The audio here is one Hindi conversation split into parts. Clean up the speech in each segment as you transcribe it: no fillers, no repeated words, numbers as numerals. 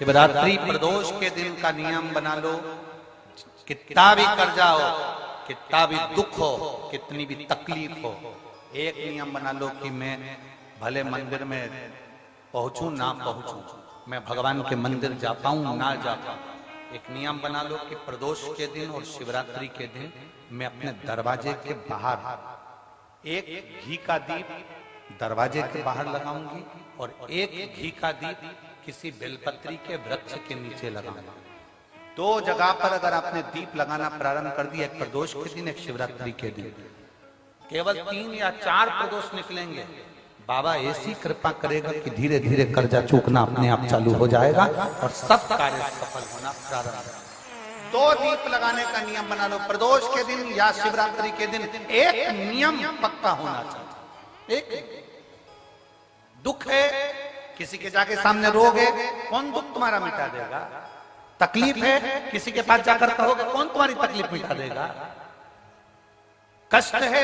शिवरात्रि प्रदोष के दिन का नियम बना लो। कितना भी कर्जा हो, कितना भी दुख हो, कितनी भी तकलीफ हो, एक नियम बना लो कि मैं भले मंदिर में पहुंचूं ना पहुंचूं, मैं भगवान के मंदिर जा पाऊं ना जा पाऊं। एक नियम बना लो कि प्रदोष के दिन और शिवरात्रि के दिन मैं अपने दरवाजे के बाहर एक घी का दीप दरवाजे के बाहर लगाऊंगी और एक घी का दीप किसी बेलपत्री के वृक्ष के नीचे लगाऊंगा। दो जगह पर अगर आपने दीप लगाना प्रारंभ कर दिया, एक प्रदोष के दिन, एक शिवरात्रि के दिन, केवल 3 या 4 प्रदोष निकलेंगे, बाबा ऐसी कृपा करेगा कि धीरे धीरे कर्जा चूकना अपने आप चालू हो जाएगा और सब कार्य सफल होना प्रारंभ। 2 दीप लगाने का नियम बना लो, प्रदोष के दिन या शिवरात्रि के दिन। एक नियम पक्का होना चाहिए। एक दुख है, किसी के जाके सामने रोगे, कौन दुख तुम्हारा मिटा देगा? तकलीफ है, किसी के पास जाकर कहोगे, कौन तुम्हारी तकलीफ मिटा देगा? कष्ट है,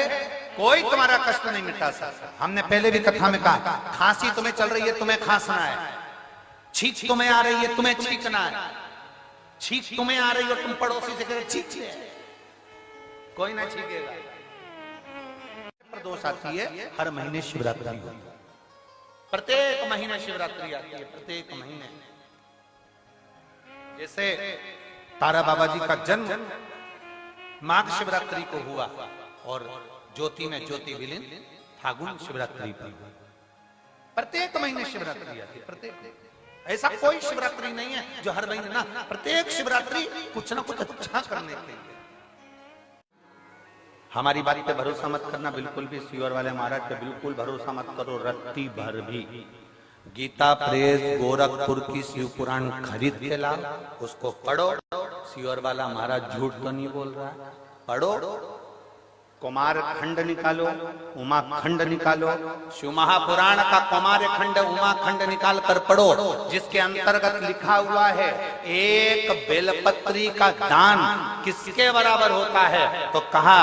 कोई तुम्हारा कष्ट नहीं मिटा सकता। हमने पहले भी कथा में कहा, खांसी तुम्हें चल रही है, तुम्हें खांसना है। छींक तुम्हें आ रही है, तुम्हें छींकना है। छींक तुम्हें आ रही है, तुम पड़ोसी से कह छींक ले, कोई ना छींकेगा। प्रदोष आती है, हर महीने शिवरात्रि होती है, प्रत्येक महीने शिवरात्रि आती है, प्रत्येक महीने। जैसे तारा बाबा जी का जन्म माघ शिवरात्रि को हुआ और ज्योति में ज्योति विलीन फागुन शिवरात्रि पर। प्रत्येक महीने शिवरात्रि आती है, प्रत्येक। ऐसा कोई शिवरात्रि नहीं है जो हर महीने ना, प्रत्येक शिवरात्रि कुछ ना कुछ अच्छा करने के लिए। हमारी बात पे भरोसा मत करना बिल्कुल भी, सीवर वाले महाराज पे बिल्कुल भरोसा मत करो रत्ती भर भी। गीता प्रेस गोरखपुर की शिव पुराण खरीद के लाओ, उसको पढ़ो। सीवर वाला महाराज झूठ तो नहीं बोल रहा है, पढ़ो। कुमार खंड निकालो, उमा खंड निकालो, शिव महापुराण का कुमार खंड उमा खंड निकाल कर पढ़ो, जिसके अंतर्गत लिखा हुआ है एक बेलपत्री का दान किसके बराबर होता है? तो कहा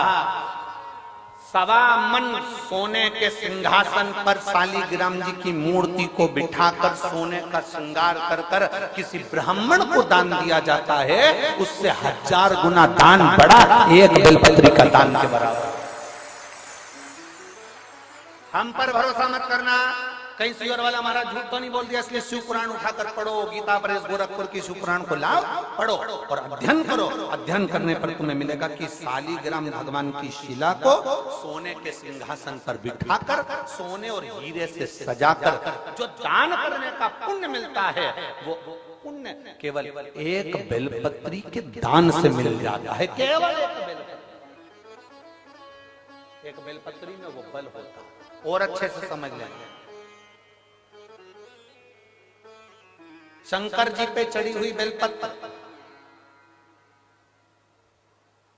1.25 मन सोने के सिंहासन पर शालिग्राम जी की मूर्ति को बिठाकर सोने का श्रृंगार कर कर किसी ब्राह्मण को दान दिया जाता है, उससे 1000 गुना दान बड़ा एक बेलपत्री का दान के बराबर। हम पर भरोसा मत करना, कहीं सीवर वाला महाराज झूठ तो नहीं बोल दिया, इसलिए शिव पुराण उठाकर पढ़ो। गीता प्रेस गोरखपुर की शिव पुराण को लाओ, पढ़ो और अध्ययन करो। अध्ययन करने पर तुम्हें मिलेगा कि शालिग्राम भगवान की शिला को सोने के सिंहासन पर बिठाकर सोने और हीरे से सजाकर जो दान करने का पुण्य मिलता है, वो पुण्य केवल एक बेलपत्री के दान से मिल जाता है। केवल एक बेलपत्री में वो बल होता है। और अच्छे से समझ लें, शंकर जी पे चढ़ी हुई बेलपत्र,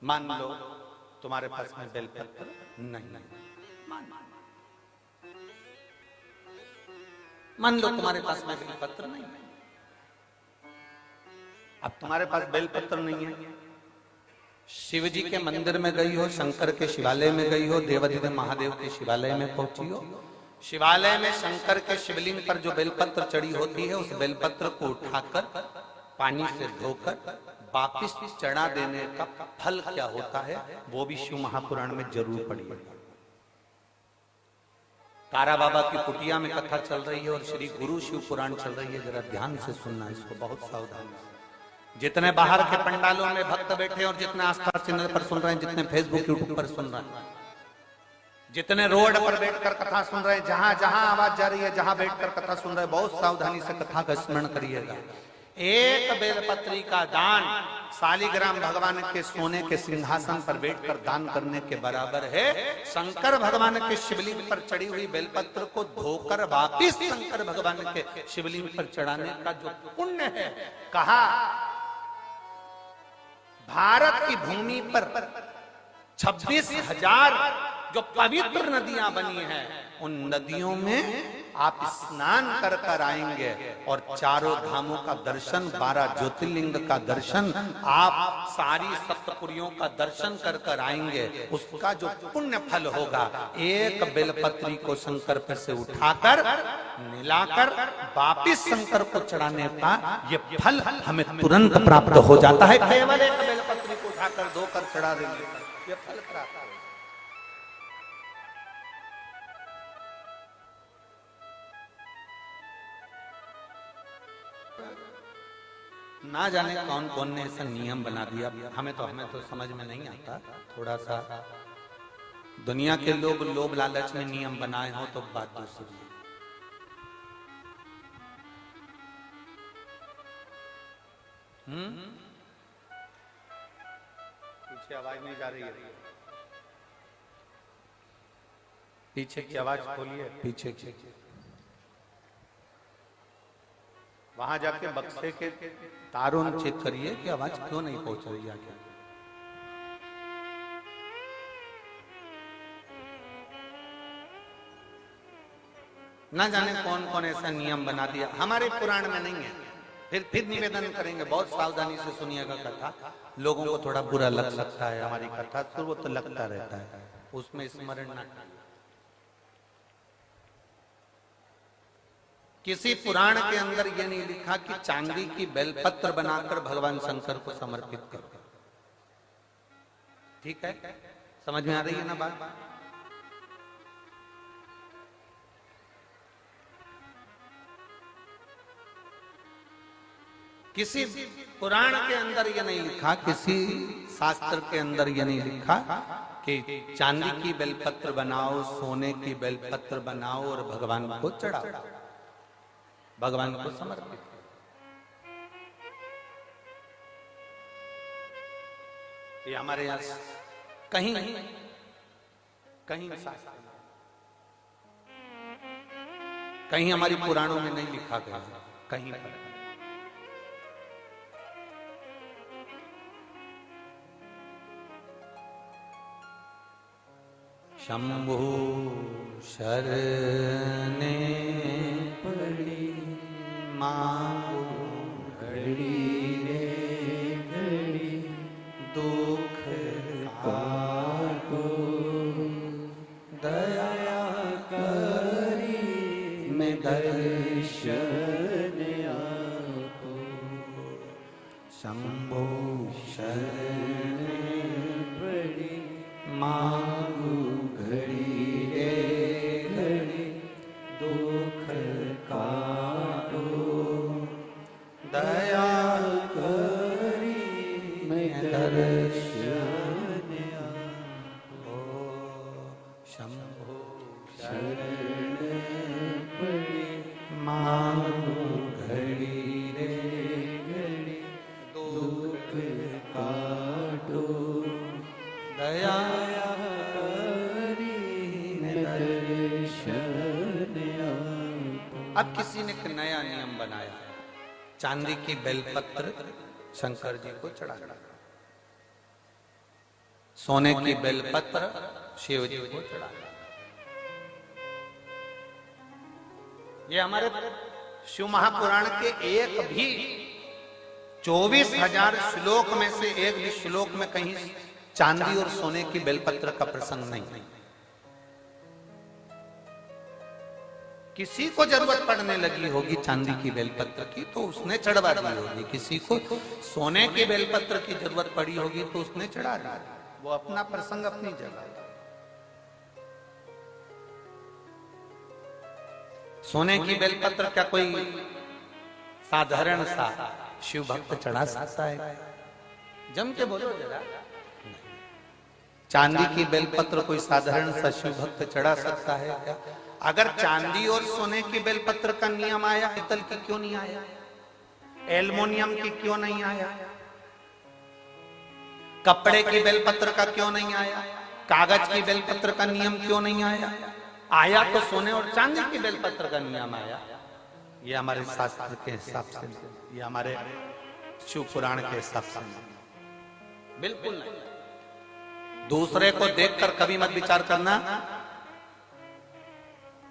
मान लो तुम्हारे पास में बेलपत्र नहीं, मान लो तुम्हारे पास में बेलपत्र नहीं। अब तुम्हारे पास बेलपत्र नहीं है, शिव जी के मंदिर में गई हो, शंकर के शिवालय में गई हो, देवाधिदेव महादेव के शिवालय में पहुंची हो, शिवालय में शंकर के शिवलिंग पर जो बेलपत्र चढ़ी होती है, उस बेलपत्र को उठाकर पानी से धोकर वापिस चढ़ा देने का फल क्या होता है, वो भी शिव महापुराण में जरूर पढ़िए। तारा बाबा की कुटिया में कथा चल रही है और श्री गुरु शिव पुराण चल रही है, जरा ध्यान से सुनना इसको, बहुत सावधानी से। जितने बाहर के पंडालों में भक्त बैठे और जितने आस्था चैनल पर सुन रहे हैं, जितने फेसबुक यूट्यूब पर सुन रहे हैं, जितने रोड पर बैठकर कथा सुन रहे हैं, जहां जहां आवाज जा रही है, जहां बैठकर कथा सुन रहे हैं, बहुत सावधानी से कथा का स्मरण करिएगा। एक बेलपत्री का दान शालिग्राम भगवान के सोने के सिंहासन पर बैठकर दान करने के बराबर है। शंकर भगवान के शिवलिंग पर चढ़ी हुई बेलपत्र को धोकर वापिस शंकर भगवान के शिवलिंग पर चढ़ाने का जो पुण्य है, कहा भारत की भूमि पर 26,000 जो पवित्र नदियां बनी हैं, उन नदियों में आप स्नान कर कर आएंगे और चारों धामों का दर्शन, 12 ज्योतिर्लिंग का दर्शन, आप सारी सप्तपुरियों का दर्शन कर कर आएंगे। उसका जो पुण्य फल होगा, एक बेलपत्री को शंकर पर से उठाकर मिलाकर वापिस शंकर को चढ़ाने का ये फल हमें तुरंत प्राप्त हो जाता है। केवल एक बेलपत्री को उठाकर धोकर चढ़ा देंगे, ये फल प्राप्त हो। ना जाने कौन कौन ने ऐसा नियम बना दिया, हमें तो समझ में नहीं आता। थोड़ा सा दुनिया के लोग लोभ लालच में नियम बनाए हो तो बात दूसरी है। पीछे आवाज नहीं जा रही है, पीछे की आवाज खोलिए, पीछे की। वहां जाके बक्से के तारों चेक करिए कि आवाज क्यों नहीं पहुंच रही है आगे। ना जाने कौन कौन ऐसा नियम बना दिया, हमारे पुराण में नहीं है। फिर निवेदन करेंगे, बहुत सावधानी से सुनिएगा कथा। लोगों को थोड़ा बुरा लग सकता है हमारी कथा, तो वो तो लगता रहता है, उसमें स्मरण ना करें। किसी पुराण के अंदर यह नहीं लिखा कि चांदी की बेलपत्र बनाकर भगवान शंकर को समर्पित करो। ठीक है, समझ में आ रही है ना बात? किसी पुराण के अंदर यह नहीं लिखा, किसी शास्त्र के अंदर यह नहीं लिखा कि चांदी की बेलपत्र बनाओ, सोने की बेलपत्र बनाओ और भगवान को चढ़ाओ, भगवान को समर्पित। ये हमारे यहां कहीं कहीं कहीं हमारी पुराणों में नहीं लिखा गया, कहीं पर। शंभु शरणे पड़ी मांगो घड़ी रे घड़ी, दुख काटो दया करी मैं दर्शन आपको। शंभु शरणे पड़ी मांगो घड़ी रे घड़ी, दुख काटो दया करी मैं दर्शन आपको। शंभो शरण पड़ी मांगो घड़ी रे घड़ी, दुख काटो दया करी। अब किसी ने एक नया नियम बनाया, चांदी की बेलपत्र शंकर जी को चढ़ाना, सोने की बेलपत्र शिव जी को चढ़ाना। ये हमारे शिव महापुराण के एक भी 24,000 श्लोक में से एक भी श्लोक में कहीं चांदी और सोने की बेलपत्र का प्रसंग नहीं। किसी को जरूरत पड़ने लगी होगी चांदी की बेलपत्र की तो उसने चढ़वा दी होगी, किसी को सोने की बेलपत्र की जरूरत पड़ी होगी तो उसने चढ़ा दी। वो अपना प्रसंग अपनी जगह। सोने की बेलपत्र क्या कोई साधारण सा शिव भक्त चढ़ा सकता है? जम के बोलो जरा। चांदी की बेलपत्र कोई साधारण सा शिव भक्त चढ़ा सकता है क्या? अगर चांदी और सोने की बेलपत्र का नियम आया, पीतल की क्यों नहीं आया? एल्युमिनियम की क्यों नहीं आया? कपड़े की बेलपत्र का क्यों नहीं आया? कागज की बेलपत्र का नियम क्यों नहीं आया? आया तो सोने और चांदी की बेलपत्र का नियम आया। ये हमारे शास्त्र के हिसाब से, ये हमारे शिव पुराण के हिसाब से बिल्कुल नहीं। दूसरे को देखकर कभी मत विचार करना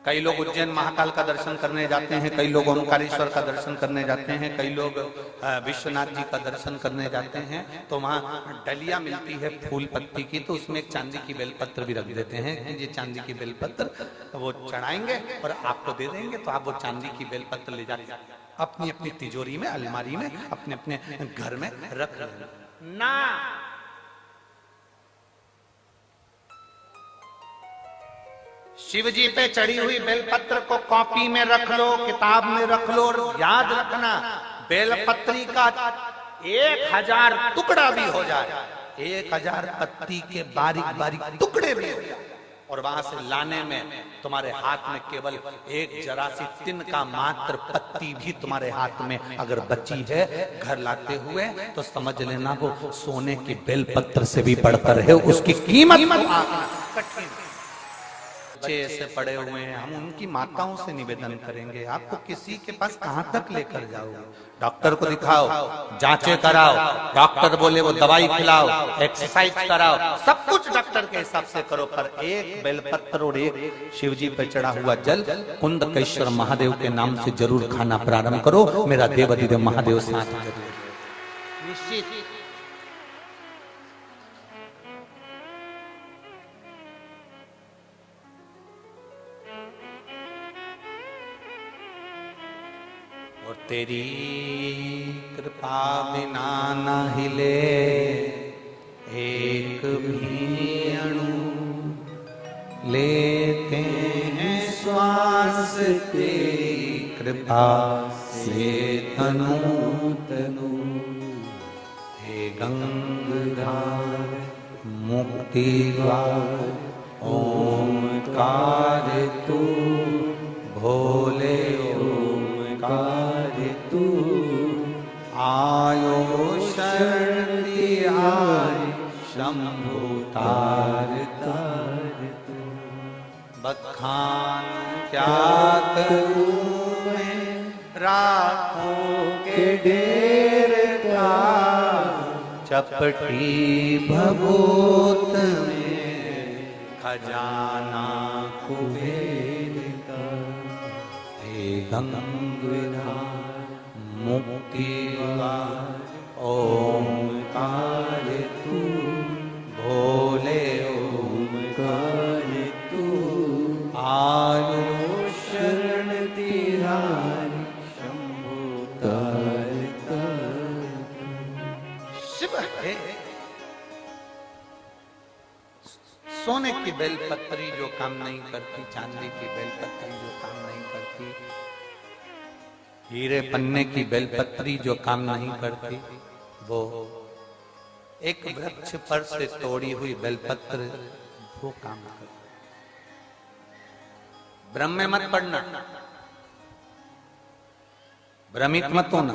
कई लोग उज्जैन महाकाल का दर्शन करने जाते हैं, कई लोग ओंकारेश्वर का दर्शन करने जाते हैं, कई लोग विश्वनाथ जी का दर्शन करने जाते हैं। तो वहाँ डलिया मिलती है फूल पत्ती की, तो उसमें एक चांदी की बेलपत्र भी रख देते हैं कि ये चांदी की बेलपत्र वो चढ़ाएंगे और आपको दे देंगे। तो आप वो चांदी की बेलपत्र ले जाके अपनी अपनी तिजोरी में, अलमारी में, अपने अपने घर में रख लेना ना। शिव जी पे चढ़ी हुई बेलपत्र को कॉपी में रख लो, किताब में रख लो, और याद रखना बेलपत्री का 1000 टुकड़ा भी हो जाए, 1000 पत्ती के बारीक बारीक टुकड़े भी हो जाए, और वहां से लाने में तुम्हारे हाथ में केवल एक जरा सी तिन का मात्र पत्ती भी तुम्हारे हाथ में अगर बची है घर लाते हुए, तो समझ लेना वो सोने की बेलपत्र से भी बढ़कर है, उसकी कीमत कठिन। बच्चे ऐसे पड़े हुए हैं, हम उनकी माताओं से निवेदन करेंगे, आपको किसी के पास कहां तक लेकर जाओगे? डॉक्टर को दिखाओ, जांचें कराओ, डॉक्टर बोले वो दवाई खिलाओ, एक्सरसाइज कराओ, सब कुछ डॉक्टर के हिसाब से करो, पर एक बेलपत्र और एक शिवजी पर चढ़ा हुआ जल कुंदकेश्वर महादेव के नाम से जरूर खाना प्रारंभ करो। मेरा देवाधिदेव महादेव साथ निश्चित। और तेरी कृपा बिना न हिले एक भी अणु, लेते हैं श्वास तेरी कृपा से तनु तनु। हे गंगाधार मुक्ति द्वार ओंकार तू, भोले तू आयो शरण तिहारी, शंभु तार तार तू। बखान क्या करूं मैं राखों के ढेर का, चपटी भभूत में खजाना कुबेर का। हे गंगाधार मुक्ति द्वार ओंकार तू, भोले ओंकार तू आयो शरण तिहारी, शंभु तार तार। शिव है सोने की बेलपत्री जो काम नहीं करती, चांदी की बेलपत्री जो काम नहीं करती, हीरे पन्ने की बेलपत्री जो काम नहीं करती, वो एक वृक्ष पर से तोड़ी हुई बेलपत्र वो काम करती। ब्रह्म में मत पड़ना, भ्रमित मत होना।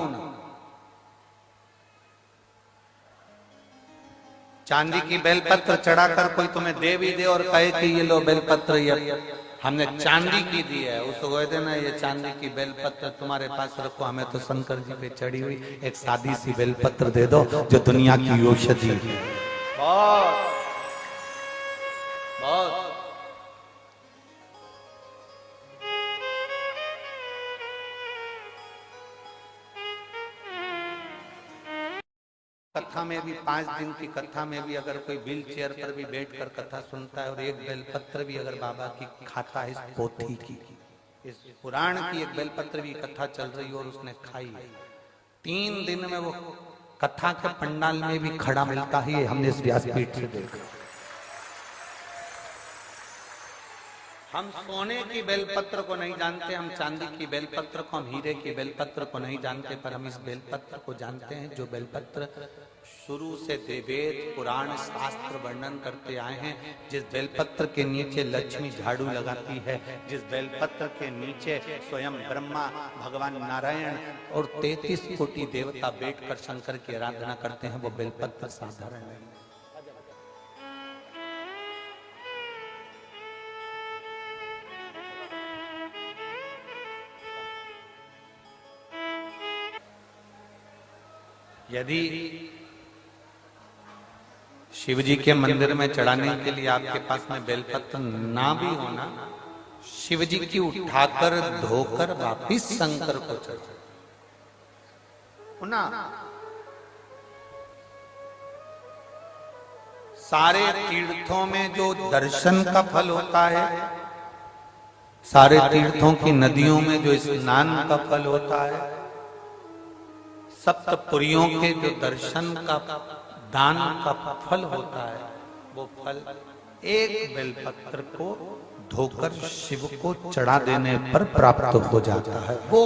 चांदी की बेलपत्र चढ़ाकर कोई तुम्हें दे भी दे और कहे कि ये लो बेलपत्र, ये हमने चांदी की दी है, उसको कहते ना ये चांदी की बेलपत्र तुम्हारे पास रखो, हमें तो शंकर जी पे चढ़ी हुई एक सादी सी बेलपत्र दे दो जो दुनिया की औषधि है। बहुत बहुत कथा में भी 5 दिन की कथा में भी अगर कोई व्हील चेयर पर भी बैठकर कथा सुनता है और एक बेलपत्र भी अगर बाबा की खाता है, इस पोथी की, इस पुराण की एक बेलपत्र भी कथा चल रही और उसने खाई, 3 दिन में वो कथा के पंडाल में भी खड़ा मिलता ही, हमने इस व्यासपीठ से देखा। हम सोने की बेलपत्र को नहीं जानते, हम चांदी की बेलपत्र को, हम हीरे की बेलपत्र को नहीं जानते, पर हम इस बेलपत्र को जानते हैं जो बेलपत्र शुरू से वेद पुराण शास्त्र वर्णन करते आए हैं। जिस बेलपत्र के नीचे लक्ष्मी झाड़ू लगाती है, जिस बेलपत्र के नीचे स्वयं ब्रह्मा, भगवान नारायण और 33 कोटि देवता बैठकर शंकर की आराधना करते हैं, वो बेलपत्र साधारण नहीं। यदि शिव जी के मंदिर में चढ़ाने के लिए आपके पास में बेलपत्र ना भी होना, शिव जी की उठाकर धोकर वापिस शंकर को चढ़ा ना। सारे तीर्थों में जो दर्शन का फल होता है, सारे तीर्थों की नदियों में जो स्नान का फल होता है, सप्तपुरियों के जो दर्शन का दान का फल होता है, वो फल एक बेलपत्र को धोकर शिव को चढ़ा देने पर प्राप्त हो जाता है। वो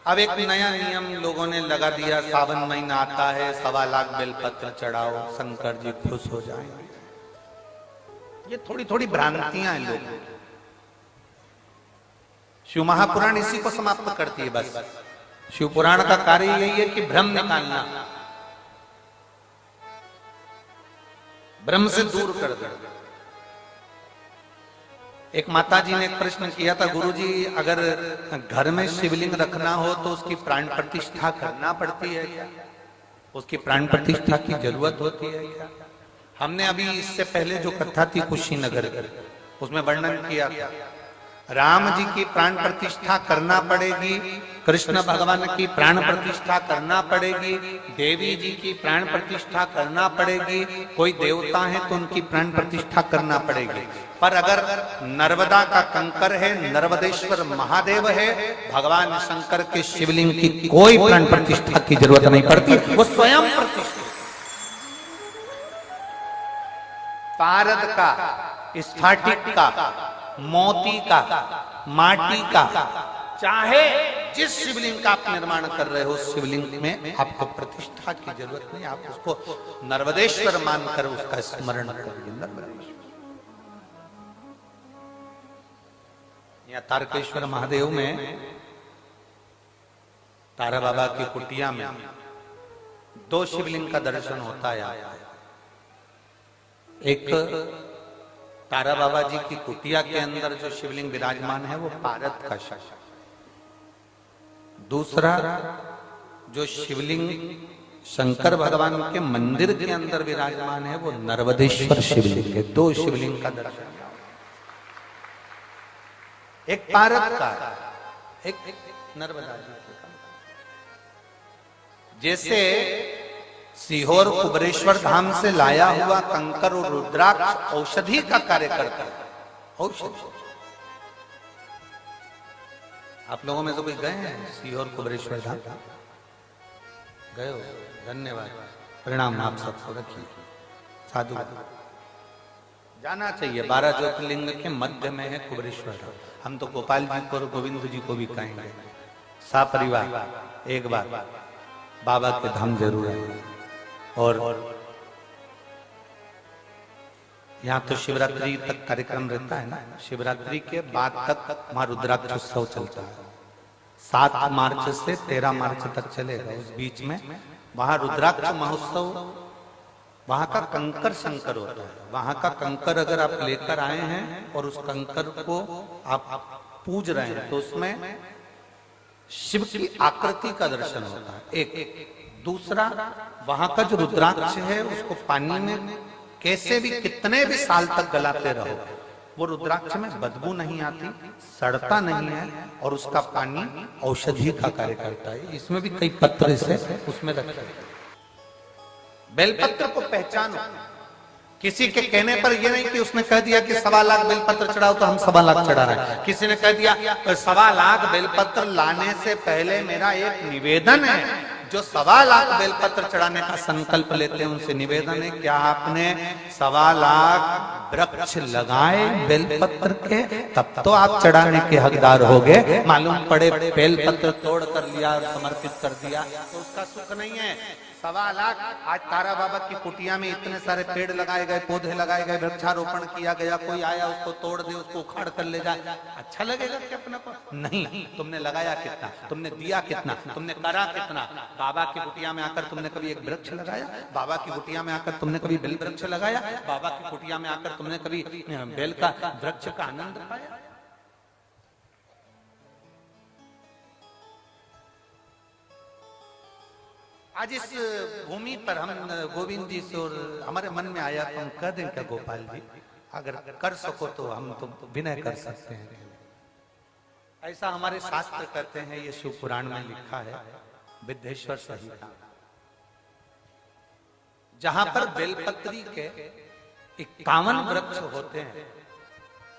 अब एक नया नियम लोगों ने लगा दिया, सावन महीना आता है 1.25 लाख बेलपत्र चढ़ाओ, शंकर जी खुश हो जाएंगे। ये थोड़ी थोड़ी भ्रांतियां हैं लोगों की। शिव महापुराण इसी को समाप्त करती है बस। शिव पुराण का कार्य यही है कि भ्रम निकालना, भ्रम से दूर कर दो। एक माता जी ने एक प्रश्न किया था, गुरुजी अगर घर में शिवलिंग रखना हो तो उसकी प्राण प्रतिष्ठा करना पड़ती है क्या? उसकी प्राण प्रतिष्ठा की जरूरत होती है क्या? हमने अभी इससे पहले जो कथा थी कुशीनगर की, उसमें वर्णन किया था राम जी की प्राण प्रतिष्ठा करना पड़ेगी, कृष्ण भगवान की प्राण प्रतिष्ठा करना पड़ेगी, देवी जी की प्राण प्रतिष्ठा करना पड़ेगी, कोई देवता है तो उनकी प्राण प्रतिष्ठा करना पड़ेगी। पर अगर नर्मदा का कंकर है, नर्मदेश्वर महादेव है, भगवान शंकर के शिवलिंग की कोई प्राण प्रतिष्ठा की जरूरत नहीं पड़ती, वो स्वयं प्रतिष्ठा। पारद का, स्फटिक का, मोती का, माटी का, चाहे जिस शिवलिंग का आप निर्माण कर रहे हो, शिवलिंग में आपको प्रतिष्ठा की जरूरत नहीं, आप उसको नर्मदेश्वर मानकर उसका स्मरण करिए। नर्मदेश्वर या तारकेश्वर महादेव में, तारा बाबा की कुटिया में 2 शिवलिंग का दर्शन होता है। एक तारा बाबा जी की कुटिया के अंदर जो शिवलिंग विराजमान है वो पारद का शिव, दूसरा जो शिवलिंग शंकर भगवान के मंदिर के अंदर विराजमान है वो नर्मदेश्वर शिवलिंग है। 2 शिवलिंग का दर्शन, एक पारद का, एक नर्मदा जी का। जैसे सीहोर कुबरेश्वर धाम से लाया हुआ कंकर और रुद्राक्ष औषधि का कार्य करता है। औषधि, आप लोगों में से कोई गए हैं सीहोर कुबरेश्वर धाम? गए हो? धन्यवाद, प्रणाम आप सबको, रखिए साधु। जाना चाहिए, 12 ज्योतिर्लिंग के मध्य में है कुबरेश्वर धाम। हम तो गोपाल जी को और गोविंद जी को भी कहेंगे, सपरिवार एक बार बाबा के धाम जरूर है। और यहाँ तो शिवरात्रि तक कार्यक्रम रहता है ना, शिवरात्रि के बाद तक वहां रुद्राक्ष उत्सव चलता है। 7 मार्च से 13 मार्च तक चलेगा। उस बीच में वहां रुद्राक्ष महोत्सव, वहां का कंकर शंकर होता है। वहां का कंकर अगर आप लेकर आए हैं और उस कंकर को आप पूज रहे हैं तो उसमें शिव की आकृति का दर्शन होता है। एक दूसरा, वहां का जो रुद्राक्ष है उसको पानी में कैसे भी कितने भी साल तक गलाते रहो, वो रुद्राक्ष में बदबू नहीं आती, सड़ता नहीं है और उसका पानी औषधि का कार्य करता है। इसमें भी कई पत्र से उसमें रखे। बेलपत्र को पहचानो। किसी के कहने पर यह नहीं कि उसने कह दिया कि 1.25 लाख बेलपत्र चढ़ाओ तो हम 1.25 लाख चढ़ा रहे हैं। किसी ने कह दिया 1.25 लाख बेलपत्र लाने से पहले मेरा एक निवेदन है। जो 1.25 लाख बेलपत्र चढ़ाने का संकल्प लेते हैं उनसे निवेदन है, क्या आपने 1.25 लाख वृक्ष लगाए बेलपत्र के? तब तो आप चढ़ाने के हकदार हो गए। मालूम पड़े बेलपत्र तोड़ कर लिया और समर्पित कर दिया तो उसका सुख नहीं है। 1.25 लाख, आज तारा बाबा की कुटिया में इतने सारे पेड़ लगाए गए, पौधे लगाए गए, वृक्षारोपण किया गया, कोई आया उसको तोड़ दे, उसको उखाड़ कर ले जाए, अच्छा लगेगा क्या अपने को? नहीं। तुमने लगाया कितना, तुमने दिया कितना, तुमने करा कितना? बाबा की कुटिया में आकर तुमने कभी एक वृक्ष लगाया? बाबा की कुटिया में आकर तुमने कभी बेल वृक्ष लगाया? बाबा की कुटिया में आकर तुमने कभी बेल का वृक्ष का आनंद पाया? आज इस भूमि पर हम गोविंद जी से और हमारे मन में आया तो हम कह दें क्या गोपाल जी, अगर कर सको तो हम तो विनय कर सकते हैं। ऐसा हमारे शास्त्र कहते हैं, ये शिव पुराण में लिखा है, विद्येश्वर संहिता, जहां पर बेलपत्री के 51 वृक्ष होते हैं,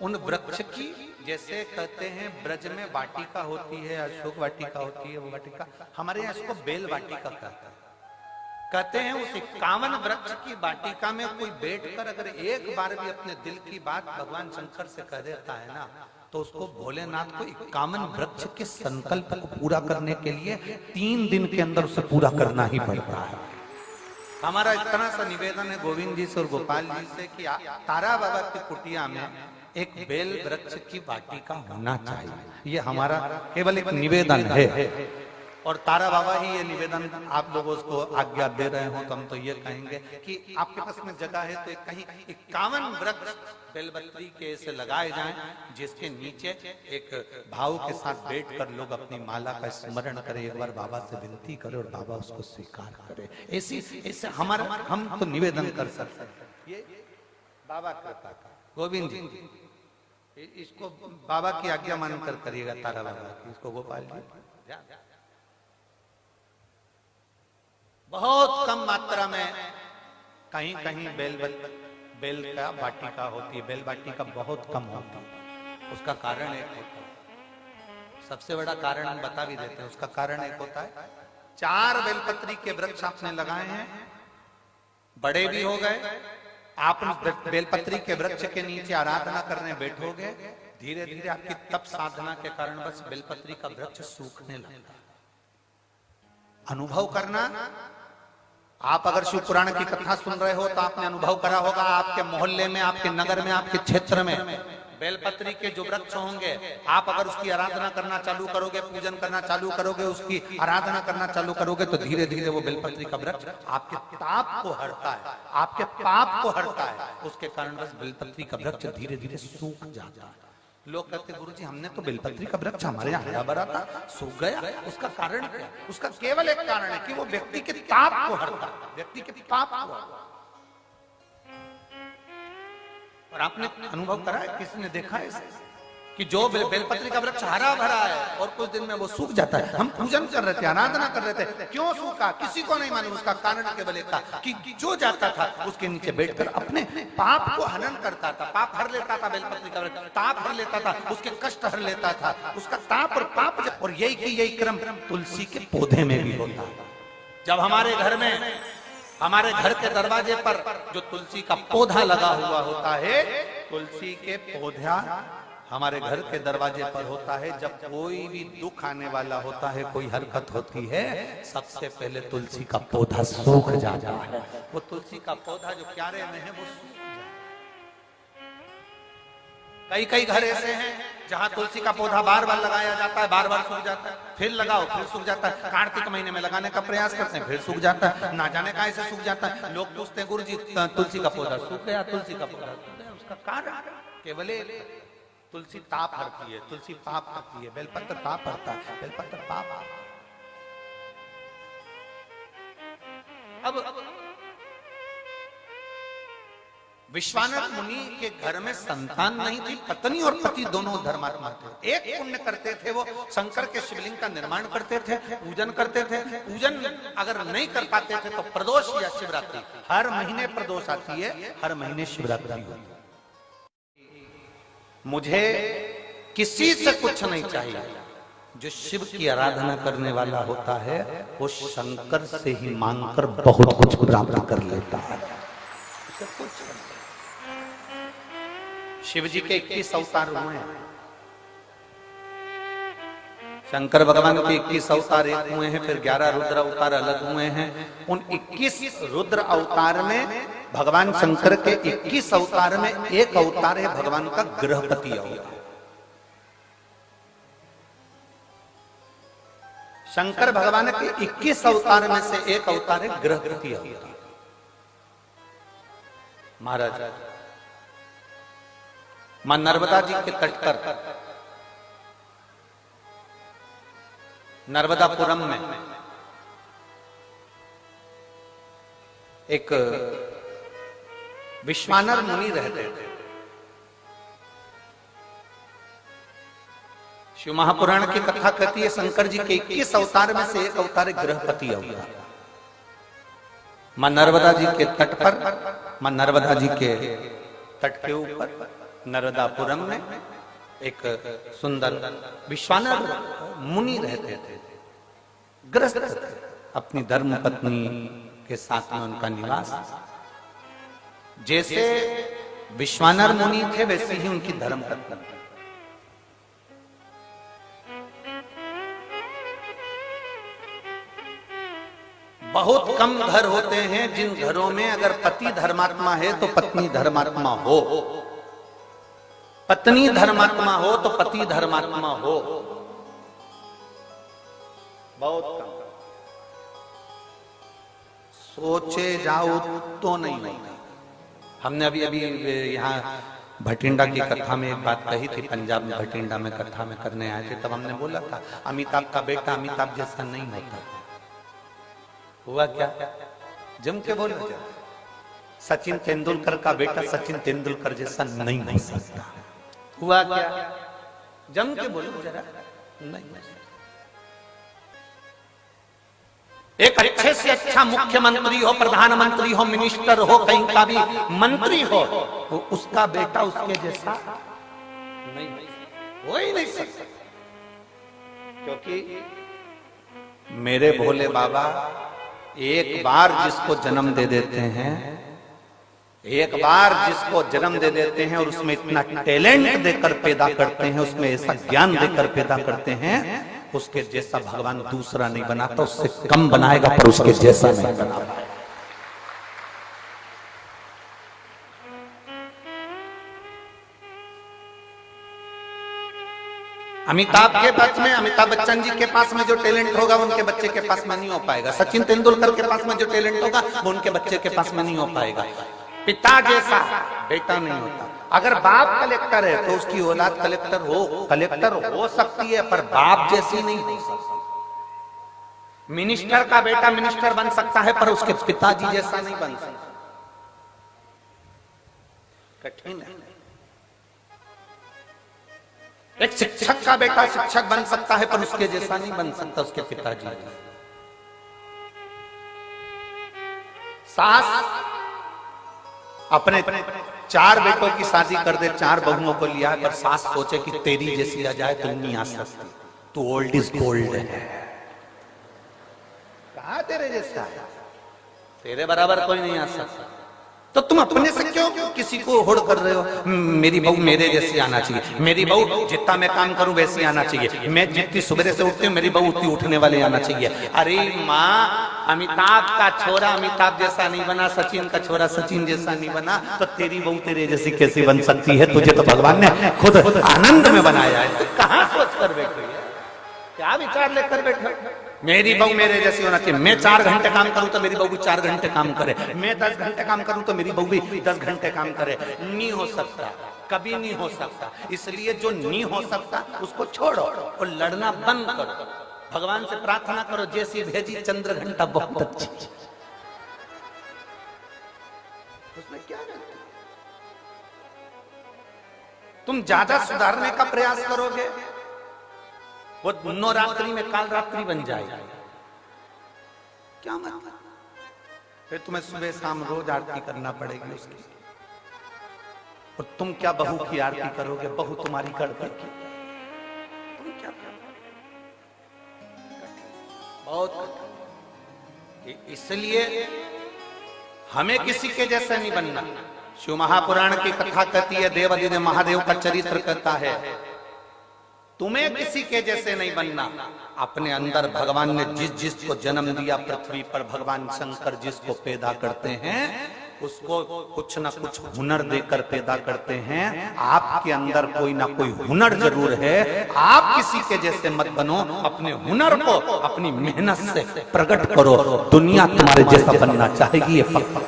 उन वृक्ष की जैसे कहते हैं ब्रज में वाटिका होती है, अशोक वाटिका होती है, वो वाटिका हमारे यहाँ इसको बेल वाटिका कहते हैं। कहते हैं उस 51 वृक्ष की वाटिका में कोई बैठकर अगर एक बार भी अपने दिल की बात भगवान शंकर से कह देता है ना, तो उसको भोलेनाथ को 51 वृक्ष के संकल्प को पूरा करने के लिए 3 दिन के अंदर उसे पूरा करना ही पड़ता है। हमारा इतना सा निवेदन है गोविंद जी से और गोपाल जी से कि तारा बाबा की कुटिया में एक बेल वृक्ष की वाटिका होना चाहिए। ये हमारा केवल एक निवेदन है, और तारा बाबा ही ये निवेदन आप लोगों को आज्ञा दे रहे हो, तो हम तो ये कहेंगे कि आपके पास में जगह है तो कहीं 51 वृक्ष बेलपत्री के ऐसे लगाए जाएं, जिसके नीचे एक भाव के साथ बैठकर लोग अपनी माला का स्मरण करें, एक बार बाबा से विनती करें और बाबा उसको स्वीकार करे। ऐसे हमारा हम तो निवेदन कर सकते हैं। ये बाबा कृपा का गोविंद जी, इसको बाबा की आज्ञा मानकर करिएगा, तारा बाबा की, इसको गोपाल जी। बहुत कम मात्रा में कहीं कहीं बेल का वाटिका होती है, बेल वाटिका बहुत कम होती है। उसका कारण एक होता है, सबसे बड़ा कारण हम बता भी देते हैं। उसका कारण एक होता है, 4 बेलपत्री के वृक्ष आपने लगाए हैं, बड़े भी हो गए, आप बेलपत्री के वृक्ष के नीचे आराधना करने बैठोगे, धीरे धीरे आपकी तप साधना के कारण बस बेलपत्री का वृक्ष सूखने लगता है। अनुभव करना, आप अगर शिव पुराण की कथा सुन रहे हो तो आपने अनुभव करा होगा, आपके मोहल्ले में, आपके नगर में, आपके क्षेत्र में बेलपत्री के जो वृक्ष होंगे, आप अगर उसकी आराधना करना चालू करोगे, पूजन करना चालू करोगे, उसकी आराधना करना चालू करोगे, तो धीरे धीरे वो बेलपत्री का वृक्ष आपके पाप को हरता है, आपके पाप को हरता है। उसके कारण बस बेलपत्री का वृक्ष धीरे धीरे सूख जाता है। लोग कहते गुरुजी हमने तो बेलपत्री का वृक्ष हमारे यहाँ हरा भरा था, सूख गया, उसका कारण क्या? उसका केवल एक कारण है कि वो व्यक्ति के पाप को हरता है, व्यक्ति के पाप को। और आपने अनुभव करा है, किसी ने देखा है इसे कि जो बेलपत्री का वृक्ष हरा भरा है और कुछ दिन में वो सूख जाता है। हम पूजन कर रहे थे, आराधना कर रहे थे, क्यों सूखा किसी को नहीं मालूम। उसका कारण केवल एक था कि जो जाता था उसके नीचे बैठकर अपने पाप को हनन करता था, पाप हर लेता था। बेलपत्री का वृक्ष ताप हर लेता था, उसके कष्ट हर लेता था, उसका ताप और पाप। और यही क्रम तुलसी के पौधे में भी होता है। जब हमारे घर में, हमारे घर के दरवाजे पर जो तुलसी का पौधा लगा हुआ होता है, तुलसी के पौधा हमारे घर के दरवाजे पर होता है, जब कोई भी दुख आने वाला होता है, कोई हरकत होती है, सबसे पहले तुलसी का पौधा सूख जाता है। वो तुलसी का पौधा जो क्यारे में है वो सूख जाता है। कई घर ऐसे हैं जहां तुलसी का पौधा बार बार लगाया जाता है, बार बार सूख जाता है, फिर लगाओ फिर सूख जाता है। कार्तिक महीने में लगाने का प्रयास करते हैं, फिर सूख जाता है, ना जाने का ऐसे सूख जाता है। लोग पूछते हैं गुरुजी तुलसी का पौधा सूख गया, तुलसी का पौधा सूख गया। उसका कारण केवल तुलसी ताप हरती है, तुलसी पाप हरती है। बेलपत्र ताप हरता है, बेलपत्र पाप। अब विश्वानर मुनि के घर में संतान नहीं थी, पत्नी और पति दोनों धर्मात्मा थे। एक पुण्य करते थे, वो शंकर के शिवलिंग का निर्माण करते थे, पूजन करते थे। पूजन अगर नहीं कर पाते थे तो प्रदोष या शिवरात्रि, हर महीने प्रदोष आती है, हर महीने शिवरात्रि होती है। मुझे किसी से कुछ नहीं चाहिए, जो शिव की आराधना करने वाला होता है वो शंकर से ही मांगकर बहुत कुछ प्राप्त कर लेता है। शिव जी के 21 अवतार हुए हैं, शंकर भगवान के 21 अवतार एक हुए हैं, फिर 11 रुद्र अवतार अलग हुए हैं। उन 21 रुद्र अवतार में भगवान शंकर के 21 अवतार में एक अवतार है भगवान का गृहपति अवतार। शंकर भगवान के 21 अवतार में से एक अवतार है गृहपति अवतार। महाराज मां नर्मदा जी के तट पर नर्मदापुरम में एक विश्वानर मुनि रहते थे। शिव महापुराण की कथा कहती है शंकर जी के 21 अवतार में से एक अवतार गृहपति अवतार। मां नर्मदा जी के तट पर, मां नर्मदा जी के तट के ऊपर नर्मदापुरम में एक सुंदर विश्वानर मुनि रहते थे, ग्रस्त थे। अपनी धर्म पत्नी के साथ में उनका निवास। जैसे विश्वानर मुनि थे वैसे ही उनकी धर्म पत्नी। बहुत कम घर होते हैं जिन घरों में अगर पति धर्मात्मा है तो पत्नी धर्मात्मा हो, पत्नी धर्मात्मा हो तो पति धर्मात्मा हो। बहुत कम। सोचे जाओ तो नहीं। हमने अभी अभी यहाँ भटिंडा की कथा में एक बात कही थी, पंजाब में भटिंडा में कथा में करने आए थे, तब हमने बोला था अमिताभ का बेटा अमिताभ जैसा नहीं होता। हुआ क्या? जम के बोलो क्या? सचिन तेंदुलकर का बेटा सचिन तेंदुलकर जैसा नहीं हो सकता। हुआ क्या? जम के बोलो जरा। नहीं। एक अच्छे से अच्छा मुख्यमंत्री हो, प्रधानमंत्री हो, मिनिस्टर हो, कहीं का भी मंत्री हो, तो उसका बेटा उसके जैसा नहीं हो ही नहीं सकता। क्योंकि मेरे भोले बाबा एक बार जिसको जन्म दे देते हैं, एक बार जिसको जन्म दे देते हैं और उसमें इतना टैलेंट देकर पैदा करते हैं, उसमें ऐसा ज्ञान देकर पैदा करते हैं, उसके जैसा भगवान दूसरा नहीं बनाता, उससे कम बनाएगा पर उसके जैसा नहीं बना पाएगा। अमिताभ के पास में, अमिताभ बच्चन जी के पास में जो टैलेंट होगा उनके बच्चे के पास में नहीं हो पाएगा। सचिन तेंदुलकर के पास में जो टैलेंट होगा वो उनके बच्चे के पास में नहीं हो पाएगा। पिता जैसा बेटा नहीं होता। अगर बाप कलेक्टर है तो उसकी औलाद कलेक्टर हो सकती है, पर बाप जैसी नहीं हो सकती। मिनिस्टर का बेटा मिनिस्टर बन सकता है पर उसके पिताजी जैसा नहीं बन सकता। कठिन है। एक शिक्षक का बेटा शिक्षक बन सकता है पर उसके जैसा नहीं बन सकता उसके पिताजी। सास अपने 4 बेटों की शादी कर दे, 4 बहुओं को लिया, पर सास सोचे कि तेरी जैसी आ जाए तो नहीं आ सकती, तू ओल्ड इज गोल्ड है। कहा तेरे जैसा है, तेरे बराबर कोई नहीं आ सकता। तो तुम अपने से क्यों किसी को होड़ कर रहे हो? मेरी बहू मेरे जैसी आना चाहिए, मेरी बहू जितना मैं काम करूं वैसी आना चाहिए, मैं जितनी सुबह से उठती हूँ मेरी बहू उतनी उठने वाली आना चाहिए। अरे माँ, अमिताभ का छोरा अमिताभ जैसा नहीं बना, सचिन का छोरा सचिन जैसा नहीं बना, तो तेरी बहू तेरे जैसी कैसी बन सकती है? तुझे तो भगवान ने खुद आनंद में बनाया है। कहाँ सोच कर बैठे, क्या विचार लेकर बैठे? मेरी बहू मेरे जैसी होना चाहिए। मैं 4 घंटे काम करूं तो मेरी बहू भी 4 घंटे काम करे, मैं 10 घंटे काम करूं तो मेरी बहू भी 10 घंटे काम करे। नहीं हो सकता, कभी नहीं हो सकता। इसलिए जो नहीं हो सकता उसको छोड़ो और लड़ना बंद करो। भगवान से प्रार्थना करो, जैसी भेजी चंद्र घंटा बहुत अच्छी। उसमें क्या है? तुम ज्यादा सुधारने का प्रयास करोगे वो नवरात्रि में काल रात्रि बन जाएगी। क्या मतलब? फिर तुम्हें सुबह शाम रोज आरती करना पड़ेगी उसकी। और तुम क्या बहू की आरती करोगे? बहू तुम्हारी कर देगी। तुम क्या बहुत। इसलिए हमें किसी के जैसे नहीं बनना। शिव महापुराण की कथा कहती है, देवादिदेव महादेव का चरित्र कहता है, तुम्हें किसी के जैसे नहीं बनना। अपने अंदर भगवान ने जिस जिसको जन्म दिया पृथ्वी पर, भगवान शंकर जिसको पैदा करते हैं उसको कुछ ना कुछ हुनर देकर पैदा करते हैं। आपके अंदर कोई ना कोई हुनर जरूर है। आप किसी के जैसे मत बनो, अपने हुनर को अपनी मेहनत से प्रकट करो। दुनिया तुम्हारे जैसा बनना चाहेगी ये पक्का।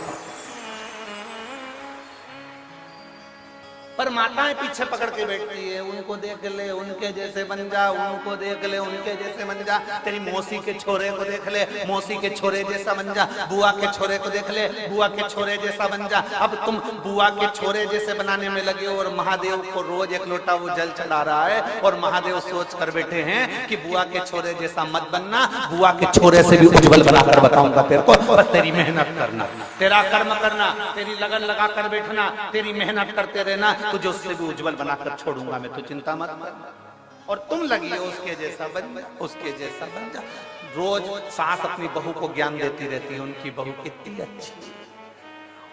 पर माताएं पीछे पकड़ के बैठती है, उनको देख ले उनके जैसे बन जा, उनको देख ले उनके जैसे बन जा, तेरी मौसी के छोरे को देख ले मौसी के छोरे जैसा बन जा, बुआ के छोरे को देख ले बुआ के छोरे जैसा बन जा। अब तुम बुआ के छोरे जैसे बनाने में लगे हो और महादेव को रोज एक लोटा वो जल चढ़ा रहा है, और महादेव सोच कर बैठे हैं कि बुआ के छोरे जैसा मत बनना, बुआ के छोरे से भी उज्जवल बनाकर बताऊंगा तेरे को, बस तेरी मेहनत करना, तेरा कर्म करना, तेरी लगन लगा कर बैठना, तेरी मेहनत करते रहना, तुझे उससे भी उज्जवल बनाकर छोड़ूंगा मैं, तो चिंता मत करना। और तुम लगी हो उसके जैसा बन जा, उसके जैसा बन जा। रोज सास अपनी बहू को ज्ञान देती रहती है, उनकी बहू कितनी अच्छी,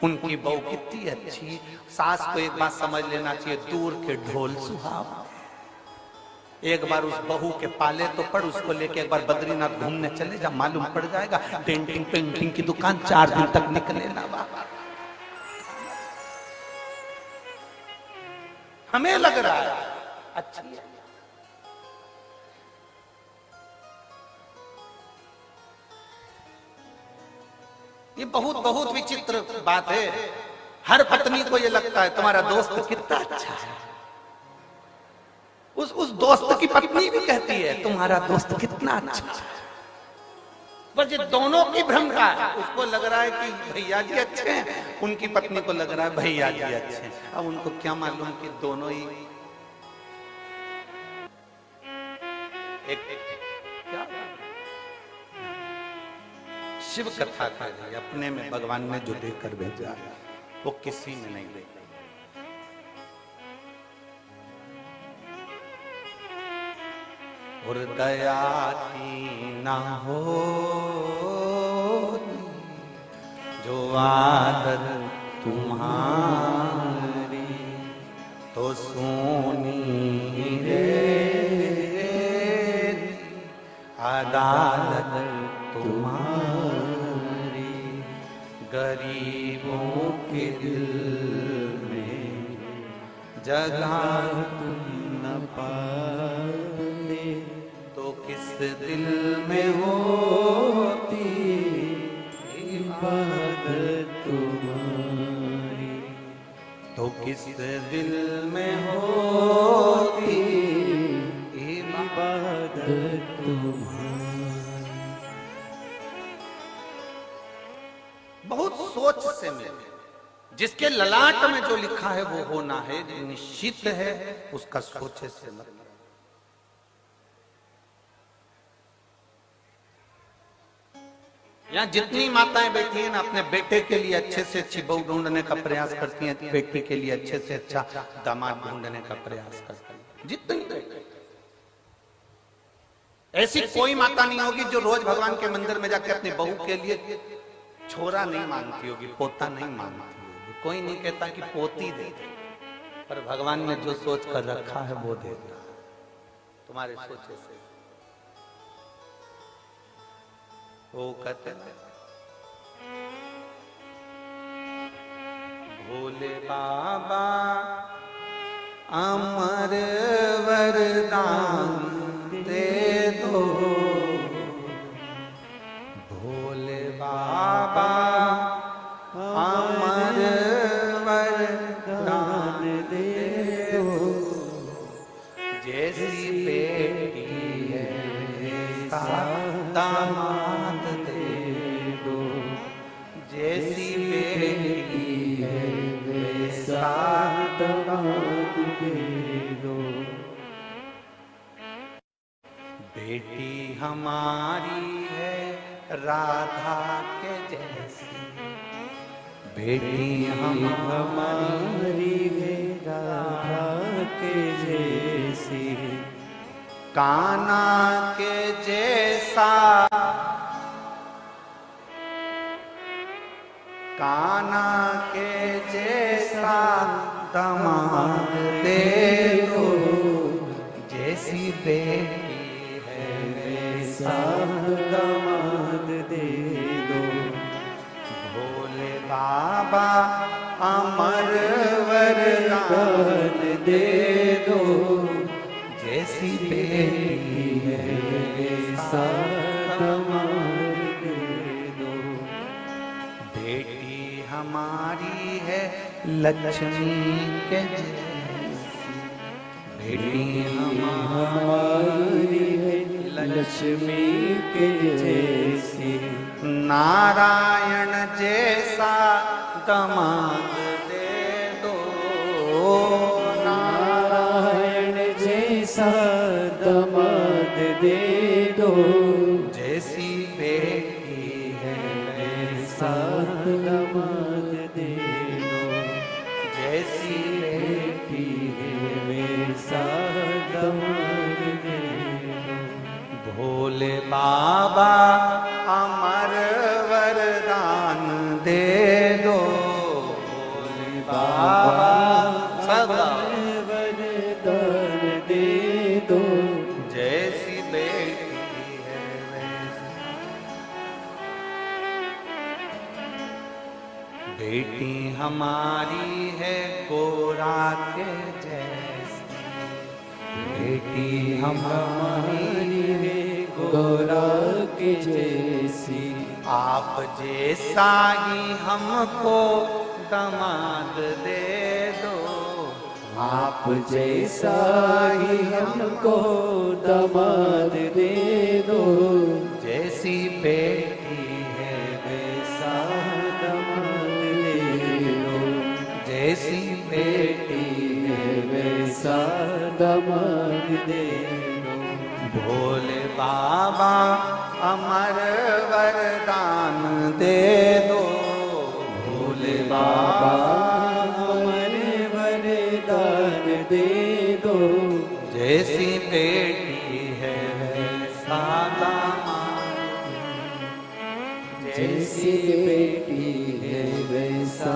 उनकी बहू कितनी अच्छी। सास को एक बात समझ लेना चाहिए, दूर के ढोल सुहाव। एक बार उस बहू के पाले तो पड़, उसको लेके एक बार बद्रीनाथ घूमने चले जा, मालूम पड़ जाएगा पेंटिंग पेंटिंग की दुकान 4 दिन तक निकले ना बाबा। हमें लग रहा है अच्छी है, ये बहुत बहुत विचित्र बात है। हर पत्नी को ये लगता है तुम्हारा दोस्त कितना अच्छा है, उस दोस्त की पत्नी भी कहती है तुम्हारा दोस्त कितना अच्छा है। बस ये दोनों की भ्रम का है, उसको लग रहा है कि भैया जी अच्छे हैं, उनकी पत्नी को लग रहा है भैया जी अच्छे हैं। अब उनको क्या मालूम कि दोनों ही एक क्या शिव कथा कर रही, अपने में भगवान ने जो देकर भेजा वो किसी में नहीं दे। और दया की ना हो जो आदत तुम्हारी, तो सोनी रे अदालत तुम्हारी, गरीबों के दिल में जगह तुम न पाते, तो किस दिल में होती इबादत तुम्हारी, तो किस दिल में होती इबादत तुम्हारी। बहुत सोच से मिले, जिसके ललाट में जो लिखा है वो होना है, निश्चित है, उसका सोचे से मतलब। यहाँ जितनी माताएं बैठी हैं ना, अपने बेटे के लिए अच्छे से अच्छी बहू ढूंढने का प्रयास करती हैं, बेटी के लिए अच्छे से अच्छा दामाद ढूंढने का प्रयास करती हैं, जितनी बैठी। ऐसी कोई माता नहीं होगी जो रोज भगवान के मंदिर में जाके अपनी बहू के लिए छोरा नहीं मांगती होगी, पोता नहीं मांगती होगी। कोई नहीं कहता कि पोती दे, पर भगवान ने जो सोच कर रखा है वो देता है तुम्हारे सोचे से। वो कहते हैं भोले बाबा अमर वरदान दे दो, भोले बाबा अमर वरदान दे दो, जैसी बेटी है वैसा दामाद दे दो, जैसी बेटी है वैसा दामाद दे दो। बेटी हमारी है राधा के जैसी, बेटी हमारी है राधा के जैसी, कान्हा के जैसा, कान्हा के जैसा दामाद दे दो, जैसी बेटी है वैसा दामाद दे दो। भोले बाबा अमर वरदान दे दो, जैसी बेटी है वैसा दामाद दे दो। बेटी हमारी है लक्ष्मी के जैसी, बेटी हमारी है लक्ष्मी के जैसी, नारायण जैसा दामाद दे दो, नारायण जैसा दामाद दे दो, जैसी बेटी है वैसा दामाद दे दो, जैसी बेटी है वैसा दामाद दे दो। भोले बाबा अमर वरदान दे दो, भोले बाबा सदा वरदान दे दो, जैसी बेटी है वैसी। बेटी हमारी है गोरा के जैसी, बेटी हमारी है गोरा के जैसी, आप जैसा ही हमको दामाद दे दो, आप जैसा ही हमको दामाद दे दो, जैसी बेटी है वैसा दामाद दे दो, जैसी बेटी है वैसा दामाद दे दो। भोले बाबा अमर वरदान दे दो, भोले बाबा अमर वरदान दे दो, जैसी बेटी है वैसा दामाद, जैसी बेटी है वैसा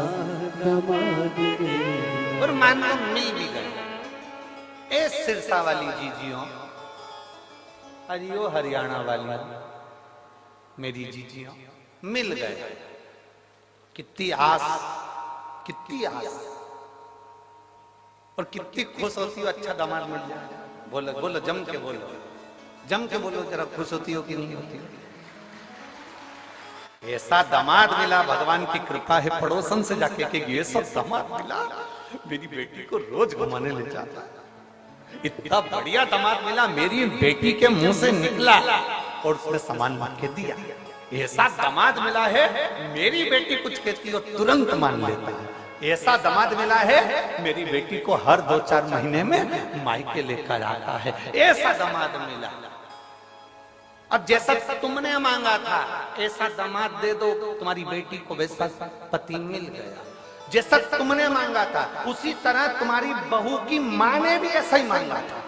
दामाद दे दो। और मान लो मिल भी गए ए सिरसा वाली जीजियों, हरियो हरियाणा वाली मेरी जीजियों मिल गए, कितनी आस, कितनी आस और कितनी खुश होती हो अच्छा दामाद मिल जाए। बोलो बोलो जम के बोलो, जम के बोलो जरा, खुश होती हो कि नहीं होती? ऐसा दामाद मिला, भगवान की कृपा है, पड़ोसन से जाके के ये सब दामाद मिला, मेरी बेटी को रोज घुमाने ले जाता, इतना बढ़िया दामाद मिला, मेरी बेटी के मुंह से निकला और उसने सामान मांग के दिया। ऐसा दामाद मिला है, मेरी बेटी कुछ कहती हो तुरंत मान लेता है। ऐसा दामाद मिला है, मेरी बेटी को हर 2-4 महीने में मायके लेकर आता है। ऐसा दामाद मिला। अब जैसा तुमने मांगा था ऐसा दामाद दे दो, तुम्हारी बेटी को वैसा पति मिल गया। जैसा तुमने मांगा था उसी तरह तुम्हारी बहू की मां ने भी ऐसा ही मांगा था।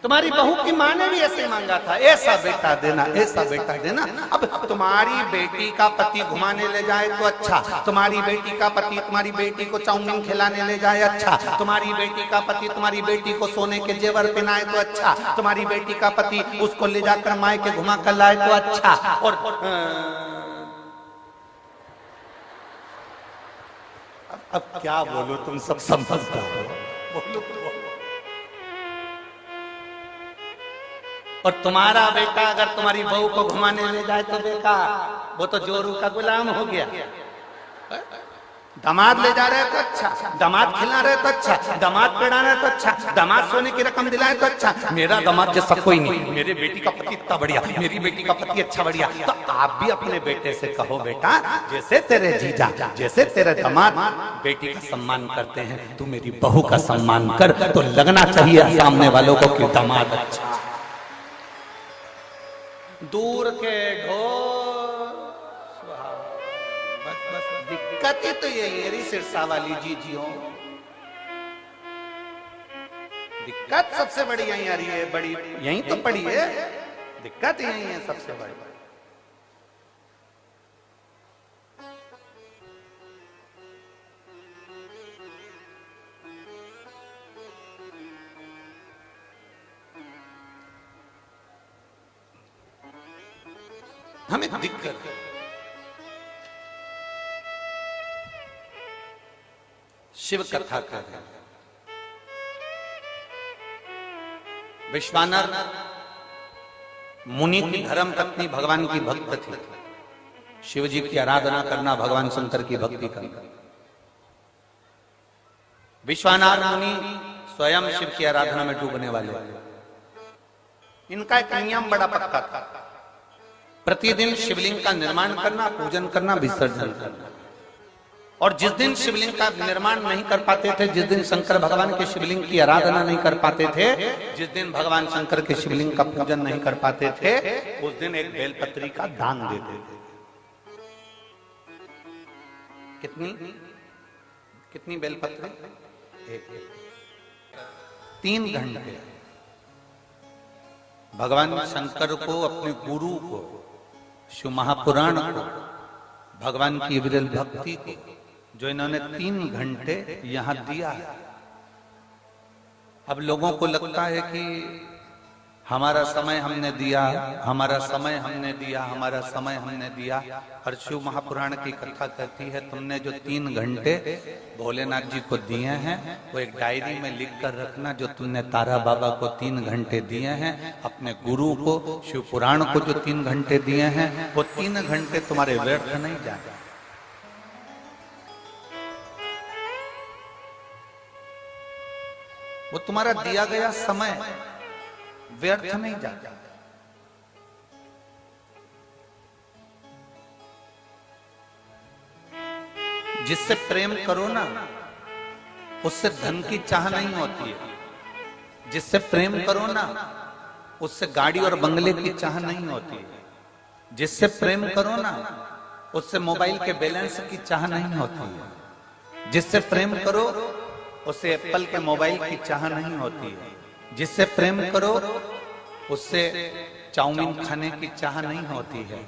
तुम्हारी बहू की मां ने भी ऐसे मांगा था, ऐसा बेटा देना, ऐसा बेटा देना। अब तुम्हारी बेटी का पति घुमाने ले जाए तो अच्छा, तुम्हारी बेटी का पति तुम्हारी बेटी को चाउमीन खिलाने ले जाए अच्छा, तुम्हारी बेटी का पति तुम्हारी बेटी को सोने के जेवर पहनाए तो अच्छा, तुम्हारी बेटी का पति उसको ले जाकर मायके घुमा कर लाए तो अच्छा। और अब क्या बोलो, तुम सब समझता हो, बोलो। और तुम्हारा बेटा अगर तुम्हारी बहू को घुमाने ले जाए तो बेकार, वो तो जोरू का गुलाम हो गया। दामाद ले जा रहे तो अच्छा, दामाद खिला रहे तो अच्छा, दामाद पढ़ा रहे तो अच्छा, दामाद सोने की रकम दिलाए तो अच्छा। मेरा दामाद जैसा कोई नहीं, मेरे बेटी का पति इतना बढ़िया, मेरी बेटी का पति अच्छा बढ़िया। तो आप भी अपने बेटे से कहो, बेटा जैसे तेरे जीजा, जैसे तेरे दामाद बेटी का सम्मान करते हैं, तू मेरी बहू का सम्मान कर। तो लगना चाहिए सामने वालों को कि दामाद अच्छा। दूर के ढोल, बस दिक्कत ही तो यही है सिरसा वाली जीजियों, दिक्कत सबसे बड़ी यही आ रही है, बड़ी यही तो पड़ी है, दिक्कत यही है सबसे बड़ी। हमें दिक्कत है। शिव कथा कर रहे हैं। विश्वानर मुनि की धर्म पत्नी भगवान की भक्त थी। शिव जी की आराधना करना, भगवान शंकर की भक्ति करना। विश्वानार मुनि स्वयं शिव की आराधना में डूबने वाले। इनका एक नियम बड़ा पक्का था, प्रतिदिन शिवलिंग का निर्माण करना, पूजन करना, विसर्जन करना। और जिस दिन शिवलिंग का निर्माण नहीं कर पाते थे, जिस दिन शंकर भगवान के शिवलिंग की आराधना नहीं कर पाते थे, जिस दिन भगवान शंकर के शिवलिंग का पूजन नहीं कर पाते थे, उस दिन एक बेलपत्री का दान देते थे। कितनी बेलपत्री? एक। 3 घंटे भगवान शंकर को, अपने गुरु को, शिव महापुराण को, भगवान की विरल भक्ति को, जो इन्होंने 3 घंटे यहां दिया है। अब लोगों को लगता है कि हमारा समय हमने दिया, हमारा समय हमने दिया, हमारा समय हमने दिया। और शिव महापुराण की कथा कहती है, तुमने जो 3 घंटे भोलेनाथ जी को दिए हैं, वो एक डायरी में लिख कर रखना। जो तुमने तारा बाबा को 3 घंटे दिए हैं, अपने गुरु को, शिव पुराण को जो 3 घंटे दिए हैं, वो 3 घंटे तुम्हारे व्यर्थ नहीं जाए। वो तुम्हारा दिया गया समय व्यर्थ नहीं जाता। जिससे प्रेम करो ना, उससे धन की चाह नहीं होती है। जिससे प्रेम करो ना, उससे गाड़ी और बंगले की चाह नहीं होती है। जिससे प्रेम करो ना, उससे मोबाइल के बैलेंस की चाह नहीं होती है। जिससे प्रेम करो, उससे एप्पल के मोबाइल की चाह नहीं होती है। जिससे प्रेम करो, उससे चाउमीन खाने की चाह नहीं होती है।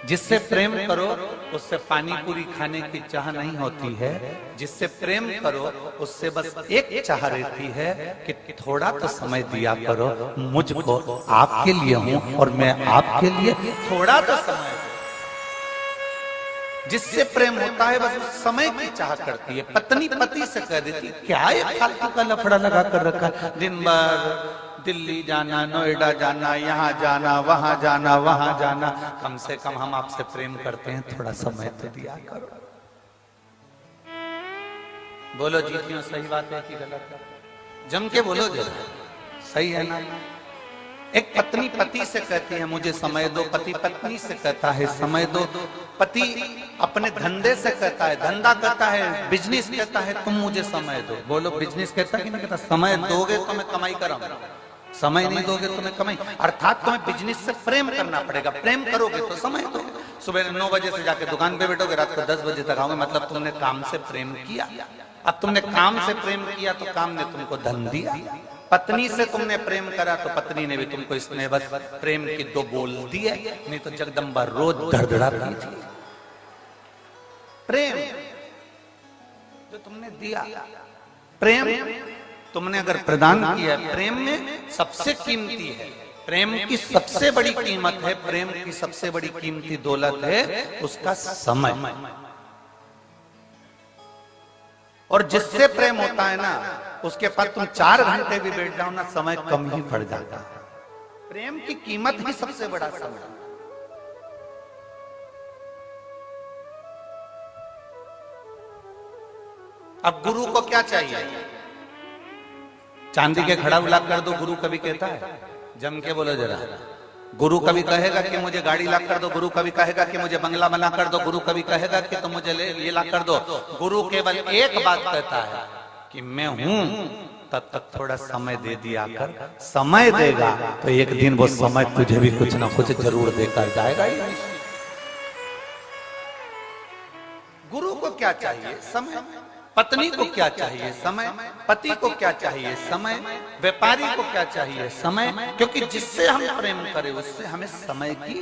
जिससे प्रेम करो, उससे पानी पूरी खाने की चाह नहीं होती है। जिससे प्रेम करो, उससे बस एक चाह रहती है कि थोड़ा तो समय दिया करो मुझको, आपके लिए हूं और मैं आपके लिए, थोड़ा तो समय। जिससे प्रेम होता है बस उस समय की चाह करती है। पत्नी पति से कह देती, क्या ये फालतू का लफड़ा लगा कर रखा, दिन भर दिल्ली जाना, नोएडा जाना, यहाँ जाना, वहां जाना, वहां जाना। कम से कम हम आपसे प्रेम करते हैं, थोड़ा समय तो दिया करो। बोलो जीतियों, सही बात है कि गलत है? जम के बोलो जरा, सही है ना? एक पत्नी पति से कहती है मुझे समय दो, पति पत्नी से कहता है समय दो, पति अपने धंधे से कहता है, धंधा कहता है, बिजनेस कहता है तुम मुझे समय दो। बोलो बिजनेस कहता है कि नहीं कहता? समय दोगे तो मैं कमाई कराऊंगा, समय नहीं दोगे तो मैं कमाई। अर्थात तुम्हें बिजनेस से प्रेम करना पड़ेगा। प्रेम करोगे तो समय दोगे। सुबह 9 बजे से जाके दुकान पे बैठोगे, रात को 10 बजे तक आओगे, मतलब तुमने काम से प्रेम किया। अब तुमने काम से प्रेम किया तो काम ने तुमको धन दिया। पत्नी से तुमने प्रेम करा तो पत्नी ने भी तुमको इसमें बस प्रेम की 2 बोल दिए, नहीं तो जगदम्बा रोज धड़धड़ाती थी। प्रेम जो तुमने दिया, प्रेम तुमने अगर प्रदान किया, प्रेम में सबसे कीमती है, प्रेम की सबसे बड़ी कीमत है, प्रेम की सबसे बड़ी कीमती दौलत है उसका समय। और जिससे प्रेम होता है ना, उसके पास तुम 4 घंटे भी बैठ जाओ ना, समय कम ही पड़ जाता है। प्रेम की कीमत ही सबसे बड़ा समय। अब गुरु को क्या चाहिए? चांदी के घड़ा ला कर दो, गुरु कभी कहता है? जम के बोलो जरा। गुरु कभी कहेगा कि मुझे गाड़ी ला कर दो, गुरु कभी कहेगा कि मुझे बंगला बना कर दो, गुरु कभी कहेगा कि तुम मुझे ये ला कर दो। गुरु केवल एक बात कहता है कि मैं हूं, तब तक थोड़ा समय दे दिया कर। समय देगा तो एक दिन वो समय तुझे भी कुछ ना कुछ जरूर देकर जाएगा ही। गुरु को क्या चाहिए? समय। पत्नी को क्या चाहिए? समय। पति को क्या चाहिए? समय। व्यापारी को क्या चाहिए? समय। क्योंकि जिससे हम प्रेम करें उससे हमें समय की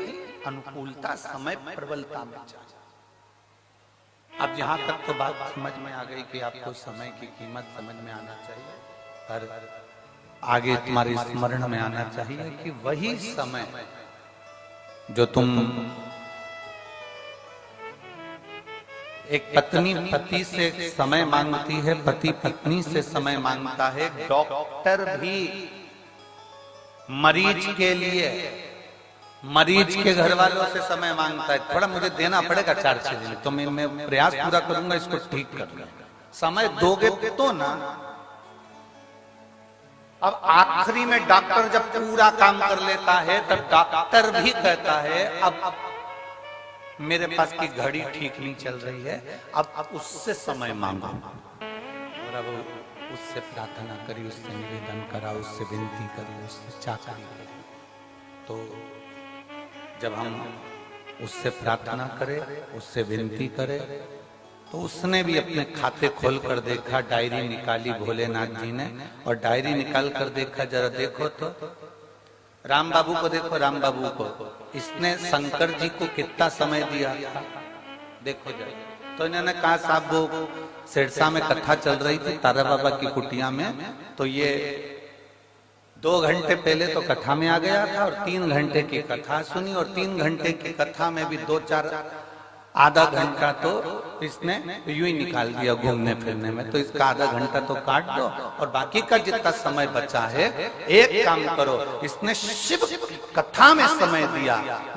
अनुकूलता, समय प्रबलता में चाहिए। अब यहां तक तो बात समझ में आ गई कि आपको समय की कीमत समझ में आना चाहिए, पर आगे तुम्हारे स्मरण में आना चाहिए कि वही समय जो तुम, एक पत्नी पति से समय मांगती है, पति पत्नी से समय मांगता है, डॉक्टर भी मरीज के लिए, मरीज के घर वालों से समय मांगता है। थोड़ा मुझे देना पड़ेगा 4-6 दिन, तो मैं प्रयास पूरा करूंगा इसको ठीक करने। समय दोगे तो ना, अब आखिरी में डॉक्टर जब पूरा काम कर लेता है तब डॉक्टर भी कहता है अब मेरे पास की घड़ी ठीक नहीं चल रही है, अब उससे समय मांगो। और अब उससे प्रार्थना करी, उससे निवेदन करा, उससे विनती करी, उससे चाकरी करी। तो जब हम उससे प्रार्थना करें, उससे विनती करें, तो उसने भी अपने खाते खोल कर देखा, डायरी निकाली भोलेनाथ जी ने, और डायरी निकाल कर देखा, जरा देखो तो राम बाबू को देखो, राम बाबू को इसने शंकर जी को कितना समय दिया था, देखो जरा। तो इन्होंने कहा साहब वो सिरसा में कथा चल रही थी तारा बाबा की कुटिया में, तो ये 2 घंटे पहले तो कथा में आ गया था और 3 घंटे की कथा सुनी, और 3 घंटे की कथा में भी 2-4 आधा घंटा तो इसने यूं ही निकाल दिया घूमने फिरने में। तो इसका आधा घंटा तो काट दो और बाकी का जितना समय बचा है, एक काम करो, इसने शिव कथा में समय दिया,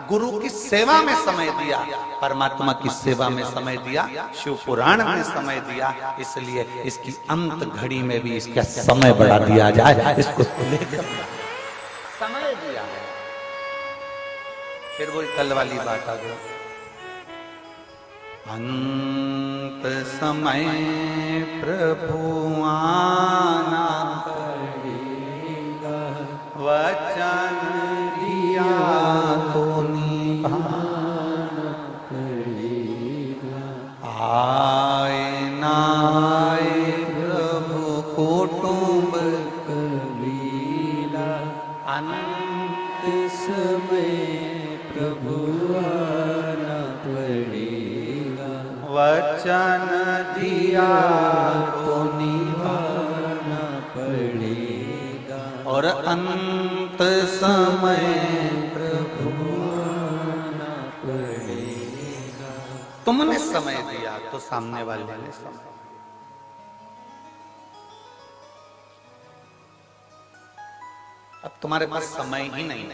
गुरु की सेवा में समय दिया, परमात्मा की सेवा में समय दिया, शिव पुराण में समय दिया, इसलिए इसकी अंत घड़ी में भी इसका समय बढ़ा दिया जाए, इसको लेकर समय दिया है। फिर वो कल वाली बात आ गई, अंत समय प्रभु आना पड़ेगा, वचन दिया तो निभाना पड़ेगा, आए ना आए प्रभु कुटुंब कबीला, अंत समय प्रभु आना पड़ेगा, वचन दिया तो निभाना पड़ेगा, और अंत समय प्रभु आना पड़ेगा। तुमने समय दिया तो सामने वाले ने समय, अब तुम्हारे पास समय ही नहीं।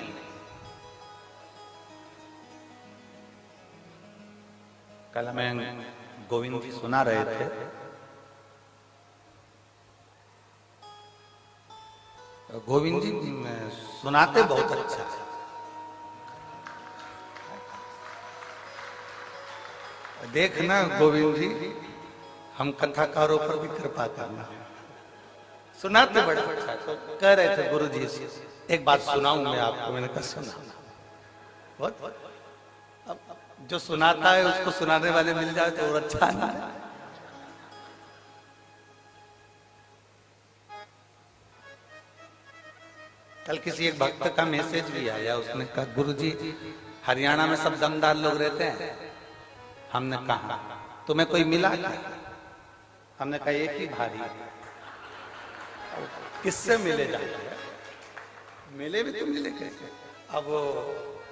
कल हमें गोविंद जी सुना रहे थे, गोविंद जी सुनाते बहुत अच्छा है। देखना गोविंद जी, हम कथाकारों पर भी कृपा करना, सुनाते बड़ा अच्छा। तो कह रहे थे गुरु जी से एक बात सुनाऊं मैं आपको, मैंने कहा सुना। बहुत जो सुनाता है उसको सुनाने वाले मिल जाए तो और अच्छा ना है। कल किसी एक भक्त का मैसेज भी आया, उसने कहा गुरुजी हरियाणा में सब दमदार लोग रहते हैं। हमने कहा तुम्हें कोई मिला क्या? हमने कहा एक ही भारी। किससे मिले जाते हैं? मिले भी तो मिले कैसे? अब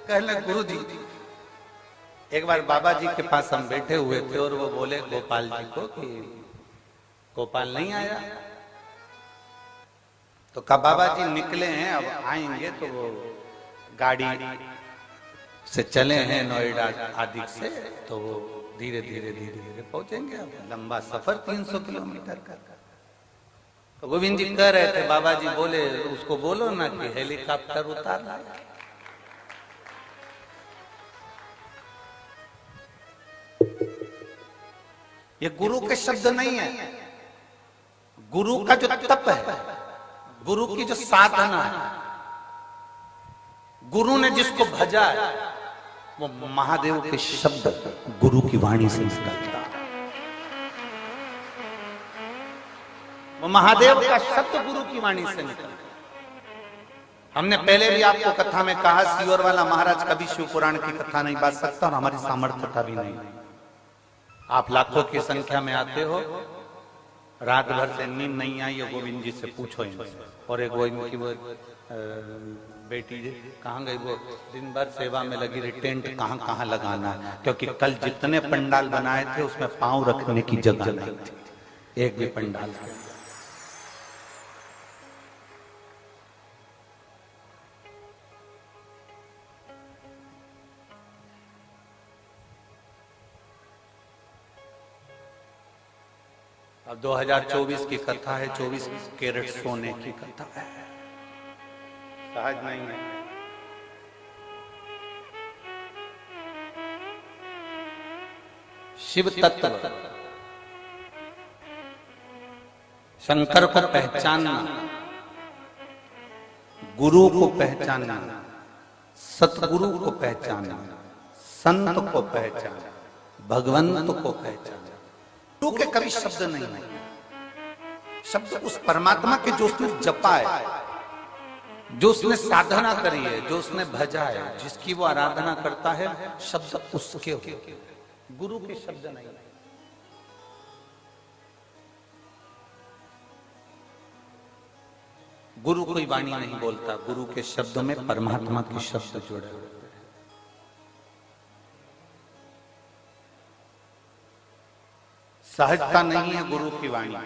कहने गुरुजी, एक बार बाबा जी के पास हम बैठे हुए थे और वो बोले गोपाल जी को कि गोपाल नहीं आया। तो कहा बाबा जी निकले हैं, अब आएंगे। तो वो गाड़ी से चले हैं नोएडा आदि से, तो वो धीरे धीरे पहुंचेंगे। अब लंबा सफर 300 किलोमीटर का। तो गोविंद जी कह रहे थे, बाबा जी बोले उसको बोलो ना कि हेलीकॉप्टर उतारना। ये गुरु के शब्द नहीं है, गुरु का जो तप है, गुरु की जो साधना है, गुरु ने जिसको भजा है, वो महादेव के शब्द गुरु की वाणी से निकलता है। वो महादेव का शब्द गुरु की वाणी से निकलता है। हमने पहले भी आपको कथा में कहा, सियोर वाला महाराज कभी शिव पुराण की कथा नहीं बांट सकता और हमारी सामर्थ्यता भी नहीं। आप लाखों की संख्या में आते हो, रात भर से नींद नहीं आई, गोविंद जी से पूछो इनसे। और एक गोविंद की वो बेटी कहाँ गई, वो दिन भर सेवा में लगी रही, टेंट कहाँ कहाँ लगाना है, क्योंकि कल जितने पंडाल बनाए थे उसमें पांव रखने की जगह नहीं थी, एक भी पंडाल। अब 2024 की कथा है, 24 कैरेट सोने की कथा है। सहज नहीं है। शिव तत्व शंकर को पहचानना, गुरु को पहचानना, सतगुरु को पहचानना, संत को पहचानना, भगवंत को पहचानना। गुरु के कभी शब्द नहीं है। शब्द उस परमात्मा के जो उसने जपा है, जो उसने साधना करी है, जो उसने भजा है, जिसकी वो आराधना करता है, शब्द उसके हो, गुरु के शब्द नहीं। गुरु कोई वाणी नहीं बोलता, गुरु के शब्दों में परमात्मा के शब्द जुड़े हुए। सहजता नहीं है गुरु की वाणी।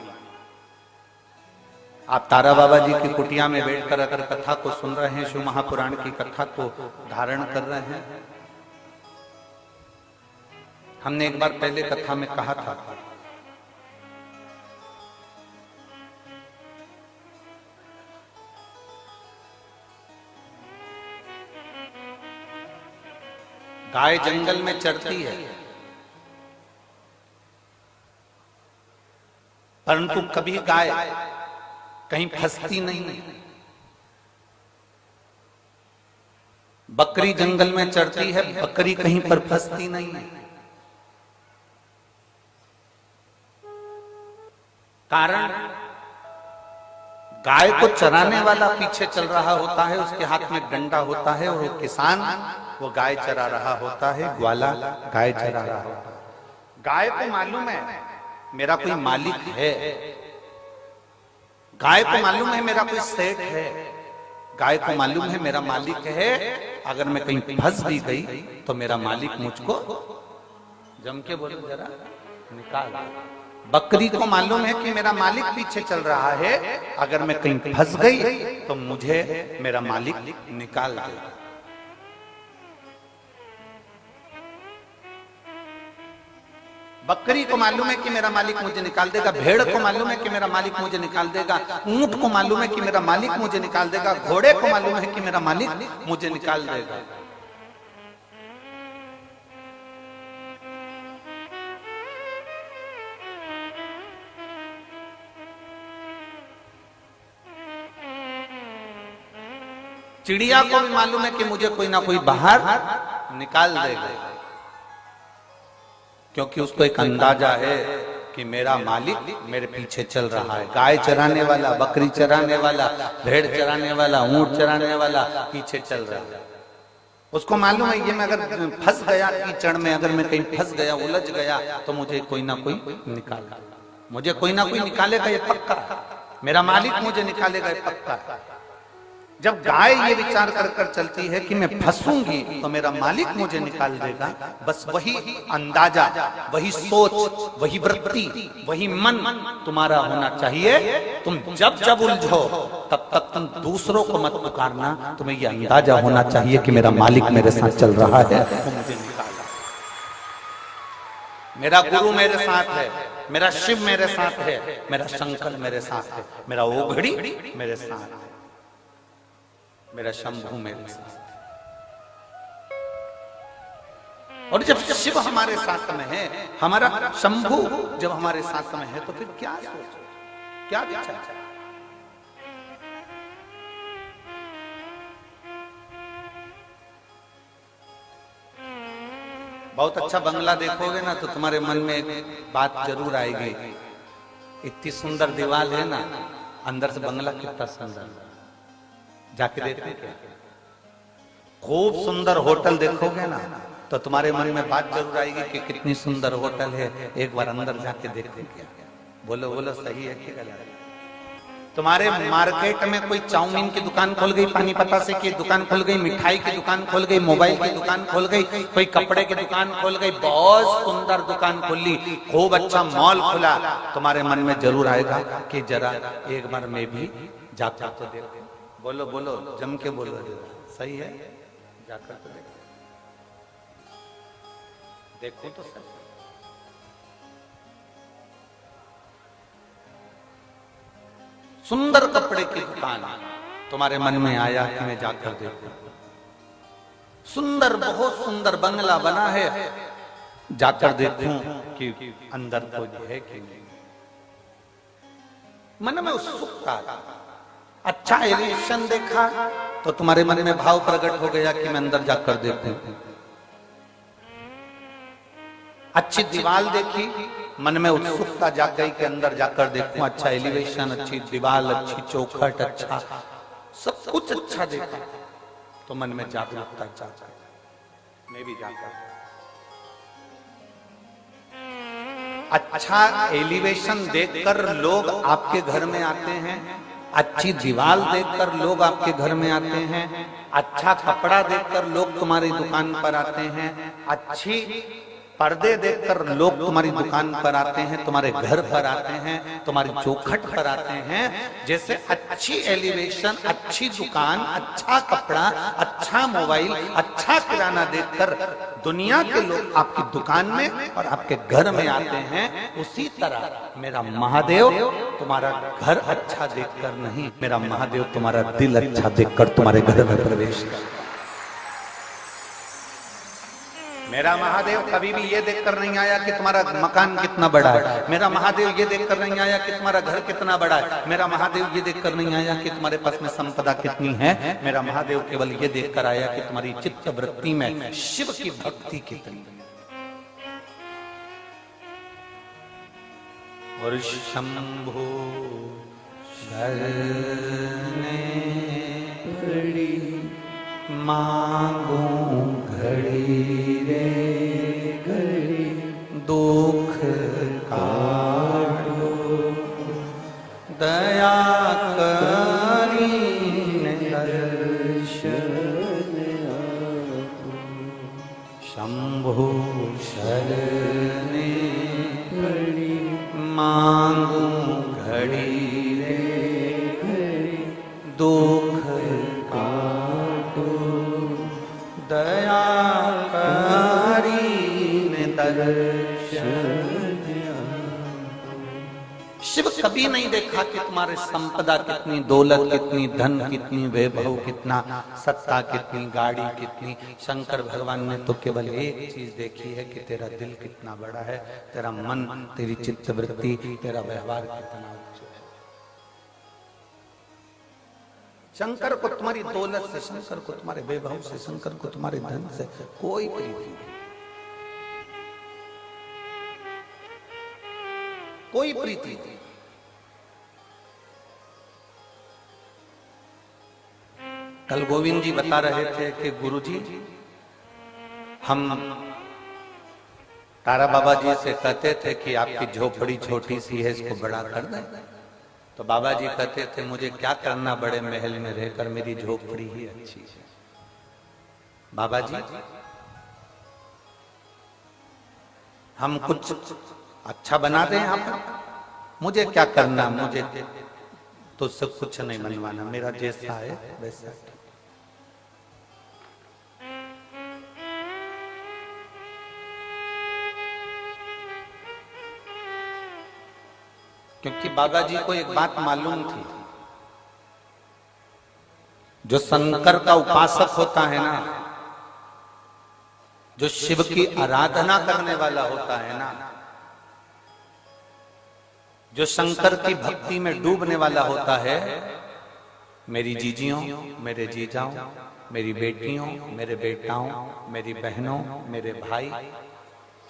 आप तारा बाबा जी की कुटिया में बैठकर अगर कथा को सुन रहे हैं, शिव महापुराण की कथा को धारण कर रहे हैं, हमने एक बार पहले कथा में कहा था, गाय जंगल में चरती है, परंतु कभी गाय कहीं फंसती नहीं है। बकरी जंगल में चरती है, बकरी कहीं पर फंसती नहीं है। कारण गाय को चराने वाला पीछे चल रहा होता है, उसके हाथ में डंडा होता है, और वो किसान वो गाय चरा रहा होता है, ग्वाला गाय चरा रहा होता है। गाय को मालूम है मेरा कोई मालिक है, गाय को मालूम है मेरा कोई सेठ है, गाय को मालूम है मेरा मालिक है। अगर मैं कहीं फंस भी गई तो मेरा मालिक मुझको, जम के बोलो जरा, निकाल। बकरी को मालूम है कि मेरा मालिक पीछे चल रहा है, अगर मैं कहीं फंस गई तो मुझे मेरा मालिक निकाल देगा। बकरी को मालूम है कि मेरा मालिक मुझे निकाल देगा, भेड़ को मालूम है कि मेरा मालिक मुझे निकाल देगा, ऊंट को मालूम है कि मेरा मालिक मुझे निकाल देगा, घोड़े को मालूम है कि मेरा मालिक मुझे निकाल देगा। चिड़िया को भी मालूम है कि मुझे कोई ना कोई बाहर निकाल देगा, क्योंकि उसको एक अंदाजा है कि मेरा मालिक मेरे पीछे चल रहा है। गाय चराने वाला, बकरी चराने वाला, भेड़ चराने वाला, ऊंट चराने वाला पीछे चल रहा है। उसको मालूम है ये मैं अगर फंस गया कीचड़ में, अगर मैं कहीं फंस गया, उलझ गया, तो मुझे कोई ना कोई निकालेगा, मुझे कोई ना कोई निकालेगा, ये पक्का। मेरा मालिक मुझे निकालेगा, ये पक्का। जब गाय ये विचार कर कर चलती है कि मैं फंसूंगी तो मेरा मालिक मुझे निकाल देगा, बस वही अंदाजा, वही सोच, वही वृत्ति, वही मन तुम्हारा होना चाहिए। तुम जब जब उलझो तब तक तुम दूसरों को मत पुकारना, तुम्हें ये अंदाजा होना चाहिए कि मेरा मालिक मेरे साथ चल रहा है, वो मुझे निकाला। मेरा गुरु मेरे साथ है, मेरा शिव मेरे साथ है, मेरा शंकर मेरे साथ है, मेरा ओघड़ी मेरे साथ है, मेरा शंभू मेरे साथ। और जब शिव हमारे साथ में है, हमारा शंभू जब हमारे साथ में है, तो फिर क्या सोचो, क्या विचार। बहुत अच्छा बंगला देखोगे ना तो तुम्हारे मन में एक बात जरूर आएगी, इतनी सुंदर दीवार है ना, अंदर से बंगला कितना सुंदर। जाके देखो क्या। खूब सुंदर होटल देखोगे ना तो तुम्हारे मन में बात जरूर आएगी कि कितनी सुंदर होटल है, एक बार अंदर जाके देखो क्या। बोलो बोलो, सही है कि गलत? तुम्हारे मार्केट में कोई चाउमीन की दुकान खोल गई, पानी पतासे की दुकान खोल गई, मिठाई की दुकान खोल गई, मोबाइल की दुकान खोल गई, कोई कपड़े की दुकान खोल गई, बहुत सुंदर दुकान खोली, खूब अच्छा मॉल खुला, तुम्हारे मन में जरूर आएगा कि जरा एक बार मैं भी जाता तो देखो। बोलो बोलो, जम के बोलो जरा, सही है? जाकर तो देखो तो सही। सुंदर कपड़े की दुकान तुम्हारे मन में आया कि मैं जाकर देखूं। सुंदर, बहुत सुंदर बंगला बना है, जाकर देखूं कि अंदर कोई है कि नहीं। मन में उत्सुकता, अच्छा एलिवेशन देखा तो तुम्हारे मन में भाव प्रकट हो गया कि मैं अंदर जाकर देखूं। अच्छी दीवार देखी, मन में उत्सुकता जाग गई कि अंदर जाकर देखूं। अच्छा एलिवेशन, अच्छी दीवार, अच्छी चौखट, अच्छा सब कुछ अच्छा देखा तो मन में जागरूकता जाग गई, मैं भी जाकर। अच्छा एलिवेशन देखकर लोग आपके घर में आते हैं, अच्छी दीवार देखकर लोग आपके घर में आते हैं, अच्छा कपड़ा देखकर लोग तुम्हारी दुकान पर आते हैं, अच्छी पर्दे देखकर लोग तुम्हारी दुकान पर आते हैं, तुम्हारे घर पर आते हैं, तुम्हारी चौखट पर आते हैं। जैसे अच्छी एलिवेशन, अच्छी दुकान, अच्छा कपड़ा, अच्छा मोबाइल, अच्छा किराना देखकर दुनिया के लोग आपकी दुकान में और आपके घर में आते हैं, उसी तरह मेरा महादेव तुम्हारा घर अच्छा देखकर नहीं, मेरा महादेव तुम्हारा दिल अच्छा देखकर तुम्हारे घर में प्रवेश करता। मेरा महादेव कभी भी ये देखकर नहीं आया कि तुम्हारा मकान कितना बड़ा है, मेरा महादेव ये देखकर नहीं आया कि तुम्हारा घर कितना बड़ा है, मेरा महादेव ये देखकर नहीं आया कि तुम्हारे पास में संपदा कितनी है, मेरा महादेव केवल ये देखकर आया कि तुम्हारी चित्त वृत्ति में शिव की भक्ति कितनी है। और शंभो शरणे पड़ी मांगू घड़ी रे घड़ी, दुख काटो दया करीने दर्शन आपो। शंभो शरणे पड़ी मांगू घड़ी रे घड़ी, दुख काटो दया करीने दर्शन। शिव कभी नहीं देखा कि तुम्हारे संपदा कितनी, दौलत कितनी, धन कितनी, वैभव कितना, सत्ता कितनी, गाड़ी कितनी। शंकर भगवान ने तो केवल एक चीज देखी है कि तेरा दिल कितना बड़ा है, तेरा मन, तेरी चित्तवृत्ति, तेरा व्यवहार कितना उच्च है। शंकर को तुम्हारी दौलत से, शंकर को तुम्हारे वैभव से, शंकर को तुम्हारे धन से कोई प्रीति नहीं, कोई प्रीति नहीं। कल गोविंद जी बता रहे थे कि गुरुजी हम तारा बाबा जी से कहते थे कि आपकी झोपड़ी छोटी सी है, इसको बड़ा कर दें। तो बाबा जी कहते थे मुझे क्या करना बड़े महल में रहकर, मेरी झोपड़ी ही अच्छी है। बाबा जी हम कुछ अच्छा बना दें यहाँ पर, मुझे क्या करना, मुझे तो सब कुछ नहीं बनवाना, मेरा जैसा है वैसा। क्योंकि बाबा जी को एक बात मालूम थी, जो शंकर का उपासक होता है ना, जो शिव की आराधना करने वाला होता है ना, जो शंकर की भक्ति में डूबने वाला होता है, मेरी जीजियों, मेरे जीजाओं, मेरी बेटियों, मेरे बेटाओं, मेरी बहनों, मेरे भाई,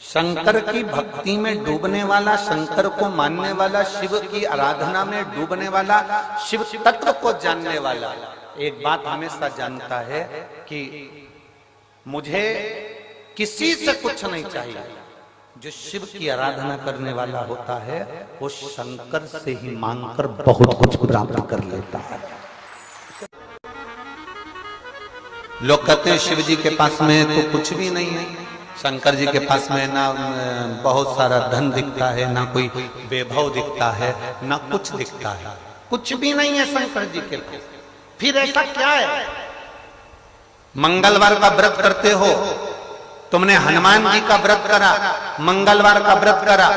शंकर की भक्ति में डूबने वाला, शंकर को मानने वाला, शिव की आराधना में डूबने वाला, शिव तत्व को जानने वाला एक बात हमेशा जानता है कि मुझे किसी से कुछ नहीं चाहिए। जो शिव की आराधना करने वाला होता है वो शंकर से ही मांगकर बहुत कुछ प्राप्त कर लेता है। लोग कहते हैं शिव जी के पास में तो कुछ भी नहीं है, शंकर जी के पास में ना बहुत सारा धन दिखता है, ना कोई वैभव दिखता है, ना कुछ दिखता है, कुछ भी नहीं है शंकर जी के पास। फिर ऐसा क्या है? मंगलवार का व्रत करते हो, तुमने हनुमान जी का व्रत करा, मंगलवार का व्रत करा,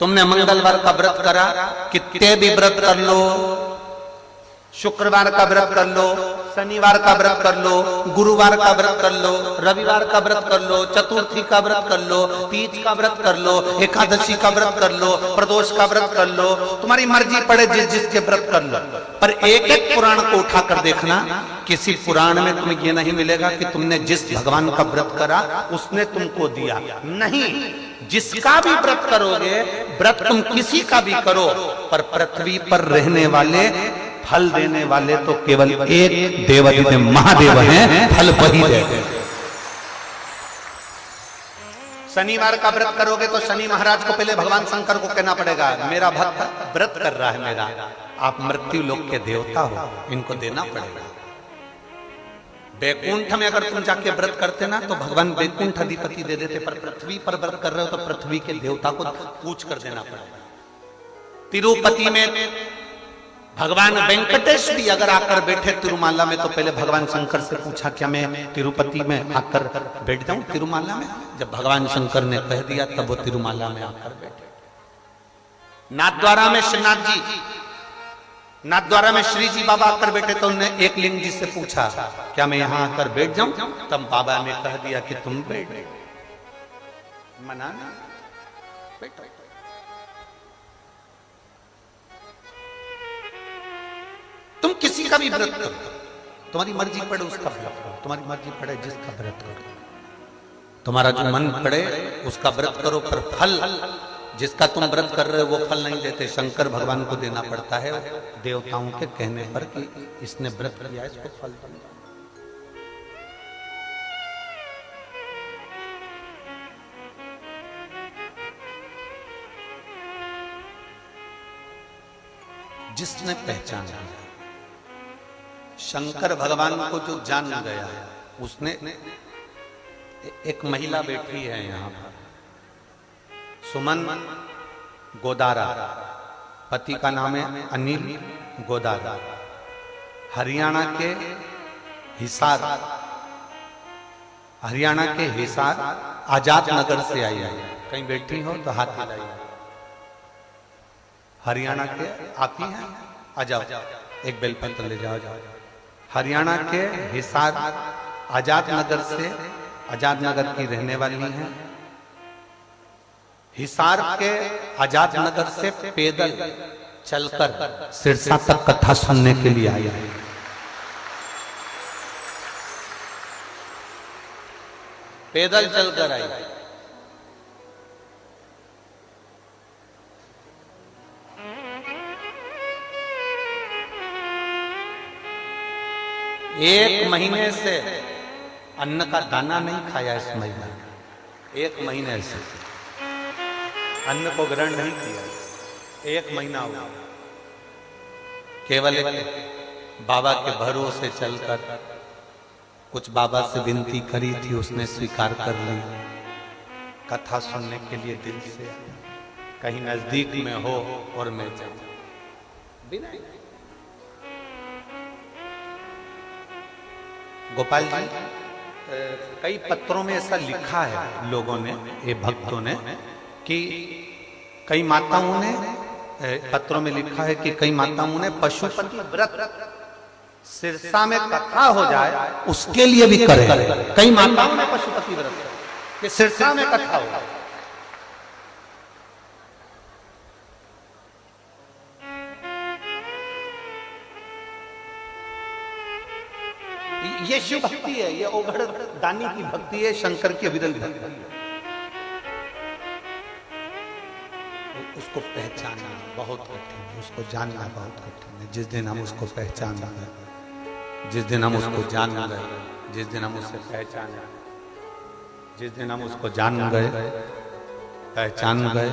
तुमने मंगलवार का व्रत करा, कितने भी व्रत कर लो, शुक्रवार का व्रत कर लो, शनिवार का व्रत कर लो, गुरुवार का व्रत कर लो, रविवार का व्रत कर लो, चतुर्थी का व्रत कर लो, तीज का व्रत कर लो, एकादशी का व्रत कर लो, प्रदोष का व्रत कर लो, तुम्हारी मर्जी पड़े जिसके व्रत कर लो। पर एक एक पुराण को उठाकर देखना, किसी पुराण में तुम्हें यह नहीं मिलेगा कि तुमने जिस भगवान का व्रत करा उसने तुमको दिया। नहीं, जिसका भी व्रत करोगे, व्रत तुम किसी का भी करो, पर पृथ्वी पर रहने वाले, फल देने वाले तो केवल एक देवाधिदेव महादेव हैं, फल वही देते हैं। शनिवार का व्रत करोगे तो शनि महाराज को पहले भगवान शंकर को कहना पड़ेगा, मेरा भक्त व्रत कर रहा है मेरा, आप मृत्यु लोक के देवता हो, इनको देना पड़ेगा। वैकुंठ में अगर तुम जाके व्रत करते ना तो भगवान वैकुंठ अधिपति दे देते, पर पृथ्वी पर व्रत कर रहे हो तो पृथ्वी के देवता को पूछ कर देना पड़ेगा। तिरुपति में भगवान वेंकटेश भी अगर आकर बैठे तिरुमाला में तो पहले भगवान शंकर से पूछा, क्या मैं तिरुपति में आकर बैठ जाऊं तिरुमाला में? जब भगवान शंकर ने कह दिया तब वो तिरुमाला में आकर बैठे। नाथद्वारा में श्रीनाथ जी, नाथद्वारा में श्री जी बाबा आकर बैठे तो उन्होंने एक लिंग जी से पूछा, क्या मैं यहां आकर बैठ जाऊं? तब बाबा ने कह दिया कि तुम बैठ, मना नहीं, बैठो। तुम किसी का भी व्रत करो, तुम्हारी मर्जी पड़े उसका व्रत करो, तुम्हारी मर्जी पड़े जिसका व्रत करो, तुम्हारा जो मन पड़े उसका व्रत करो, पर फल जिसका तुम व्रत कर रहे हो वो फल नहीं देते, शंकर भगवान को देना पड़ता है देवताओं के कहने पर कि इसने व्रत किया, इसको फल देना। जिसने पहचान लिया, शंकर भगवान को जो जान गया उसने, एक महिला बैठी है यहां पर, सुमन गोदारा, पति का नाम है अनिल गोदारा, हरियाणा के हिसार, हरियाणा के हिसार आजाद नगर से आई है। कहीं बैठी हो तो हाथ हिलाइए। हरियाणा के आप ही हैं, आ जाओ, एक बेलपत्र ले जाओ। हरियाणा के हिसार आजाद नगर से, आजाद नगर की रहने वाली हैं। हिसार के आजाद नगर से पैदल चलकर सिरसा तक कथा सुनने के लिए आई है। पैदल चलकर आई। एक महीने से अन्न का दाना नहीं खाया इस महिला ने, एक महीने से अन्न को ग्रहण नहीं किया, एक महीना हुआ। केवल बाबा के भरोसे चलकर कुछ बाबा से विनती करी थी, उसने स्वीकार कर ली। कथा सुनने के लिए दिल से, कहीं नजदीक में हो और मैं जाऊं बिना। गोपाल जी, कई पत्रों में ऐसा लिखा है लोगों ने, ये भक्तों ने, कि कई माताओं ने पत्रों में लिखा है कि कई माताओं ने पशुपति व्रत सिरसा में कथा हो जाए उसके लिए भी करे। कई माताओं ने पशुपति व्रत कि सिरसा में कथा हो। ये शिव भक्ति है, ये ओघड़ दानी की भक्ति है, शंकर की अविरल भक्ति है। उसको पहचानना बहुत कठिन है, उसको जानना बहुत कठिन है। जिस दिन हम उसको पहचान गए, जिस दिन हम उसको जान गए, जिस दिन हम उसे पहचाने, जिस दिन हम उसको जान गए, पहचान गए,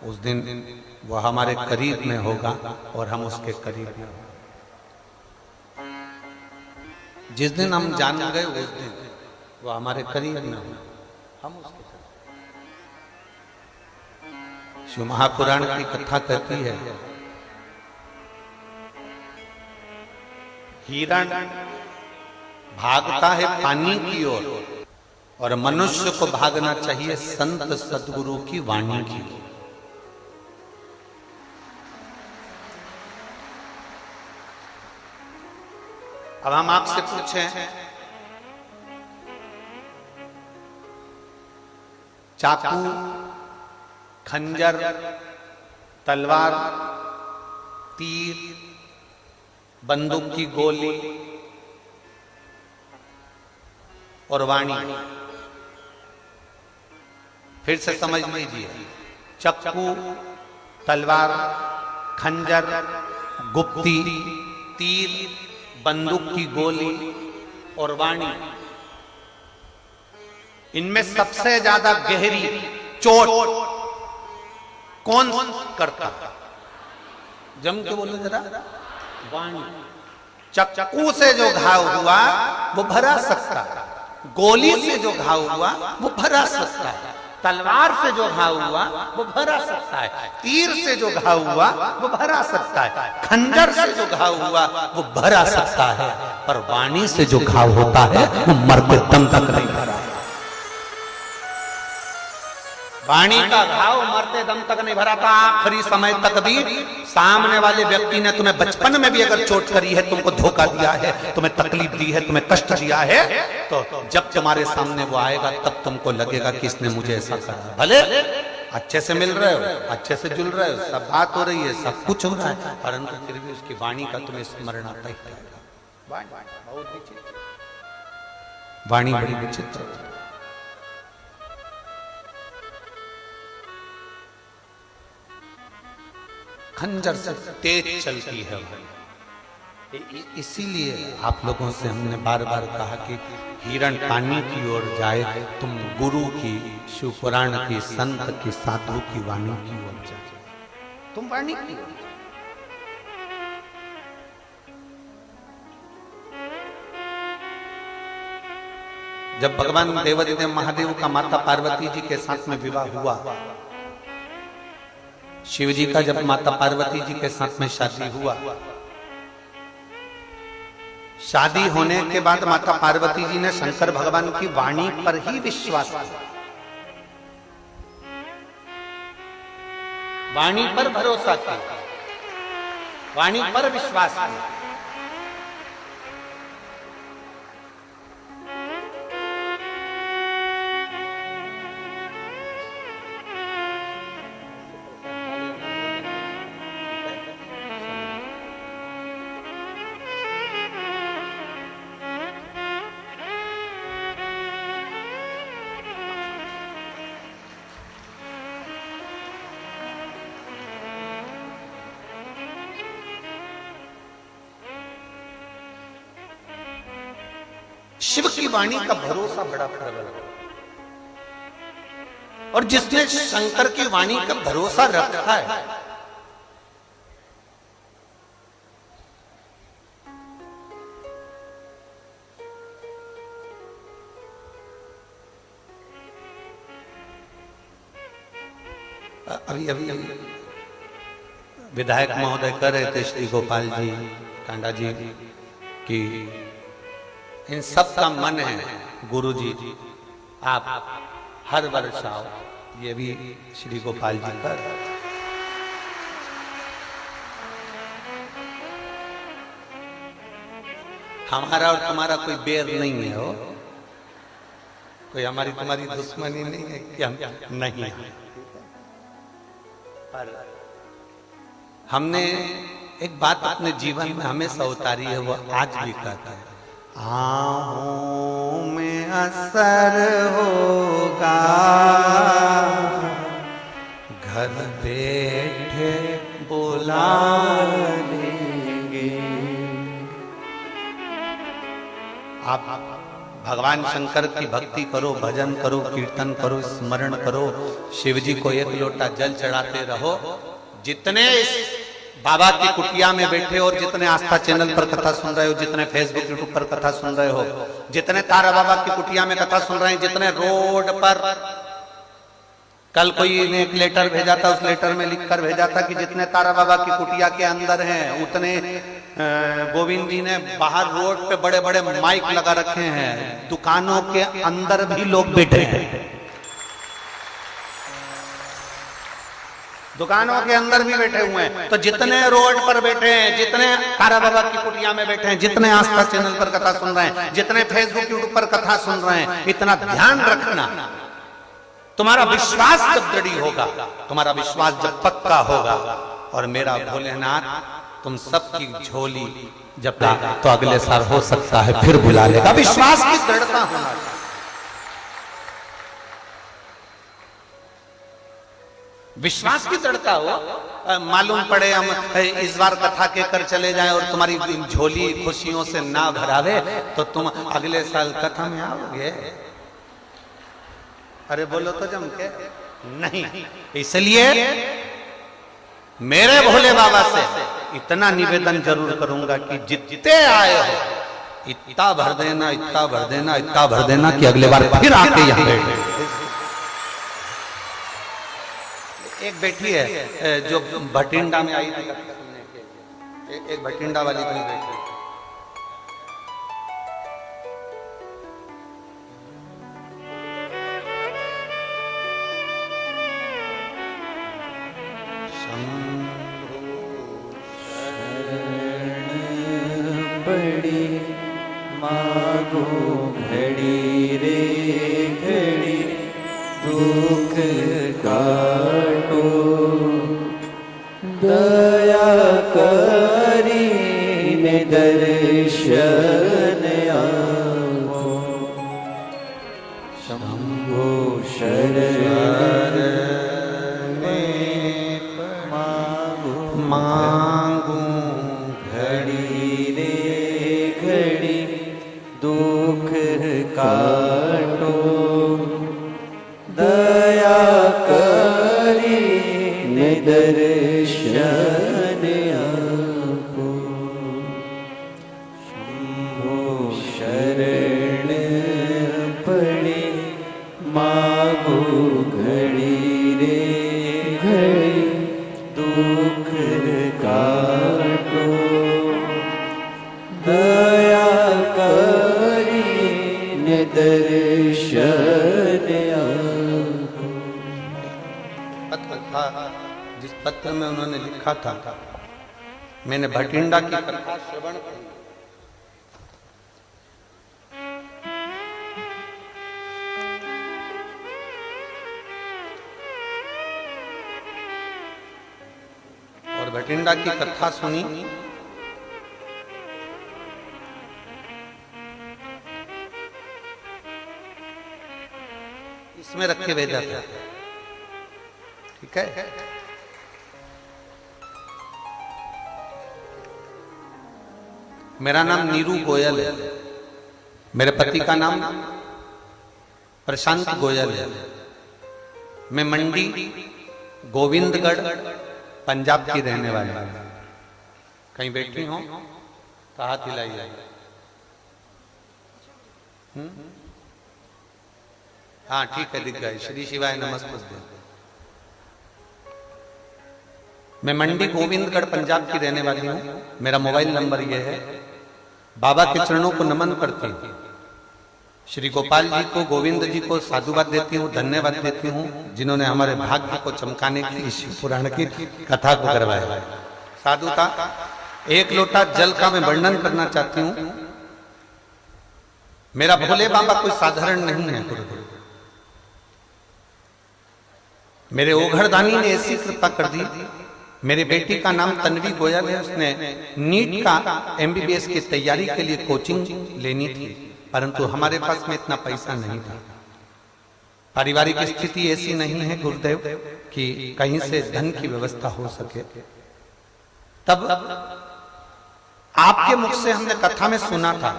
उस दिन वह हमारे करीब में होगा और हम उसके करीब में होंगे। जिस दिन हम जान गए उस दिन वह हमारे करीब में होगा, हम उसके करीब। शिव महापुराण की कथा कहती है, हिरण भागता है पानी की ओर और मनुष्य को भागना चाहिए संत सद्गुरु की वाणी की। अब हम आपसे पूछें, चाकू, खंजर, तलवार, तीर, बंदूक की गोली और वाणी, फिर से समझ लीजिए, चाकू, तलवार, खंजर, गुप्ती, तीर, बंदूक की गोली और वाणी, इनमें सबसे ज्यादा गहरी चोट कौन करता? जम के बोलो जरा। वाणी। चाकू से जो घाव हुआ वो भरा सकता है, गोली से जो घाव हुआ वो भरा सकता है, तलवार से जो घाव हुआ वो भरा सकता है, तीर से जो घाव हुआ वो भरा सकता है, खंजर से जो घाव हुआ वो भरा सकता है, पर वाणी से जो घाव होता है वो मरते दम तक नहीं भरा। वाणी का घाव मरते दम तक नहीं भरा था, आखिरी समय तक भी। सामने वाले व्यक्ति ने तुम्हें बचपन में भी अगर चोट करी है, तुमको धोखा दिया है, तुम्हें तकलीफ दी है, तुम्हें कष्ट दिया है, तो जब तुम्हारे सामने वो आएगा तब तुमको लगेगा कि इसने मुझे ऐसा करा। भले अच्छे से मिल रहे हो, अच्छे से जुल रहे हो, सब बात हो रही है, सब कुछ हो रहा है, परंतु फिर भी उसकी वाणी का तुम्हें स्मरण आता ही रहेगा। वाणी बड़ी विचित्र है। खंजर से तेज चलती है। इसीलिए आप लोगों से हमने बार बार कहा कि हिरण पानी की ओर जाए, तुम गुरु की, शिवपुराण की, संत की, साधु की वाणी की ओर जाए, तुम वाणी की ओर। जब भगवान देवादिदेव महादेव का माता पार्वती जी के साथ में विवाह हुआ, शिव जी का जब माता पार्वती जी के साथ में शादी हुआ, शादी होने के बाद माता पार्वती जी ने शंकर भगवान की वाणी पर ही विश्वास किया, वाणी पर भरोसा किया, वाणी पर विश्वास किया। शिव की वाणी का भरोसा बड़ा प्रबल है, और जिसने शंकर की वाणी का भरोसा रखा है, अभी अभी विधायक महोदय कह रहे थे, श्री गोपाल जी, कांडा जी, कि इन सब का मन है गुरु जी, आप हर वर्ष आओ। ये भी श्री गोपाल जी पर हमारा और तुम्हारा कोई बैर नहीं है, हो कोई हमारी तुम्हारी दुश्मनी नहीं है कि हम नहीं है, पर हमने एक बात अपने जीवन में हमेशा उतारी है, वो आज भी कहता है, आहों में असर होगा, घर बैठे बुला लेंगे। आप भगवान शंकर की भक्ति करो, भजन करो, कीर्तन करो, स्मरण करो, शिव जी को एक लोटा जल चढ़ाते रहो। जितने बाबा की कुटिया में बैठे और जितने आस्था चैनल पर कथा सुन रहे हो, जितने फेसबुक यूट्यूब पर कथा सुन रहे हो, जितने तारा बाबा की कुटिया में कथा सुन रहे हैं, जितने रोड पर, कल कोई ने एक लेटर भेजा था, उस लेटर में लिखकर भेजा था कि जितने तारा बाबा की कुटिया के अंदर हैं, उतने गोविंद जी ने बाहर रोड पे बड़े बड़े माइक लगा रखे हैं, दुकानों के अंदर भी लोग बैठे हैं। दुकानों के अंदर भी बैठे हुए हैं। तो जितने रोड पर बैठे हैं, जितने तारा बाबा की कुटिया में बैठे हैं, जितने आस्था चैनल पर कथा सुन रहे हैं, जितने फेसबुक यूट्यूब पर कथा सुन रहे हैं, इतना ध्यान रखना, तुम्हारा विश्वास जब दृढ़ होगा, तुम्हारा विश्वास जब पक्का होगा, और मेरा भोलेनाथ तुम सबकी झोली जब तो अगले साल हो सकता है फिर बुला लेगा। विश्वास की दृढ़ता होना चाहिए। विश्वास की दृढ़ता हो। मालूम पड़े हम इस बार कथा के कर चले जाएं और तुम्हारी झोली खुशियों से ना भरावे, तो तुम अगले साल कथा में आओगे? अरे बोलो तो जम के नहीं। इसलिए मेरे भोले बाबा से इतना निवेदन जरूर करूंगा कि जितने आए हो इतना भर देना, इतना भर देना, इतना भर देना कि अगले बार फिर आके यहाँ बैठे। एक बेटी है जो भटिंडा में आई थी कथा सुनने के लिए, एक भटिंडा वाली बहन बैठी। पड़ी मागो घड़ी रे घड़ी दुख काटो, दया करी ने दर्शन आओ, शंभो शरण मांगू घड़ी रे घड़ी दुख काटो, दया करी ने दर्शन आपो, शंभो शरण पड़े मागो घड़ी रे घड़ी दुख काटो, दया करी ने दर्शन आपो। पत्र था जिस पत्र में उन्होंने लिखा था, मैंने भटिंडा की कथा श्रवण की। और भटिंडा की कथा सुनी। इसमें रख के भेजा था, ठीक है। मेरा नाम नीरू गोयल है, मेरे पति का नाम प्रशांत गोयल है। मैं मंडी गोविंदगढ़ पंजाब की रहने वाली हूं। कहीं बैठी हो तो हाथ हिलाइए। हाँ ठीक है, दिख गए। श्री शिवाय नमस्ते। मैं मंडी गोविंदगढ़ पंजाब की रहने वाली हूँ। मेरा मोबाइल नंबर यह है। बाबा के चरणों को नमन करती हूँ। श्री गोपाल जी को, गोविंद जी को साधुवाद देती हूँ, धन्यवाद देती हूँ, जिन्होंने हमारे भाग्य को चमकाने की इस पुराण की कथा को करवाया। साधुता एक लोटा जल का मैं वर्णन करना चाहती हूँ। मेरा भोले बाबा कोई साधारण नहीं है गुरुदेव। मेरे ओघरदानी ने ऐसी कृपा कर दी। मेरी बेटी का नाम तन्वी गोयल है। उसने नीट का एमबीबीएस की तैयारी के लिए कोचिंग लेनी थी, परंतु हमारे पास में इतना पैसा नहीं था। पारिवारिक स्थिति ऐसी नहीं है गुरुदेव कि कहीं से धन की व्यवस्था हो सके। तब आपके मुख से हमने कथा में सुना था,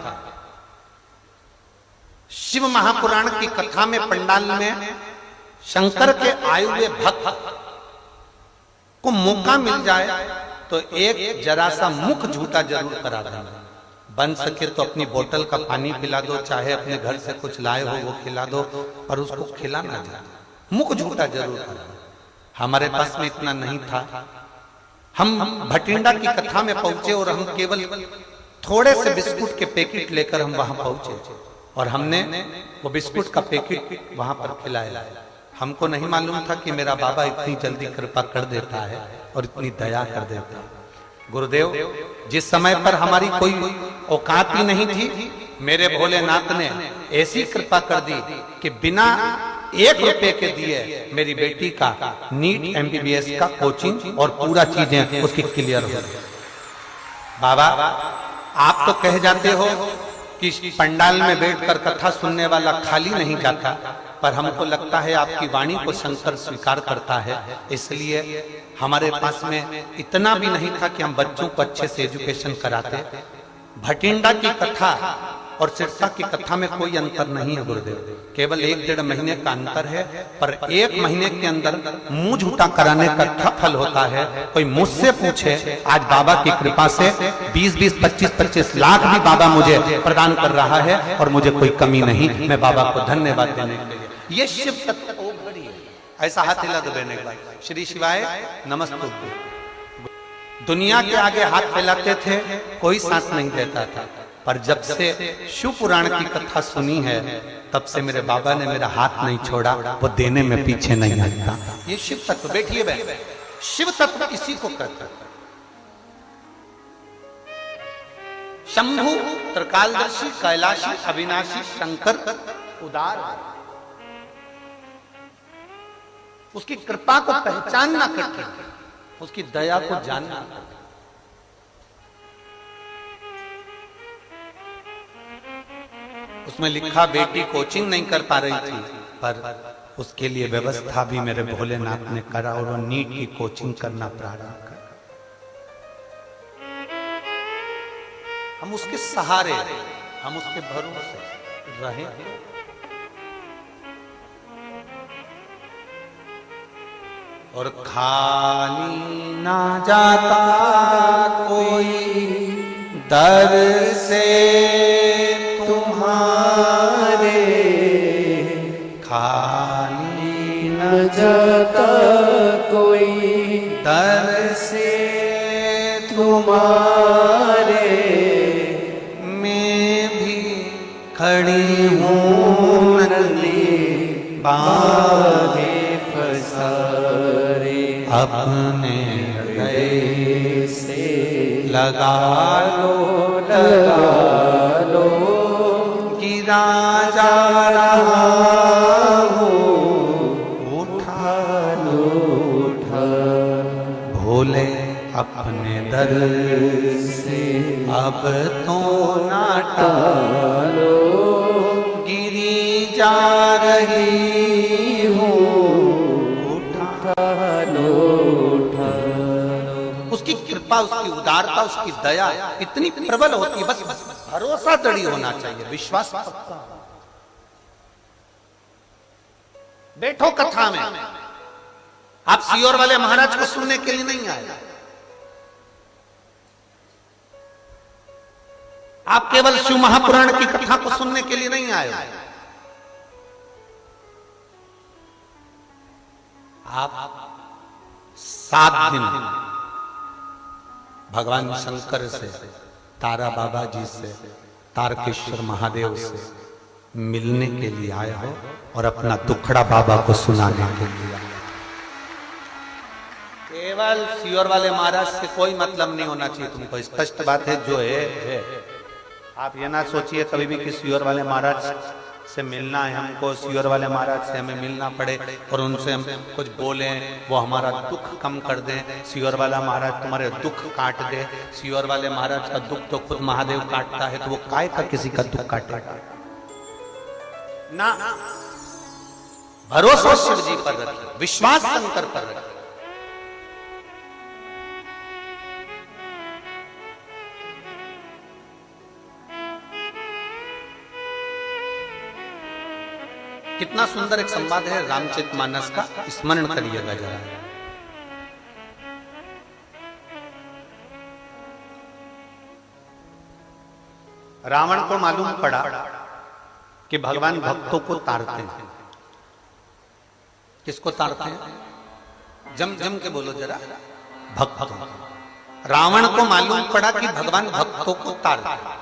शिव महापुराण की कथा में पंडाल में शंकर के आए हुए भक्त को मौका मिल जाए तो एक जरा सा मुख झूठा जरूर करा देना। बन सके तो अपनी बोतल का पानी पिला दो, चाहे अपने घर से कुछ लाए हो वो खिला दो, पर उसको खिलाना जाए। मुख झूठा जरूर करा। हमारे पास में इतना नहीं था। हम भटिंडा की कथा में पहुंचे और हम केवल थोड़े से बिस्कुट के पैकेट लेकर हम वहां पहुंचे और हमने वो बिस्कुट का पैकेट वहां पर खिलाया। हमको नहीं मालूम था कि मेरा बाबा इतनी जल्दी कृपा कर देता है और इतनी दया कर देता है। गुरुदेव, जिस समय पर हमारी कोई औकात ही नहीं थी, मेरे भोलेनाथ ने ऐसी कृपा कर दी कि बिना 1 रुपए के दिए मेरी बेटी का नीट MBBS का कोचिंग और पूरा चीजें उसकी क्लियर हो गई। बाबा, आप तो कह जाते हो कि पंडाल में बैठकर कथा सुनने वाला खाली नहीं जाता, पर हमको लगता है आपकी वाणी को शंकर स्वीकार करता है, इसलिए हमारे पास में इतना भी नहीं था कि हम बच्चों को अच्छे से एजुकेशन कराते। भटिंडा की कथा और सिरसा की कथा में कोई अंतर नहीं है गुरुदेव, केवल 1-1.5 महीने का अंतर है, पर 1 महीने के अंदर मुंह झूठा कराने का क्या फल होता है। कोई मुझसे पूछे, आज बाबा की कृपा से 20-20, 25-25 लाख भी बाबा मुझे प्रदान कर रहा है और मुझे कोई कमी नहीं। मैं बाबा को धन्यवाद देने के लिए, ये शिव तत्व बड़ी है। ऐसा हाथ हिला दो देने के बाद, श्री शिवाय नमस्ते। दुनिया के आगे हाथ फैलाते थे, कोई साथ नहीं देता था, पर जब से शिव पुराण की कथा सुनी है, तब से मेरे बाबा ने मेरा हाथ नहीं छोड़ा, वो देने में पीछे नहीं हटता। ये शिव तत्व, बैठिए बहन, शिव तत्व इसी को कहते हैं। शंभु त्रिकालदर्शी, कैलाशी, अविनाशी, शंकर उदार। उसकी कृपा को पहचानना कठिन, उसकी दया को जानना। उसमें लिखा बेटी कोचिंग नहीं कर पा रही थी, पर उसके लिए व्यवस्था भी मेरे भोलेनाथ ने करा और वो नीट की कोचिंग करना प्रारंभ कर। हम उसके सहारे, हम उसके भरोसे रहे। और खाली ना जाता कोई दर से तुम्हारे, खाली न जाता कोई दर से तुम्हारे, मैं भी खड़ी हूँ नन्ही बागे फसारे, अपने हृदय से लगा लो गिरा जा रहा हूँ, उठा उठा भोले अपने दर से अब तो ना टालो, गिरी जा रही हूँ, उठा लो। उसकी कृपा, उसकी उदारता, उसकी दया इतनी प्रबल होती है, बस भरोसा दृढ़ होना चाहिए, विश्वास पक्का। बैठो कथा में, आप सियोर वाले महाराज को सुनने के लिए नहीं आए, आप केवल शिव महापुराण की कथा को सुनने के लिए नहीं आए, आप 7 दिन भगवान शंकर से, तारा बाबा जी से, तारकेश्वर महादेव से मिलने के लिए आए हो और अपना दुखड़ा बाबा को सुनाने के लिए आए। केवल सियोर वाले महाराज से कोई मतलब नहीं होना चाहिए तुमको, स्पष्ट बात है जो है। आप ये ना सोचिए कभी भी कि सियोर वाले महाराज से मिलना है हमको, सियोर वाले महाराज से हमें मिलना पड़े और उनसे हम कुछ बोलें, वो हमारा दुख कम कर दें, सियोर वाला महाराज तुम्हारे दुख काट दे। सियोर वाले महाराज का दुख तो खुद महादेव काटता है, तो वो काय का किसी का दुख काटेगा ना। भरोसा शिव जी पर रखिए, विश्वास शंकर पर रखिए। कितना सुंदर एक संवाद है रामचरितमानस का, स्मरण करिएगा जरा। रावण को मालूम पड़ा कि भगवान भक्तों को ताड़ते हैं। किसको ताड़ते हैं? जम जम के बोलो जरा, भक्तों। रावण को मालूम पड़ा कि भगवान भक्तों को ताड़ते हैं।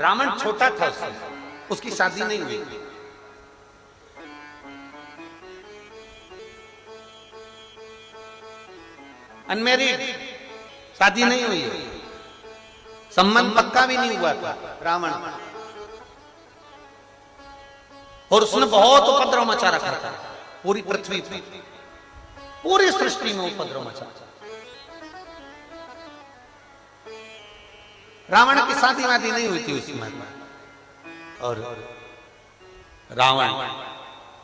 रावण छोटा था, उसकी शादी नहीं हुई। अनमेरिड, शादी नहीं हुई है, संबंध पक्का भी नहीं हुआ था रावण, और उसने बहुत उपद्रव मचा रखा था पूरी पृथ्वी पर, पूरी सृष्टि में उपद्रव मचा। रावण की शादी वादी नहीं हुई थी उस समय, और रावण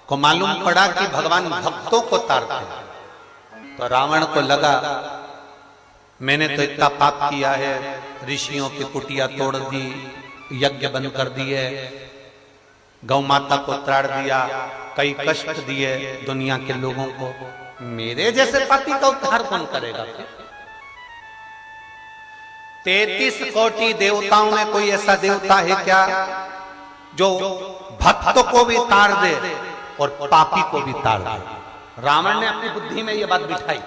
को मालूम पड़ा कि भगवान भक्तों को तारते हैं, तो रावण को लगा मैंने तो इतना पाप किया है, ऋषियों की कुटिया तोड़ दी, यज्ञ बंद कर दिए, गौ माता को त्राड़ दिया, कई कष्ट दिए दुनिया के लोगों को, मेरे जैसे पापी का उद्धार कौन करेगा? 33 कोटि देवताओं में कोई ऐसा देवता है क्या जो भक्त को भी तार दे और पापी को भी तार दे? रावण ने अपनी बुद्धि में यह बात बिठाई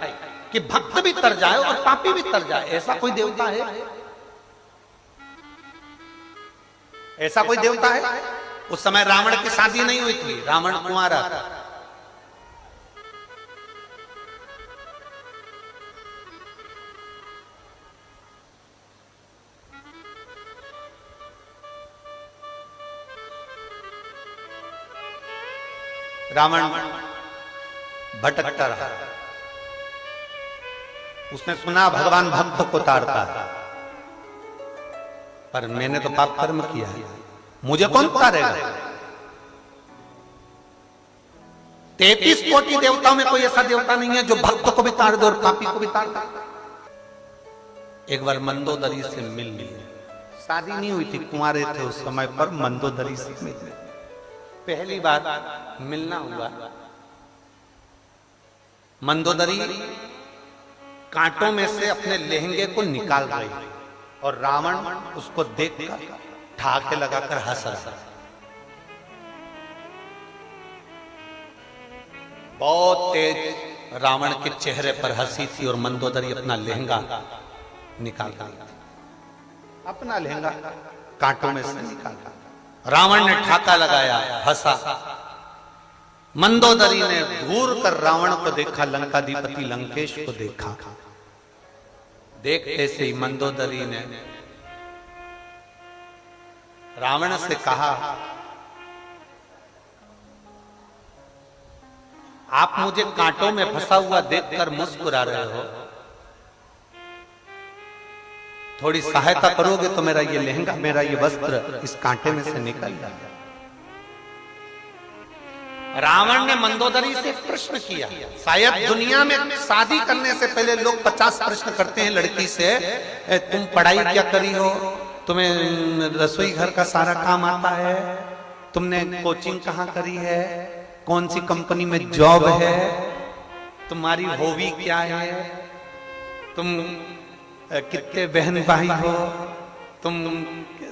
कि भक्त भी तर जाए और पापी भी तर जाए, ऐसा कोई देवता है? ऐसा कोई देवता है? उस समय रावण की शादी नहीं हुई थी, रावण कुंवारा था। रावण भटकता रहा, उसने सुना भगवान भक्त को तारता है, पर मैंने तो पाप कर्म किया है, मुझे कौन तारेगा? 33 कोटि देवताओं में कोई ऐसा देवता नहीं है जो भक्त को भी तार दे और पापी को भी तार दे। एक बार मंदोदरी से मिल लिए, शादी नहीं हुई थी, कुंवारे थे उस समय पर, मंदोदरी से मिले, पहली बार मिलना हुआ। मंदोदरी कांटों में से अपने लहंगे को निकाल रही और रावण उसको देखकर ठाके लगाकर हंस रहा। बहुत तेज रावण के चेहरे पर हंसी थी और मंदोदरी अपना लहंगा निकाल रही, अपना लहंगा कांटों में से निकाला। रावण ने ठाका लगाया, हंसा। मंदोदरी ने घूर कर रावण को देखा, लंकाधिपति लंकेश को देखा। देखते से ही मंदोदरी ने रावण से कहा, आप मुझे कांटों में फंसा हुआ देखकर मुस्कुरा रहे हो, थोड़ी सहायता करोगे तो मेरा ये लहंगा, मेरा ये वस्त्र इस कांटे में से निकल जाए। रावण ने मंदोदरी से प्रश्न किया, शायद दुनिया में शादी करने से पहले लोग 50 प्रश्न करते हैं लड़की से, तुम पढ़ाई क्या करी हो, तुम्हें रसोई घर का सारा काम आता है, तुमने कोचिंग कहाँ करी है, कौन सी कंपनी में जॉब है, तुम्हारी हॉबी क्या है, तुम कितने बहन भाई हो, तुम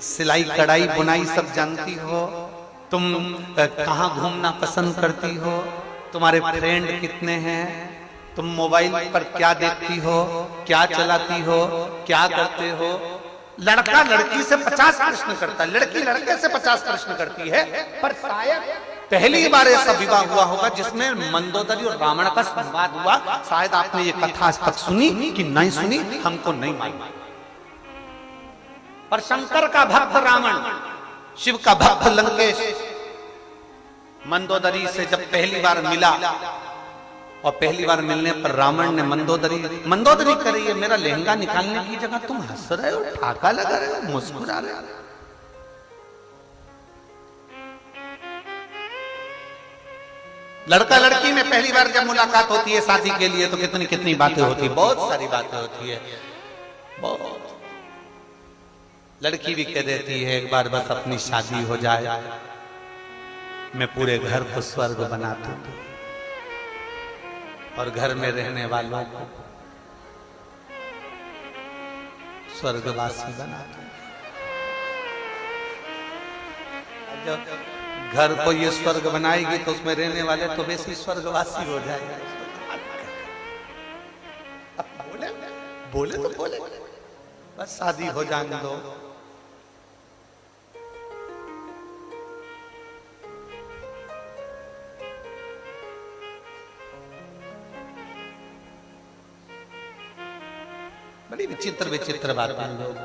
सिलाई कढ़ाई बुनाई सब जानती हो, तुम कहाँ घूमना पसंद करती हो, तुम्हारे फ्रेंड कितने हैं, तुम मोबाइल पर क्या देखती हो, क्या चलाती हो, क्या करते हो। लड़का लड़की से 50 प्रश्न करता है, लड़की लड़के से 50 प्रश्न करती है, पर शायद पहली बार ऐसा विवाह हुआ होगा जिसमें मंदोदरी और रावण का संवाद हुआ। शायद आपने ये कथा आज तक सुनी कि नहीं सुनी, हमको नहीं मालूम। पर शंकर का भक्त रावण, शिव का भक्त लंकेश मंदोदरी से जब पहली बार मिला, और पहली बार मिलने पर रावण ने मंदोदरी कर रही है, मेरा लहंगा निकालने की जगह तुम हंस रहे हो, ठाका लगा रहे हो, मुस्कुरा रहे हो। लड़का लड़की में पहली बार जब मुलाकात होती है शादी के लिए तो कितनी कितनी बातें होती है, बहुत सारी बातें होती है, बहुत। लड़की भी कह देती है एक बार बस अपनी शादी हो जाए, मैं पूरे घर को स्वर्ग बना दूं और घर में रहने वालों को स्वर्गवासी बना दूं। जब घर को ये स्वर्ग बनाएगी तो उसमें रहने वाले तो वैसे स्वर्गवासी हो जाएगा। बोले बोले तो बोले, बस शादी हो जाने दो। बड़ी विचित्र विचित्र बातें लोग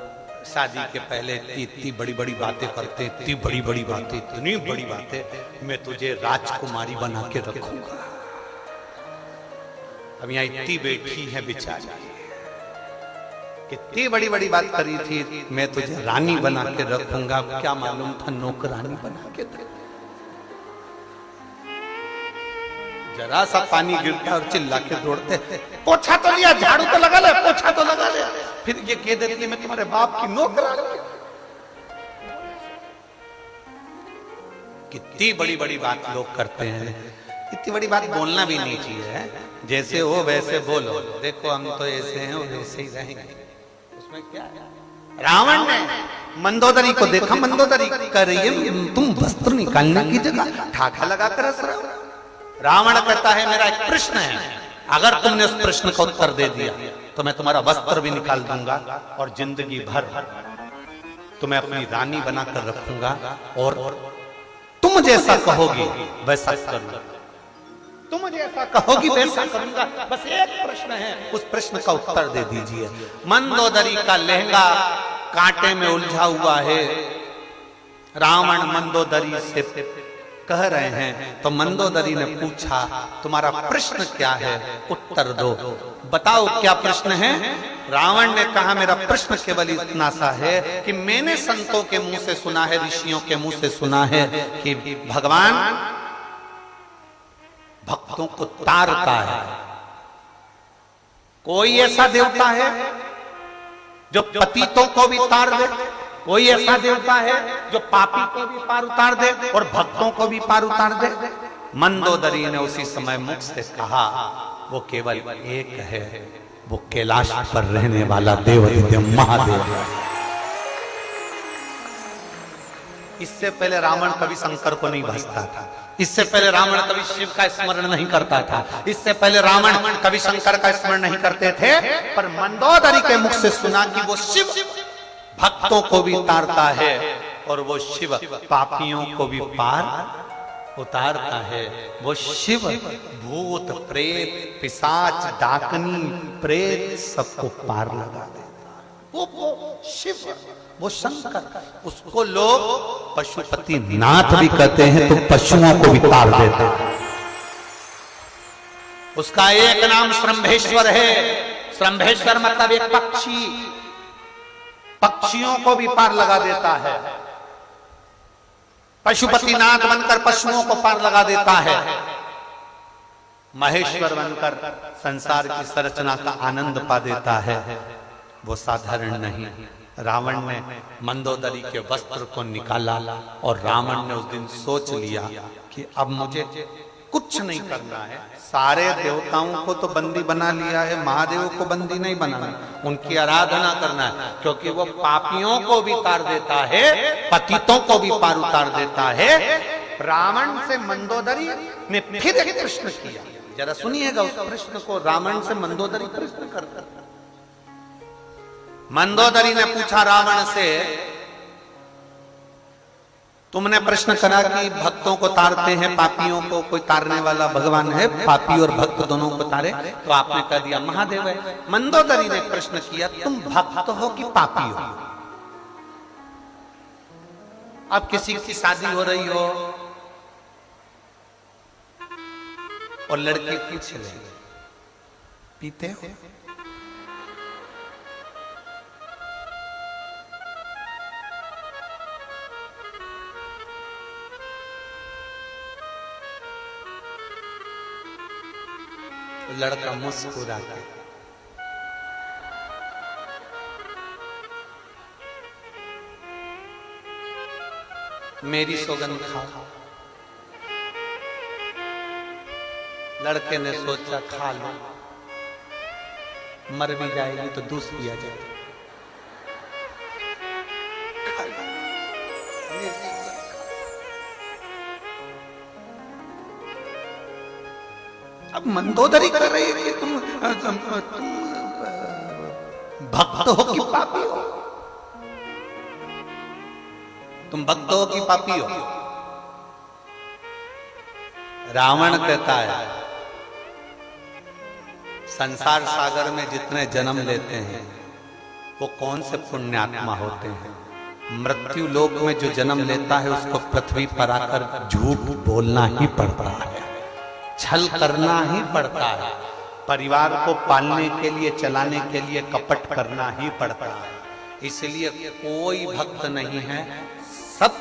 शादी के पहले इतनी बड़ी बड़ी बातें करते, इतनी बड़ी बड़ी बातें, इतनी बड़ी बातें, मैं तुझे राजकुमारी बना के रखूंगा। अब यहाँ इतनी बैठी है बेचारी, कितनी बड़ी बड़ी बात करी थी, मैं तुझे रानी बना के रखूंगा। क्या मालूम था नौकरानी बना के रखूंगा। जरा सा पानी गिरता और चिल्ला के दौड़ते, पोछा तो लिया, झाड़ू तो लगा ले, पोछा तो लगा ले। फिर ये कह देती है मैं तुम्हारे बाप की नौकरानी। कितनी बड़ी बड़ी बात लोग करते हैं। इतनी बड़ी बात बोलना भी नहीं चाहिए। जैसे हो वैसे बोलो, देखो हम तो ऐसे हैं और ऐसे ही रहेंगे, उसमें क्या है। रावण ने मंदोदरी को देखा, मंदोदरी कर रही है, तुम वस्त्र निकालने की जगह ठाठा लगा कर हंस रहे हो। रावण कहता है मेरा एक प्रश्न है, अगर तुमने उस प्रश्न का उत्तर दे दिया तो मैं तुम्हारा वस्त्र भी निकाल दूंगा और जिंदगी भर तुम्हें अपनी रानी बनाकर रखूंगा और तुम जैसा कहोगी वैसा करूंगा, तुम जैसा कहोगी वैसा करूंगा। बस एक प्रश्न है, उस प्रश्न का उत्तर दे दीजिए। मंदोदरी का लहंगा कांटे में उलझा हुआ है। रावण मंदोदरी से कह रहे हैं, तो मंदोदरी ने पूछा तुम्हारा प्रश्न क्या है, उत्तर दो, बताओ क्या प्रश्न है। रावण ने कहा मेरा प्रश्न केवल इतना सा है कि मैंने संतों के मुंह से सुना है, ऋषियों के मुंह से सुना है कि भगवान भक्तों को तारता है। कोई ऐसा देवता है जो पतितों को भी तार दे? कोई ऐसा देवता है जो पापी को भी पार उतार दे और भक्तों को भी पार उतार दे? मंदोदरी ने उसी समय मुख से कहा वो केवल एक है, वो कैलाश पर रहने वाला देवाधिदेव महादेव है। इससे पहले रावण कभी शंकर को नहीं भजता था, इससे पहले रावण कभी शिव का स्मरण नहीं करता था, इससे पहले रावण कभी शंकर का स्मरण नहीं करते थे। पर मंदोदरी के मुख से सुना कि वो शिव भक्तों को भी तारता है और वो शिव पापियों को भी पार उतारता है। वो शिव भूत प्रेत पिशाच डाकनी प्रेत सबको पार लगा देता है। वो शिव, वो शंकर, उसको लोग पशुपति नाथ भी कहते हैं, तो पशुओं को भी तार देते हैं। उसका एक नाम श्रंभेश्वर है। श्रंभेश्वर मतलब एक पक्षी, पक्षियों को भी पार लगा देता है। पशुपतिनाथ बनकर पशुओं को पार लगा देता है। महेश्वर बनकर संसार की संरचना का आनंद पा देता है। वो साधारण नहीं। रावण ने मंदोदरी के वस्त्र को निकाला और रावण ने उस दिन सोच लिया कि अब मुझे कुछ नहीं करना है। सारे देवताओं को तो बंदी बना लिया है, महादेव को बंदी नहीं बनाना, उनकी आराधना करना है, क्योंकि वो पापियों को भी तार देता है, पतितों को भी पार उतार देता है। रावण से मंदोदरी ने फिर एक प्रश्न किया, जरा सुनिएगा उस प्रश्न को। रावण से मंदोदरी प्रश्न करता, मंदोदरी ने पूछा रावण से, तुमने प्रश्न करा कि भक्तों को तारते हैं, पापियों को कोई तारने वाला भगवान है, पापी और भक्त दोनों को तारे? तो आपने कह दिया महादेव है। मंदोदरी ने प्रश्न किया, तुम भक्त हो कि पापी हो? अब किसी की शादी हो रही हो और लड़के पूछ ले, पीते हो? लड़का मुस्कुरा के मेरी सौगंध खाओ। लड़के ने सोचा खा लो, मर भी जाएगी तो दूस दिया जाएगा। अब मंदोदरी कर रही है कि तुम भक्त हो कि पापी हो? तुम भक्त हो कि पापी हो? रावण कहता है संसार सागर में जितने जन्म लेते हैं वो कौन से पुण्यात्मा होते हैं। मृत्यु लोक में जो जन्म लेता है उसको पृथ्वी पर आकर झूठ बोलना ही पड़ता है, छल करना ही पड़ता है, परिवार को पालने के लिए चलाने के लिए कपट करना ही पड़ता है। इसलिए कोई भक्त नहीं है सब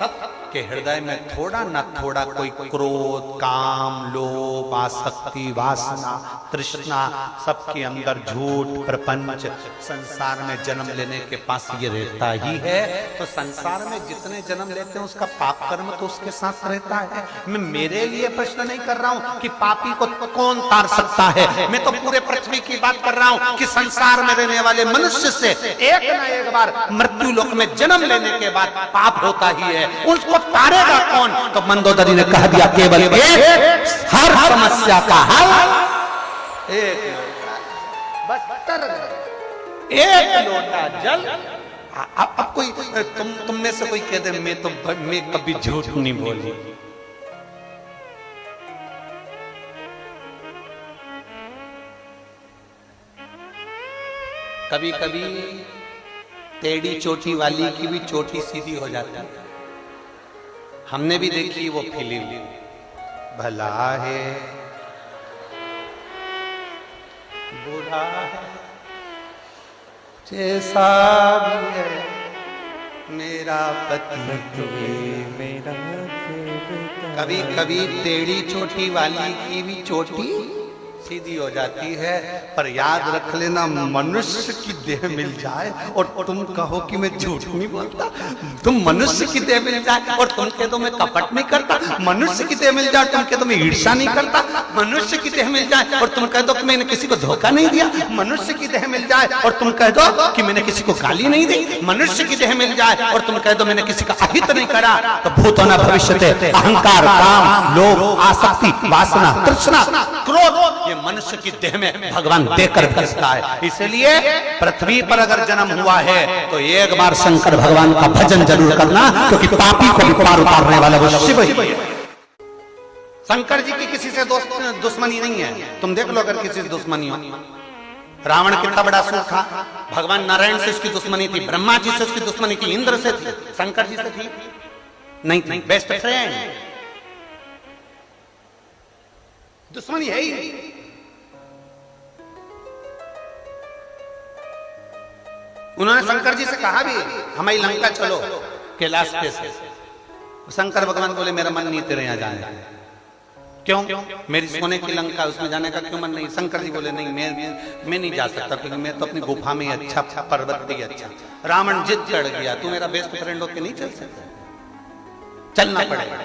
के हृदय में थोड़ा न थोड़ा कोई क्रोध, काम, लोभ, आसक्ति, वासना, तृष्णा, सबके अंदर झूठ, प्रपंच, संसार में जन्म लेने के पास ये रहता ही है। तो संसार में जितने जन्म लेते हैं उसका पाप कर्म तो उसके साथ रहता है। मैं मेरे लिए प्रश्न नहीं कर रहा हूं कि पापी को कौन तार सकता है, मैं तो पूरे पृथ्वी की बात कर रहा हूं कि संसार में रहने वाले मनुष्य से एक न एक बार मृत्यु लोक में जन्म लेने के बाद पाप होता ही है। उसको तारेगा कौन? तो मंदोदरी ने कह दिया केवल एक, हर समस्या का हल एक लोटा, बस एक लोटा जल। अब कोई तुम में से कोई कह दे मैं कभी झूठ नहीं बोली। कभी कभी टेढ़ी चोटी वाली की भी चोटी सीधी हो जाती है। हमने भी देखी वो फिल्म, भला है बुरा है जैसा भी है मेरा पति मेरा। कभी कभी टेढ़ी चोटी वाली की भी चोटी सीधी हो जाती है। पर याद रख लेना, मनुष्य की देह मिल जाए और तुम कहो कि मैं झूठ नहीं बोलता, तुम मनुष्य की देह मिल जाए और तुम कह दो मैं कपट नहीं करता, मनुष्य की देह मिल जाए तुम कह दो मैं ईर्ष्या नहीं करता, मनुष्य की देह मिल जाए और तुम कह दो कि मैंने किसी को धोखा नहीं दिया, मनुष्य की देह मिल जाए और तुम कह दो कि मैंने किसी को गाली नहीं दी, मनुष्य की देह मिल जाए और तुम कह दो मैंने किसी का अहित नहीं करा। तो भूतो न भविष्यते, अहंकार, काम, लोभ, आसक्ति, वासना, तृष्णा, क्रोध, ये मनुष्य की देह में भगवान देकर भेजता है। इसलिए पृथ्वी पर अगर जन्म हुआ है तो एक बार शंकर भगवान का भजन जरूर करना, क्योंकि पापी को भी पार उतारने वाला वो शिव ही है। शंकर जी की किसी से दुश्मनी नहीं है। तुम देख लो अगर किसी से दुश्मनी हो, रावण कितना बड़ा असुर था, भगवान नारायण से उसकी दुश्मनी थी, ब्रह्मा जी से उसकी दुश्मनी थी, इंद्र से थी, शंकर जी से थी नहीं थी। बेस्ट फ्रेंड, दुश्मनी है ही। उन्होंने शंकर जी से कहा भी हमारी लंका चलो कैलाश पे से। शंकर भगवान बोले मेरा मन नहीं तेरे यहां जाने। क्यों? मेरी सोने की लंका, उसमें जाने का क्यों मन नहीं? शंकर जी बोले नहीं मैं नहीं जा सकता, क्योंकि मैं तो अपनी गुफा में अच्छा, पर्वत भी अच्छा। रावण जिद चढ़ गया, तू मेरा बेस्ट फ्रेंड होके नहीं चल सकता, चलना पड़ेगा।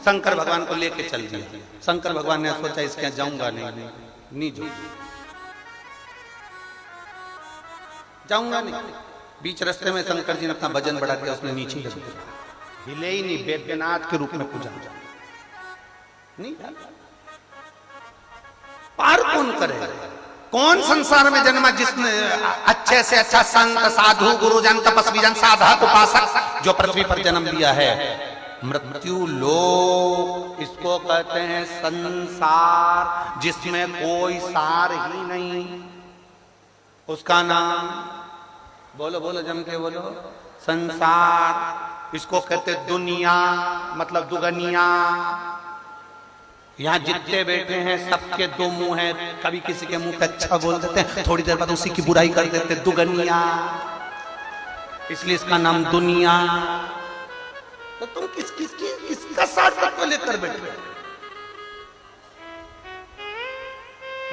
शंकर भगवान को लेके चल दिया। शंकर भगवान ने सोचा इसके यहां जाऊंगा नहीं जाऊंगा नहीं। बीच रास्ते में शंकर जी ने अपना भजन बढ़ा दिया, उसने नीचे हिले ही नहीं, वैद्यनाथ के रूप में पूजा नहीं। पार कौन करे? कौन संसार में जन्मा जिसने अच्छे से अच्छा संत, साधु, गुरुजन, तपस्वी जन, साधक, उपासक जो पृथ्वी पर जन्म लिया है। मृत्यु लोक इसको कहते हैं संसार, जिसमें कोई सार ही नहीं। उसका नाम बोलो बोलो जम के बोलो, संसार। इसको कहते दुनिया, मतलब दुगनिया। यहाँ जितने बैठे हैं सबके दो मुंह हैं, कभी किसी के मुंह पे अच्छा बोल देते हैं, थोड़ी देर बाद उसी की बुराई कर देते, दुगनिया, इसलिए इसका नाम दुनिया। तो तुम किसका साथ को लेकर बैठे?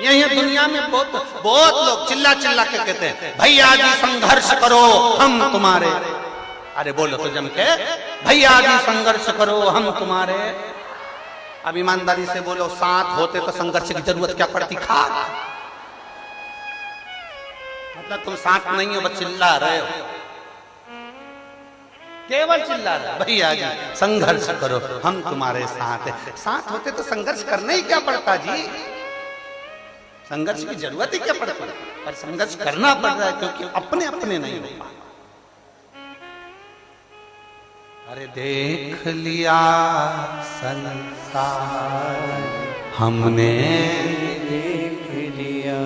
यही दुनिया में बहुत लोग चिल्ला चिल्ला के कहते हैं भैया जी संघर्ष करो हम तुम्हारे। अरे बोलो तो जम के, भैया जी संघर्ष करो हम तुम्हारे। अब ईमानदारी से बोलो, साथ होते तो संघर्ष की जरूरत क्या पड़ती? खा मतलब तुम साथ नहीं हो, बस चिल्ला रहे हो, केवल चिल्ला रहे। भैया जी संघर्ष करो हम तुम्हारे साथ है। साथ होते तो संघर्ष करना ही क्या पड़ता जी? संघर्ष की जरूरत ही क्या पड़ती है? पर संघर्ष करना पड़ रहा है क्योंकि अपने अपने नहीं हो पा। अरे देख लिया संसार हमने, देख लिया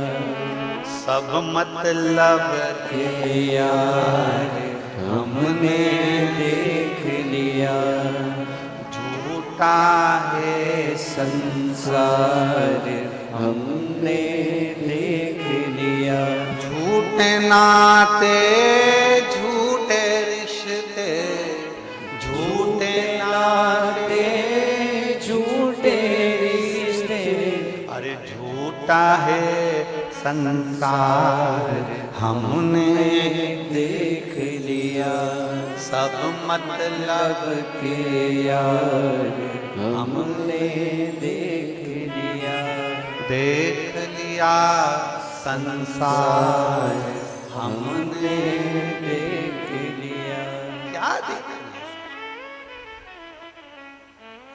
सब मतलब के यार हमने देख लिया, झूठा है संसार हमने देख लिया, झूठे नाते झूठे रिश्ते, झूठे नाते झूठे रिश्ते, अरे झूठा है संसार हमने देख लिया, सब मतलब के यार हमने देख लिया, देख लिया संसार हमने देख लिया। क्या देख लिया?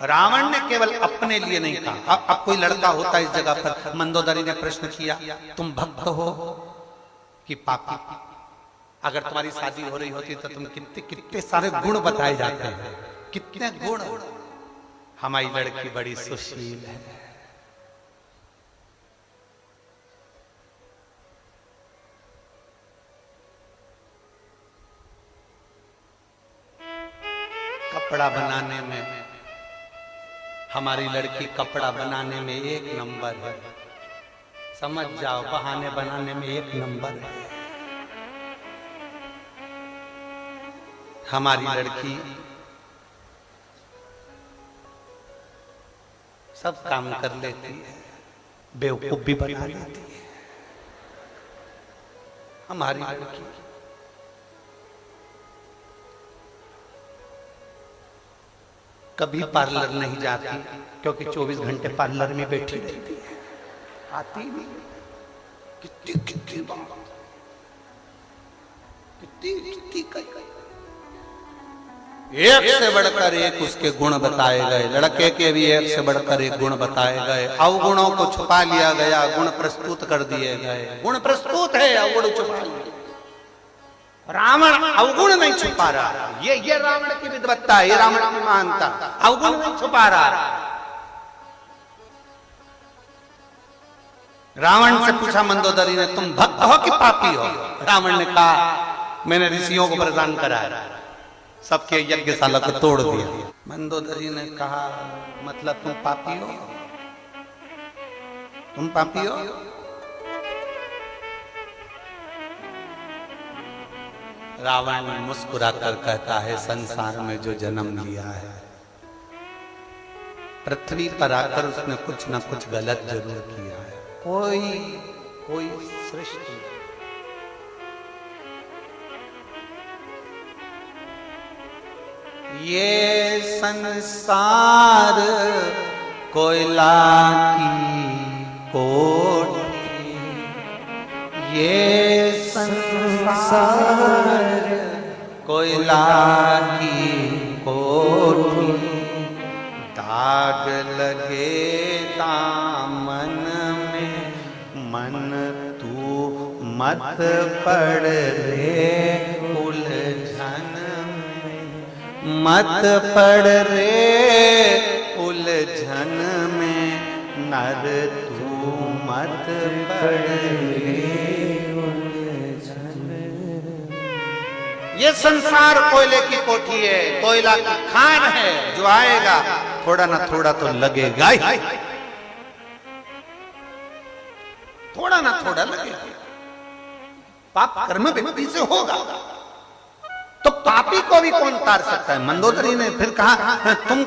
रावण ने केवल अपने लिए नहीं कहा। अब कोई लड़का होता इस जगह पर, मंदोदरी ने प्रश्न किया, तुम भक्त हो कि पापी? अगर तुम्हारी शादी हो रही होती तो तुम कितने कितने सारे गुण बताए जाते हैं, कितने गुण। हमारी लड़की बड़ी सुशील है, कपड़ा बनाने में हमारी लड़की कपड़ा बनाने में एक नंबर है, समझ जाओ, बहाने बनाने में एक नंबर है। हमारी लड़की सब काम कर लेती है, बेवकूफ भी बना लेती है हमारी लड़की। कभी पार्लर नहीं जाती क्योंकि 24 घंटे पार्लर में बैठी रहती है, आती नहीं। कितनी कितनी बात, कितनी कितनी एक से बढ़कर एक उसके गुण बताए गए, लड़के के भी एक से बढ़कर एक गुण बताए गए। अवगुणों को छुपा लिया गया, गुण प्रस्तुत कर दिए गए। गुण प्रस्तुत है, अवगुण छुपा लिए। रावण अवगुण नहीं छुपा रहा, ये रावण की विद्वत्ता, ये रावण की महानता। अवगुण नहीं छुपा रहा। रावण से पूछा मंदोदरी ने, तुम भक्त हो कि पापी हो? रावण ने कहा, मैंने ऋषियों को प्रदान कराया, सबके यज्ञशाला को तोड़ दिया। मंदोदरी ने कहा, मतलब तुम पापी हो? तुम पापी हो? रावण मुस्कुराकर कहता है, संसार में जो जन्म लिया है, पृथ्वी पर आकर उसने कुछ न कुछ गलत जरूर किया है। कोई सृष्टि ये संसार कोयला की कोठी, ये संसार कोयला की कोठी, दाग लगे दामन में मन तू मत पड़ रे उलझन में, मत पड़ रे उलझन में, नर तू मत पड़ रे उलझन। ये संसार कोयले की कोठी है, कोयला की खान है, जो आएगा थोड़ा ना थोड़ा तो लगेगा ही, थोड़ा ना थोड़ा लगेगा। पाप कर्म व्यक्ति से होगा, तो पापी को भी कौन तार सकता है? मंदोदरी ने फिर कहा, तुम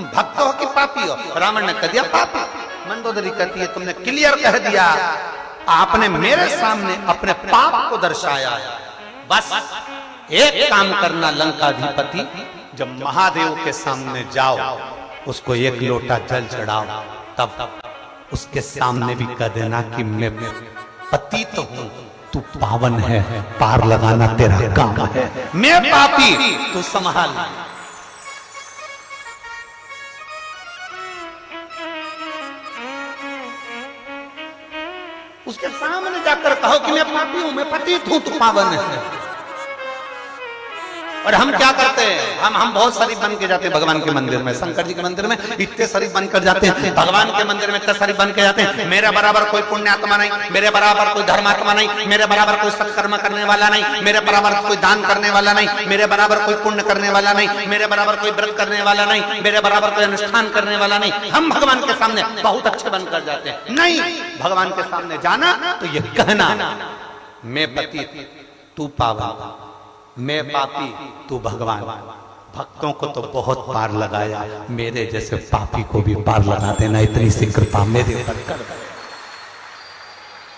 भक्त हो कि पापी हो? रावण ने कह दिया पापी। मंदोदरी कहती है, तुमने क्लियर कह दिया, आपने मेरे सामने अपने पाप को दर्शाया। बस एक काम करना लंकाधिपति, जब महादेव के सामने जाओ, उसको एक लोटा जल चढ़ाओ, तब उसके सामने भी कह देना कि मैं पतित हूं, तू पावन है, पार लगाना तेरा काम है। मैं पापी, तू संभाल। उसके सामने जाकर कहो कि मैं पापी हूं, मैं पतित हूं, तू पावन है। और हम क्या करते हैं, हम बहुत शरीफ बन के जाते हैं भगवान के मंदिर में, शंकर जी के मंदिर में इतने शरीफ बन कर जाते हैं, भगवान के मंदिर में इतने शरीफ बन के जाते हैं, मेरे बराबर कोई पुण्यात्मा नहीं, मेरे बराबर कोई धर्मात्मा नहीं, मेरे बराबर कोई सत्कर्म करने वाला नहीं, मेरे बराबर कोई दान करने वाला नहीं, मेरे बराबर कोई पुण्य करने वाला नहीं, मेरे बराबर कोई व्रत करने वाला नहीं, मेरे बराबर कोई अनुष्ठान करने वाला नहीं। हम भगवान के सामने बहुत अच्छे बनकर जाते हैं। नहीं, भगवान के सामने जाना तो ये कहना, मैं पतित तू पावन, मैं पापी तू भगवान। भक्तों को तो बहुत पार लगाया, मेरे जैसे पापी को भी पार लगा देना, इतनी सी कृपा मेरे ऊपर कर।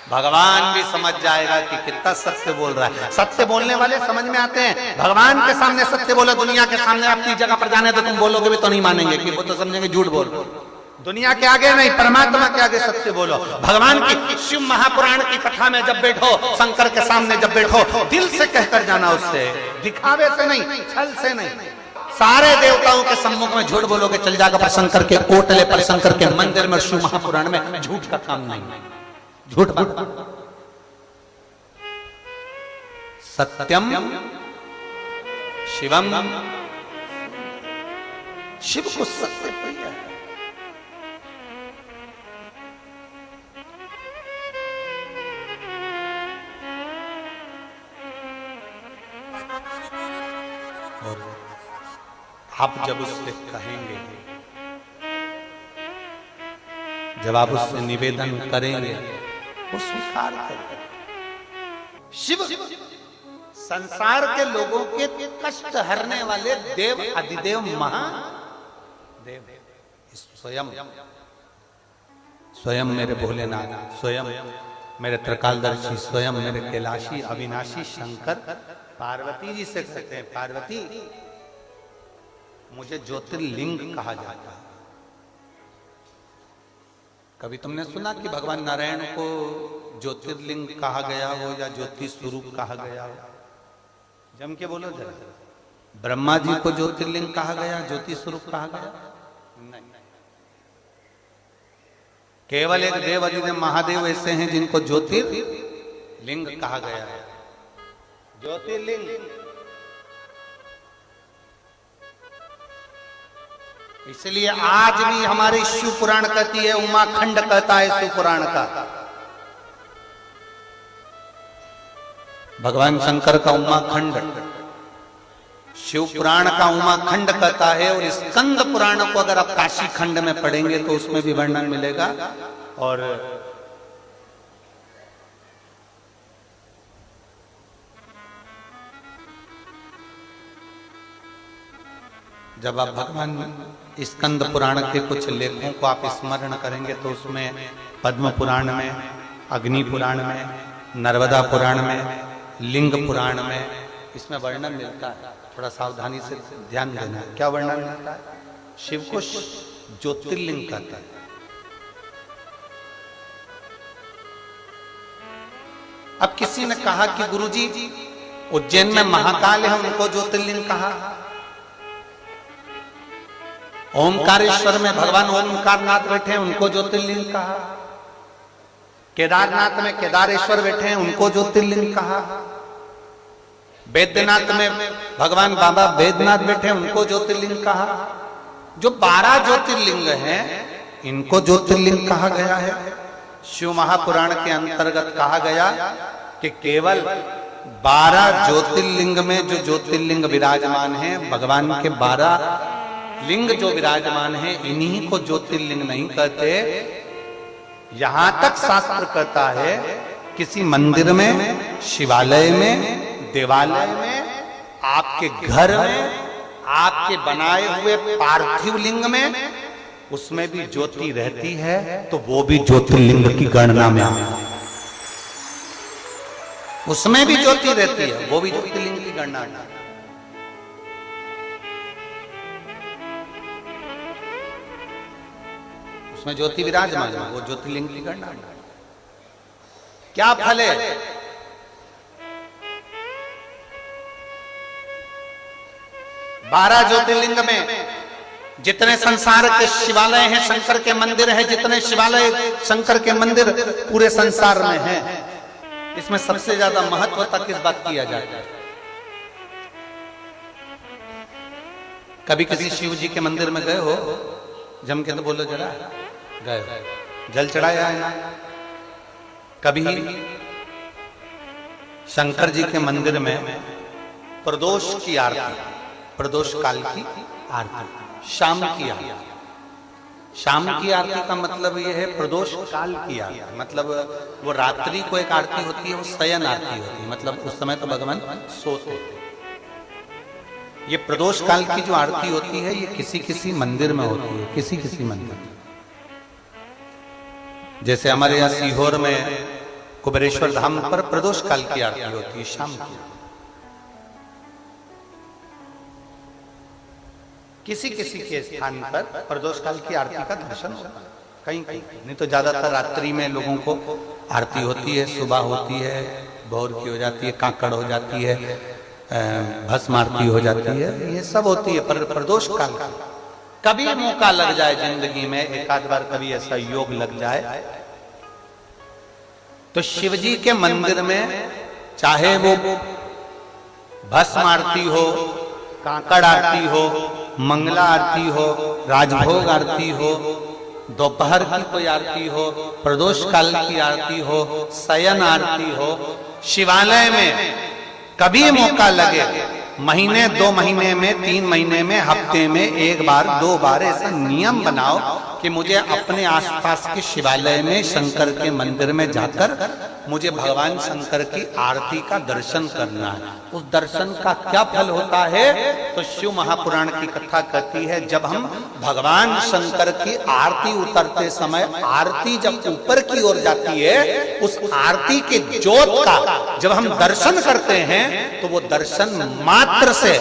भगवान भी समझ जाएगा कि कितना सत्य बोल रहा है। सत्य बोलने वाले समझ में आते हैं। भगवान के सामने सत्य बोलो, दुनिया के सामने अपनी जगह पर जाने तो तुम बोलोगे भी तो नहीं मानेंगे, कि वो तो समझेंगे झूठ बोल। दुनिया के आगे नहीं, परमात्मा के आगे सत्य बोलो। भगवान की शिव महापुराण की कथा में जब बैठो, शंकर के सामने जब बैठो, दिल से कहकर जाना, उससे दिखावे से नहीं, छल से नहीं। सारे देवताओं के सम्मुख में झूठ बोलोगे चल जाएगा, पर शंकर के कोटले पर, शंकर के मंदिर में, शिव महापुराण में झूठ का काम नहीं। झूठ सत्यम शिवम, शिव को सत्य प्रिय है। और आप जब उससे कहेंगे, जब आप उससे निवेदन करेंगे, वो स्वीकार करेगा। शिव संसार के लोगों के कष्ट हरने वाले देव, अधिदेव, महादेव, स्वयं स्वयं मेरे भोलेनाथ, स्वयं मेरे त्रिकालदर्शी, स्वयं मेरे कैलाशी अविनाशी शंकर पार्वती जी से कहते हैं, पार्वती मुझे ज्योतिर्लिंग कहा जाता है। कभी तुमने सुना कि भगवान नारायण को ज्योतिर्लिंग कहा गया हो या ज्योति स्वरूप कहा गया हो? जम के बोलो जरा। ब्रह्मा जी को ज्योतिर्लिंग कहा गया, ज्योति स्वरूप कहा गया? नहीं। केवल एक देव अधिदेव महादेव ऐसे हैं जिनको ज्योतिर्लिंग कहा गया है। ज्योतिर्लिंग इसलिए आज भी हमारे शिव पुराण कहती है, उमाखंड कहता है शिव पुराण का। भगवान शंकर का उमाखंड, शिव पुराण का उमाखंड कहता है। और स्कंद पुराण को अगर आप काशी खंड में पढ़ेंगे तो उसमें भी वर्णन मिलेगा। और जब आप भगवान स्कंद पुराण के कुछ लेखों को आप स्मरण करेंगे तो उसमें पद्म पुराण में, अग्नि पुराण में, नर्मदा पुराण में, लिंग पुराण में इसमें वर्णन मिलता है। थोड़ा सावधानी से ध्यान देना। क्या वर्णन मिलता है? शिव को ज्योतिर्लिंग कहता है। अब किसी ने कहा कि गुरुजी उज्जैन में महाकाल है, उनको ज्योतिर्लिंग कहा। ओमकारेश्वर में भगवान ओमकारनाथ बैठे हैं, उनको ज्योतिर्लिंग कहा। केदारनाथ में केदारेश्वर बैठे हैं, उनको ज्योतिर्लिंग कहा। बैद्यनाथ में भगवान बाबा बैद्यनाथ बैठे हैं, उनको ज्योतिर्लिंग कहा। जो 12 ज्योतिर्लिंग हैं, इनको ज्योतिर्लिंग कहा गया है। शिव महापुराण के अंतर्गत कहा गया कि केवल 12 ज्योतिर्लिंग में जो ज्योतिर्लिंग विराजमान है, भगवान के 12 लिंग जो विराजमान है, इन्हीं को ज्योतिर्लिंग नहीं कहते। यहां तक शास्त्र कहता है किसी मंदिर में, शिवालय में, देवालय में, आपके घर में, आपके बनाए हुए पार्थिव लिंग में, उसमें भी ज्योति रहती है, तो वो भी ज्योतिर्लिंग की गणना में आता है। उसमें भी ज्योति रहती है, वो भी ज्योतिर्लिंग की गणना में। उसमें ज्योति विराजमान है, वो ज्योतिर्लिंग की गणना में। क्या फल है? बारह ज्योतिर्लिंग में जितने संसार के शिवालय हैं, शंकर के मंदिर हैं, जितने शिवालय शंकर के मंदिर पूरे संसार में हैं, इसमें सबसे ज्यादा महत्वता किस बात किया जाता है? कभी किसी शिव जी के मंदिर में गए हो? जम के तो बोलो जरा, गए हो? जल चढ़ाया है ना? कभी शंकर जी के मंदिर में प्रदोष की आरती, प्रदोष काल की आरती, शाम की आरती। शाम की आरती का मतलब यह है प्रदोष काल की आरती, मतलब वो रात्रि को एक आरती होती है, वो शयन आरती होती है, मतलब उस समय तो भगवान सोते हैं। ये प्रदोष काल की जो आरती होती है, ये किसी किसी मंदिर में होती है, किसी किसी मंदिर में। जैसे हमारे यहाँ सीहोर में कुबेरेश्वर धाम पर प्रदोष काल की आरती होती है, शाम की। किसी किसी के स्थान पर प्रदोष काल की आरती का दर्शन होता है, कहीं कहीं, नहीं तो ज्यादातर रात्रि में लोगों को आरती होती है, सुबह होती है, भोर की हो जाती है, काकड़ हो जाती है, भस्म आरती हो जाती है, ये सब होती है। पर प्रदोष काल का कभी मौका लग जाए जिंदगी में, एक आध बार कभी ऐसा योग लग जाए, तो शिव जी के मंदिर में चाहे वो भस्म आरती हो, काकड़ आरती हो, मंगला आरती हो, राजभोग आरती हो, दोपहर की कोई आरती हो, प्रदोष काल की आरती हो, शयन आरती हो, शिवालय में कभी मौका लगे, महीने 2 महीने में, 3 महीने में, हफ्ते में 1 बार 2 बार ऐसा नियम बनाओ कि मुझे अपने आसपास के शिवालय में, शंकर के मंदिर में जाकर मुझे भगवान शंकर की आरती का दर्शन करना है। उस दर्शन का क्या फल होता है? तो शिव महापुराण की कथा कहती है, जब हम भगवान शंकर की आरती उतरते समय, आरती जब ऊपर की ओर जाती है, उस आरती के ज्योत का जब हम दर्शन करते हैं, तो वो दर्शन मात्र से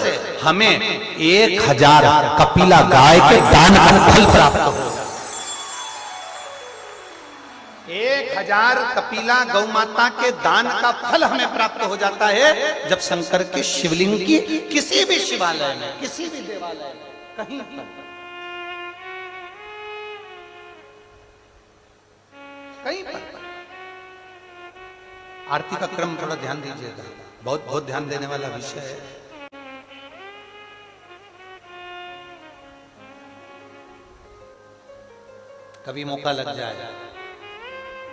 हमें 1000 कपिला गाय के दान का फल प्राप्त हो। 1000 कपिला गौ माता के दान का फल हमें प्राप्त हो जाता है, जब शंकर के शिवलिंग की किसी भी शिवालय में, किसी भी देवालय में, कहीं पर, कहीं पर आरती का क्रम थोड़ा ध्यान दीजिएगा, बहुत बहुत ध्यान देने वाला विषय है। कभी मौका लग जाए,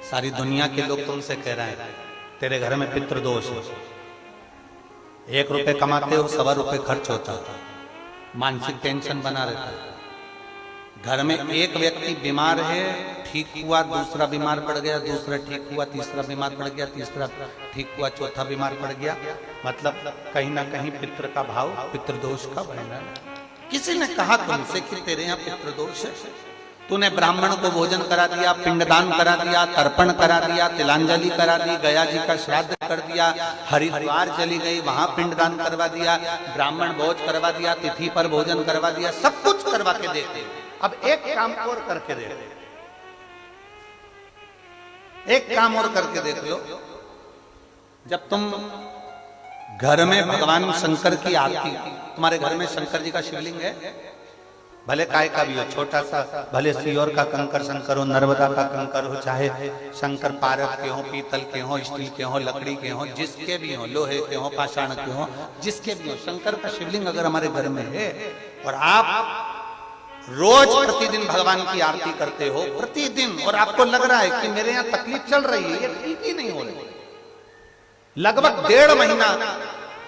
सारी दुनिया के लोग तुमसे कह रहे हैं तेरे घर में पितृदोष है, 1 रुपए कमाते हो, 1.25 रुपए खर्च होता है, मानसिक टेंशन बना रहता है। घर में एक व्यक्ति बीमार है, ठीक हुआ, दूसरा बीमार पड़ गया, दूसरा ठीक हुआ, तीसरा बीमार पड़ गया, तीसरा ठीक हुआ, चौथा बीमार पड़ गया, मतलब कहीं ना कहीं पितृ का भाव, पितृदोष का बना। किसी ने कहा तुमसे कि तेरे यहाँ पितृदोष है, तूने ब्राह्मण को भोजन करा दिया, पिंडदान करा दिया, तर्पण करा दिया, तिलांजलि करा दी, गया जी का श्राद्ध कर दिया, हरिद्वार चली गई, वहां पिंडदान करवा दिया, ब्राह्मण भोज करवा दिया, तिथि पर भोजन करवा दिया, सब कुछ करवा के देते। अब एक काम और करके देख, एक काम और करके देख लो। जब तुम घर में भगवान शंकर की आरती, तुम्हारे घर में शंकर जी का शिवलिंग है, भले काय का भी हो, छोटा सा, भले सियोर का कंकर शंकर हो, नर्मदा का कंकर हो, चाहे शंकर पारद के हो, पीतल के हो, स्टील के हो, लकड़ी के हो, जिसके भी हो, लोहे के हो, पाषाण के हो, जिसके भी हो, शंकर का शिवलिंग अगर हमारे घर में है और आप रोज प्रतिदिन भगवान की आरती करते हो, प्रतिदिन, और आपको लग रहा है कि मेरे यहाँ तकलीफ चल रही है, ये ठीक ही नहीं हो रही, लगभग 1.5 महीना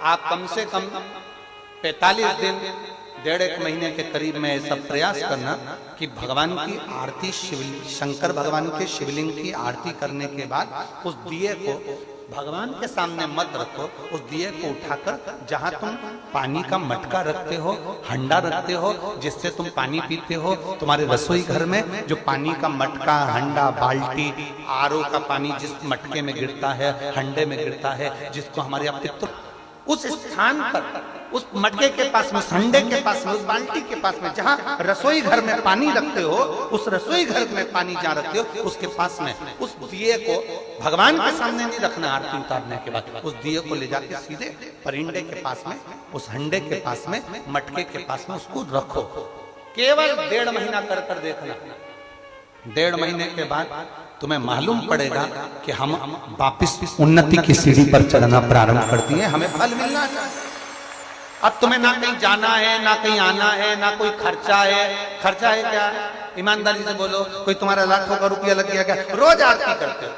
आप कम से कम 45 दिन, 1.5 महीने के करीब में ऐसा प्रयास करना कि भगवान की आरती, शंकर भगवान के शिवलिंग की आरती करने के बाद उस दिए को भगवान के सामने मत रखो, उस दिए को उठाकर जहां तुम पानी का मटका रखते हो, हंडा रखते हो, जिससे तुम पानी पीते हो, तुम्हारे रसोई घर में जो पानी का मटका, हंडा, बाल्टी, आरओ का पानी जिस मटके में गिरता है, हंडे में गिरता है, जिसको हमारे यहाँ पितृ, उस स्थान पर, उस मटके के पास में, संडे के पास में, उस बाल्टी के पास में, जहां रसोई घर में पानी रखते हो, उस रसोई घर में पानी जहां रखते हो, उसके पास में उस दिए को भगवान के सामने नहीं रखना। आरती उतारने के बाद उस दिए को ले जाके सीधे परिंडे के पास में, उस हंडे के पास में, मटके के पास में उसको रखो। केवल 1.5 महीना कर कर देखना। 1.5 महीने के बाद तुम्हें मालूम पड़ेगा कि हम वापिस उन्नति की सीढ़ी पर चढ़ना प्रारंभ कर दिए, हमें फल मिलना चाहिए। अब तुम्हें ना कहीं जाना है, ना कहीं आना है, ना कोई खर्चा है। खर्चा है क्या? ईमानदारी से बोलो, कोई तुम्हारा लाखों का रुपया लग गया क्या? रोज आरती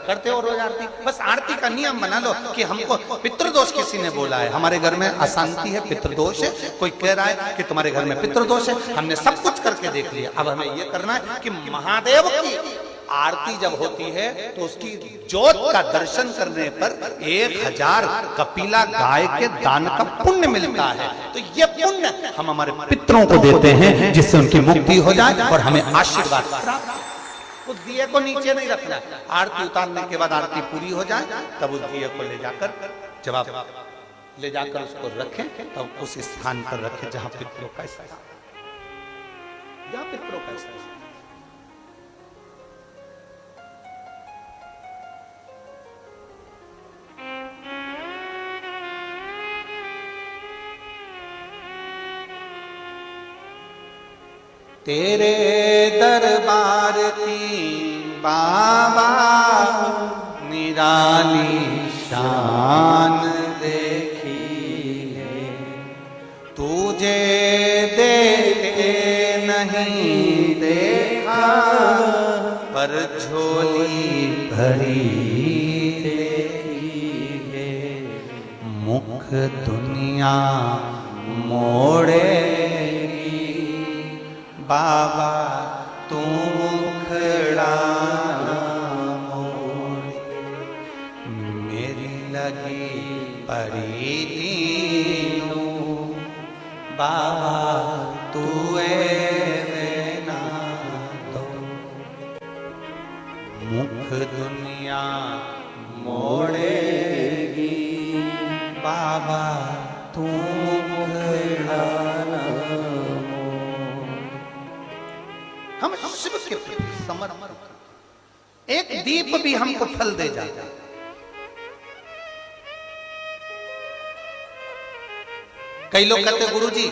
करते हो रोज आरती। बस आरती का नियम बना लो कि हमको पितृदोष किसी ने बोला है, हमारे घर में अशांति है, पितृदोष है, कोई कह रहा है कि तुम्हारे घर में पितृदोष है। हमने सब कुछ करके देख लिया, अब हमें ये करना है कि महादेव की आरती जब होती है तो उसकी ज्योत का दर्शन करने पर 1000 कपिला गाय के दान का पुण्य मिलता है। तो ये पुण्य हम हमारे पितरों को देते हैं, जिससे उनकी मुक्ति हो जाए और हमें आशीर्वाद प्राप्त। उस दिए को नीचे नहीं रखना, आरती उतारने के बाद आरती पूरी हो जाए तब उस दिए को ले जाकर, जब आप ले जाकर उसको रखें तब उस स्थान पर रखें जहां पितरों का स्थान, जहां पितरों का स्थान। तेरे दरबार की बाबा निराली शान देखी है, तुझे देखे नहीं देखा पर झोली भरी देखी है। मुख दुनिया मोड़े बाबा तू मुखड़ा मोड़, मेरी लगी परी दीनू बाबा तू ना तो। मुख दुनिया मोड़ेगी बाबा तू मुखड़ा। हम शिव के प्रति समर्पित, एक दीप भी हमको फल दे जाता। कई लोग कहते गुरुजी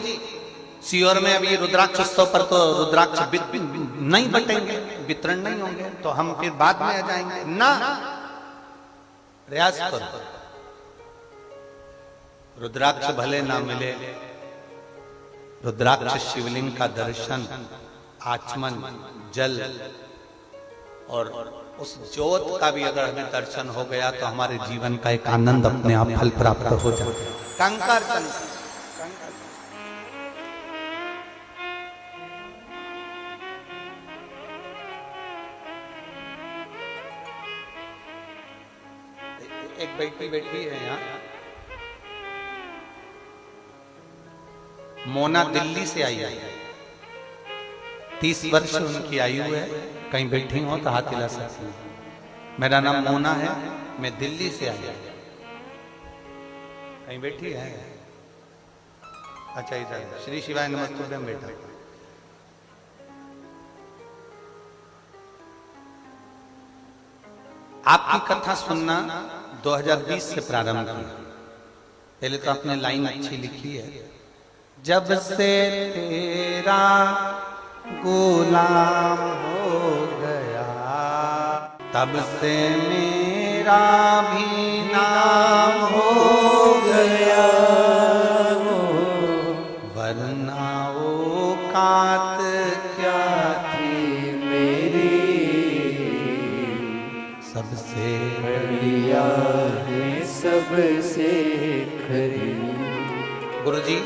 सीहोर में अभी रुद्राक्ष उत्सव पर तो रुद्राक्ष नहीं बटेंगे, वितरण नहीं होंगे, तो हम फिर बाद में आ जाएंगे। ना, प्रयास करो, रुद्राक्ष भले ना मिले, रुद्राक्ष शिवलिंग का दर्शन, आचमन, जल और उस ज्योत का भी अगर हमें दर्शन हो गया तो हमारे जीवन का एक आनंद अपने आप फल प्राप्त हो जाता है। कंकर एक बेटी है यहाँ, मोना दिल्ली से आई है, 30 वर्ष उनकी आयु है। कहीं बैठी हो तो हाथ हिला सकती हैं। मेरा नाम मोना है, मैं दिल्ली से आई हूं। कहीं बैठी है? अच्छा इधर। श्री शिवाय नमस्तुभ्यं बेटा। आपकी कथा सुनना 2020 से प्रारंभ की। पहले तो आपने लाइन अच्छी लिखी है, जब से तेरा गुलाम हो गया तब से मेरा भी नाम हो गया, वरना औकात क्या थी मेरी, सबसे बढ़िया है सबसे खरी। गुरुजी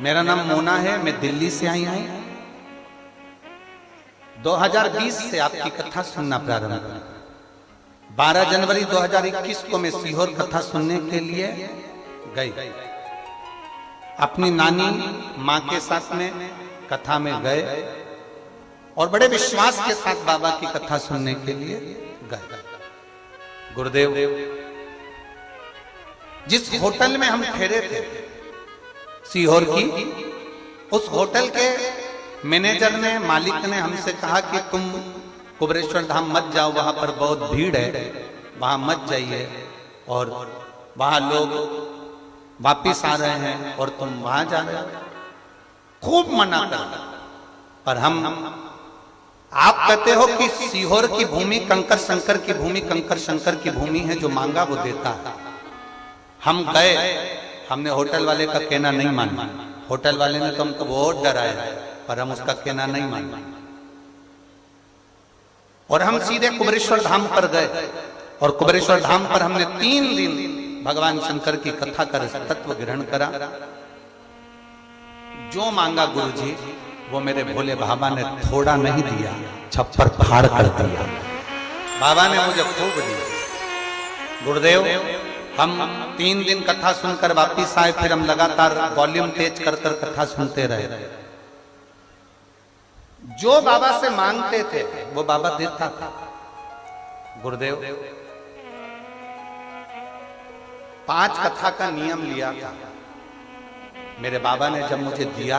मेरा नाम मोना है, मैं दिल्ली से आई हूं। 2020 से आपकी कथा सुनना प्रारंभ करा। 12 जनवरी 2021 को मैं सीहोर कथा सुनने के लिए गई। अपनी नानी माँ के साथ में कथा में गए और बड़े विश्वास के साथ बाबा की कथा सुनने के लिए गए। गुरुदेव जिस होटल में हम ठहरे थे सीहोर की, उस होटल के मैनेजर ने, मालिक ने हमसे कहा कि तुम कुबरेश्वर धाम मत जाओ, वहां पर बहुत भीड़ है, वहां मत जाइए और वहां लोग वापिस आ रहे हैं और तुम वहां जा रहे हो। खूब मना कर, पर हम, आप कहते हो कि सीहोर की भूमि कंकर शंकर की भूमि, कंकर शंकर की भूमि है, जो मांगा वो देता है। हम गए, हमने होटल वाले का कहना नहीं माना। होटल वाले ने तो हमको बहुत डराया, पर हम उसका कहना नहीं माना और हम सीधे कुबेरेश्वर धाम पर गए। और कुबेरेश्वर धाम पर हमने 3 दिन भगवान शंकर की कथा कर तत्व ग्रहण करा। जो मांगा गुरुजी वो मेरे भोले बाबा ने थोड़ा नहीं दिया, छप्पर फाड़ कर दिया। बाबा ने मुझे खूब दिया। गुरुदेव, हम 3 दिन कथा सुनकर वापिस आए, फिर हम लगातार वॉल्यूम तेज कर कर कथा सुनते रहे। जो बाबा से मांगते थे वो बाबा देता था। गुरुदेव 5 कथा का नियम लिया था। मेरे बाबा ने जब मुझे दिया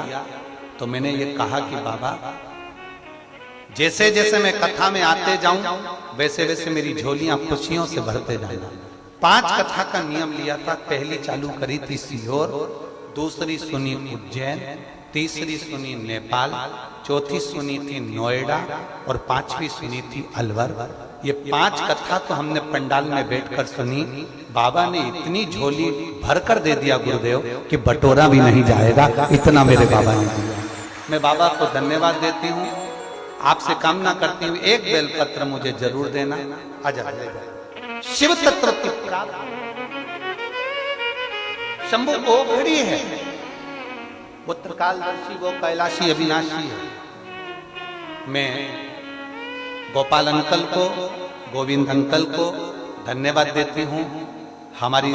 तो मैंने ये कहा कि बाबा, जैसे जैसे मैं कथा में आते जाऊं वैसे वैसे मेरी झोलियां खुशियों से भरते जाना। 5 कथा का नियम लिया था। पहली चालू करी थी सीहोर, दूसरी सुनी उज्जैन, तीसरी सुनी नेपाल, चौथी सुनी थी नोएडा और 5वीं सुनी थी अलवर। ये 5 कथा तो हमने पंडाल में बैठकर सुनी। बाबा ने इतनी झोली भरकर दे दिया गुरुदेव कि बटोरा भी नहीं जाएगा, इतना मेरे बाबा ने दिया। मैं बाबा को धन्यवाद देती हूँ। आपसे कामना करती हूँ एक बेलपत्र मुझे जरूर देना। आजा शिव तत्व की प्राप्ति शंभु को घड़ी है, वो त्रिकालदर्शी, वो कैलाशी अविनाशी है। मैं गोपाल अंकल को, गोविंद अंकल को धन्यवाद देती हूँ। हमारी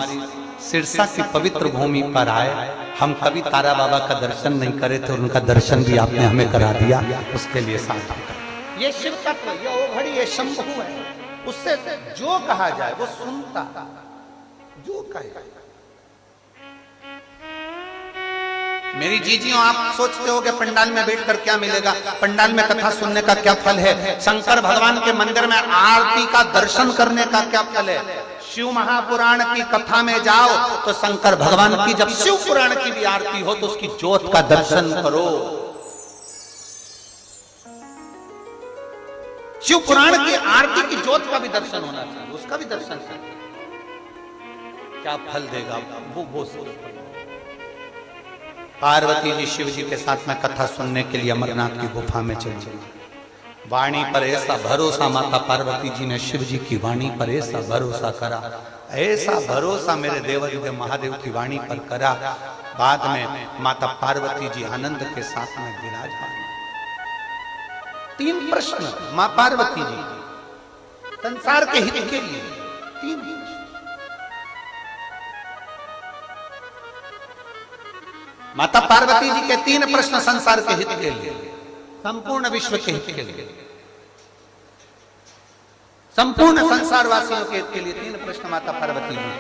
सिरसा की पवित्र भूमि पर आए। हम कभी तारा बाबा का दर्शन नहीं करे थे और उनका दर्शन भी आपने हमें करा दिया, उसके लिए साथ। ये शिव तत्व, ये ओघड़ी, ये शंभु है। उससे जो कहा जाए वो सुनता, जो कहे। मेरी जीजियों, आप सोचते हो कि पंडाल में बैठकर क्या मिलेगा, पंडाल में कथा सुनने का क्या फल है, शंकर भगवान के मंदिर में आरती का दर्शन करने का क्या फल है। शिव महापुराण की कथा में जाओ तो शंकर भगवान की जब शिव पुराण की भी आरती हो तो उसकी ज्योत का दर्शन करो। शिव पुराण की आरती की ज्योत का भी दर्शन होना चाहिए, उसका भी दर्शन चाहिए। क्या फल देगा वो पार्वती जी शिव जी के साथ में कथा सुनने के लिए अमरनाथ की गुफा में चली। वाणी पर ऐसा भरोसा माता पार्वती जी ने शिव जी की वाणी पर ऐसा भरोसा करा, ऐसा भरोसा मेरे देवदेव महादेव की वाणी पर करा। बाद में माता पार्वती जी आनंद के साथ में विराजमान। 3 प्रश्न मां पार्वती जी संसार के हित के लिए। 3 माता पार्वती जी के 3 प्रश्न संसार के हित के लिए, संपूर्ण विश्व के हित के लिए, संपूर्ण संसार वासियों के हित के लिए 3 प्रश्न माता पार्वती जी।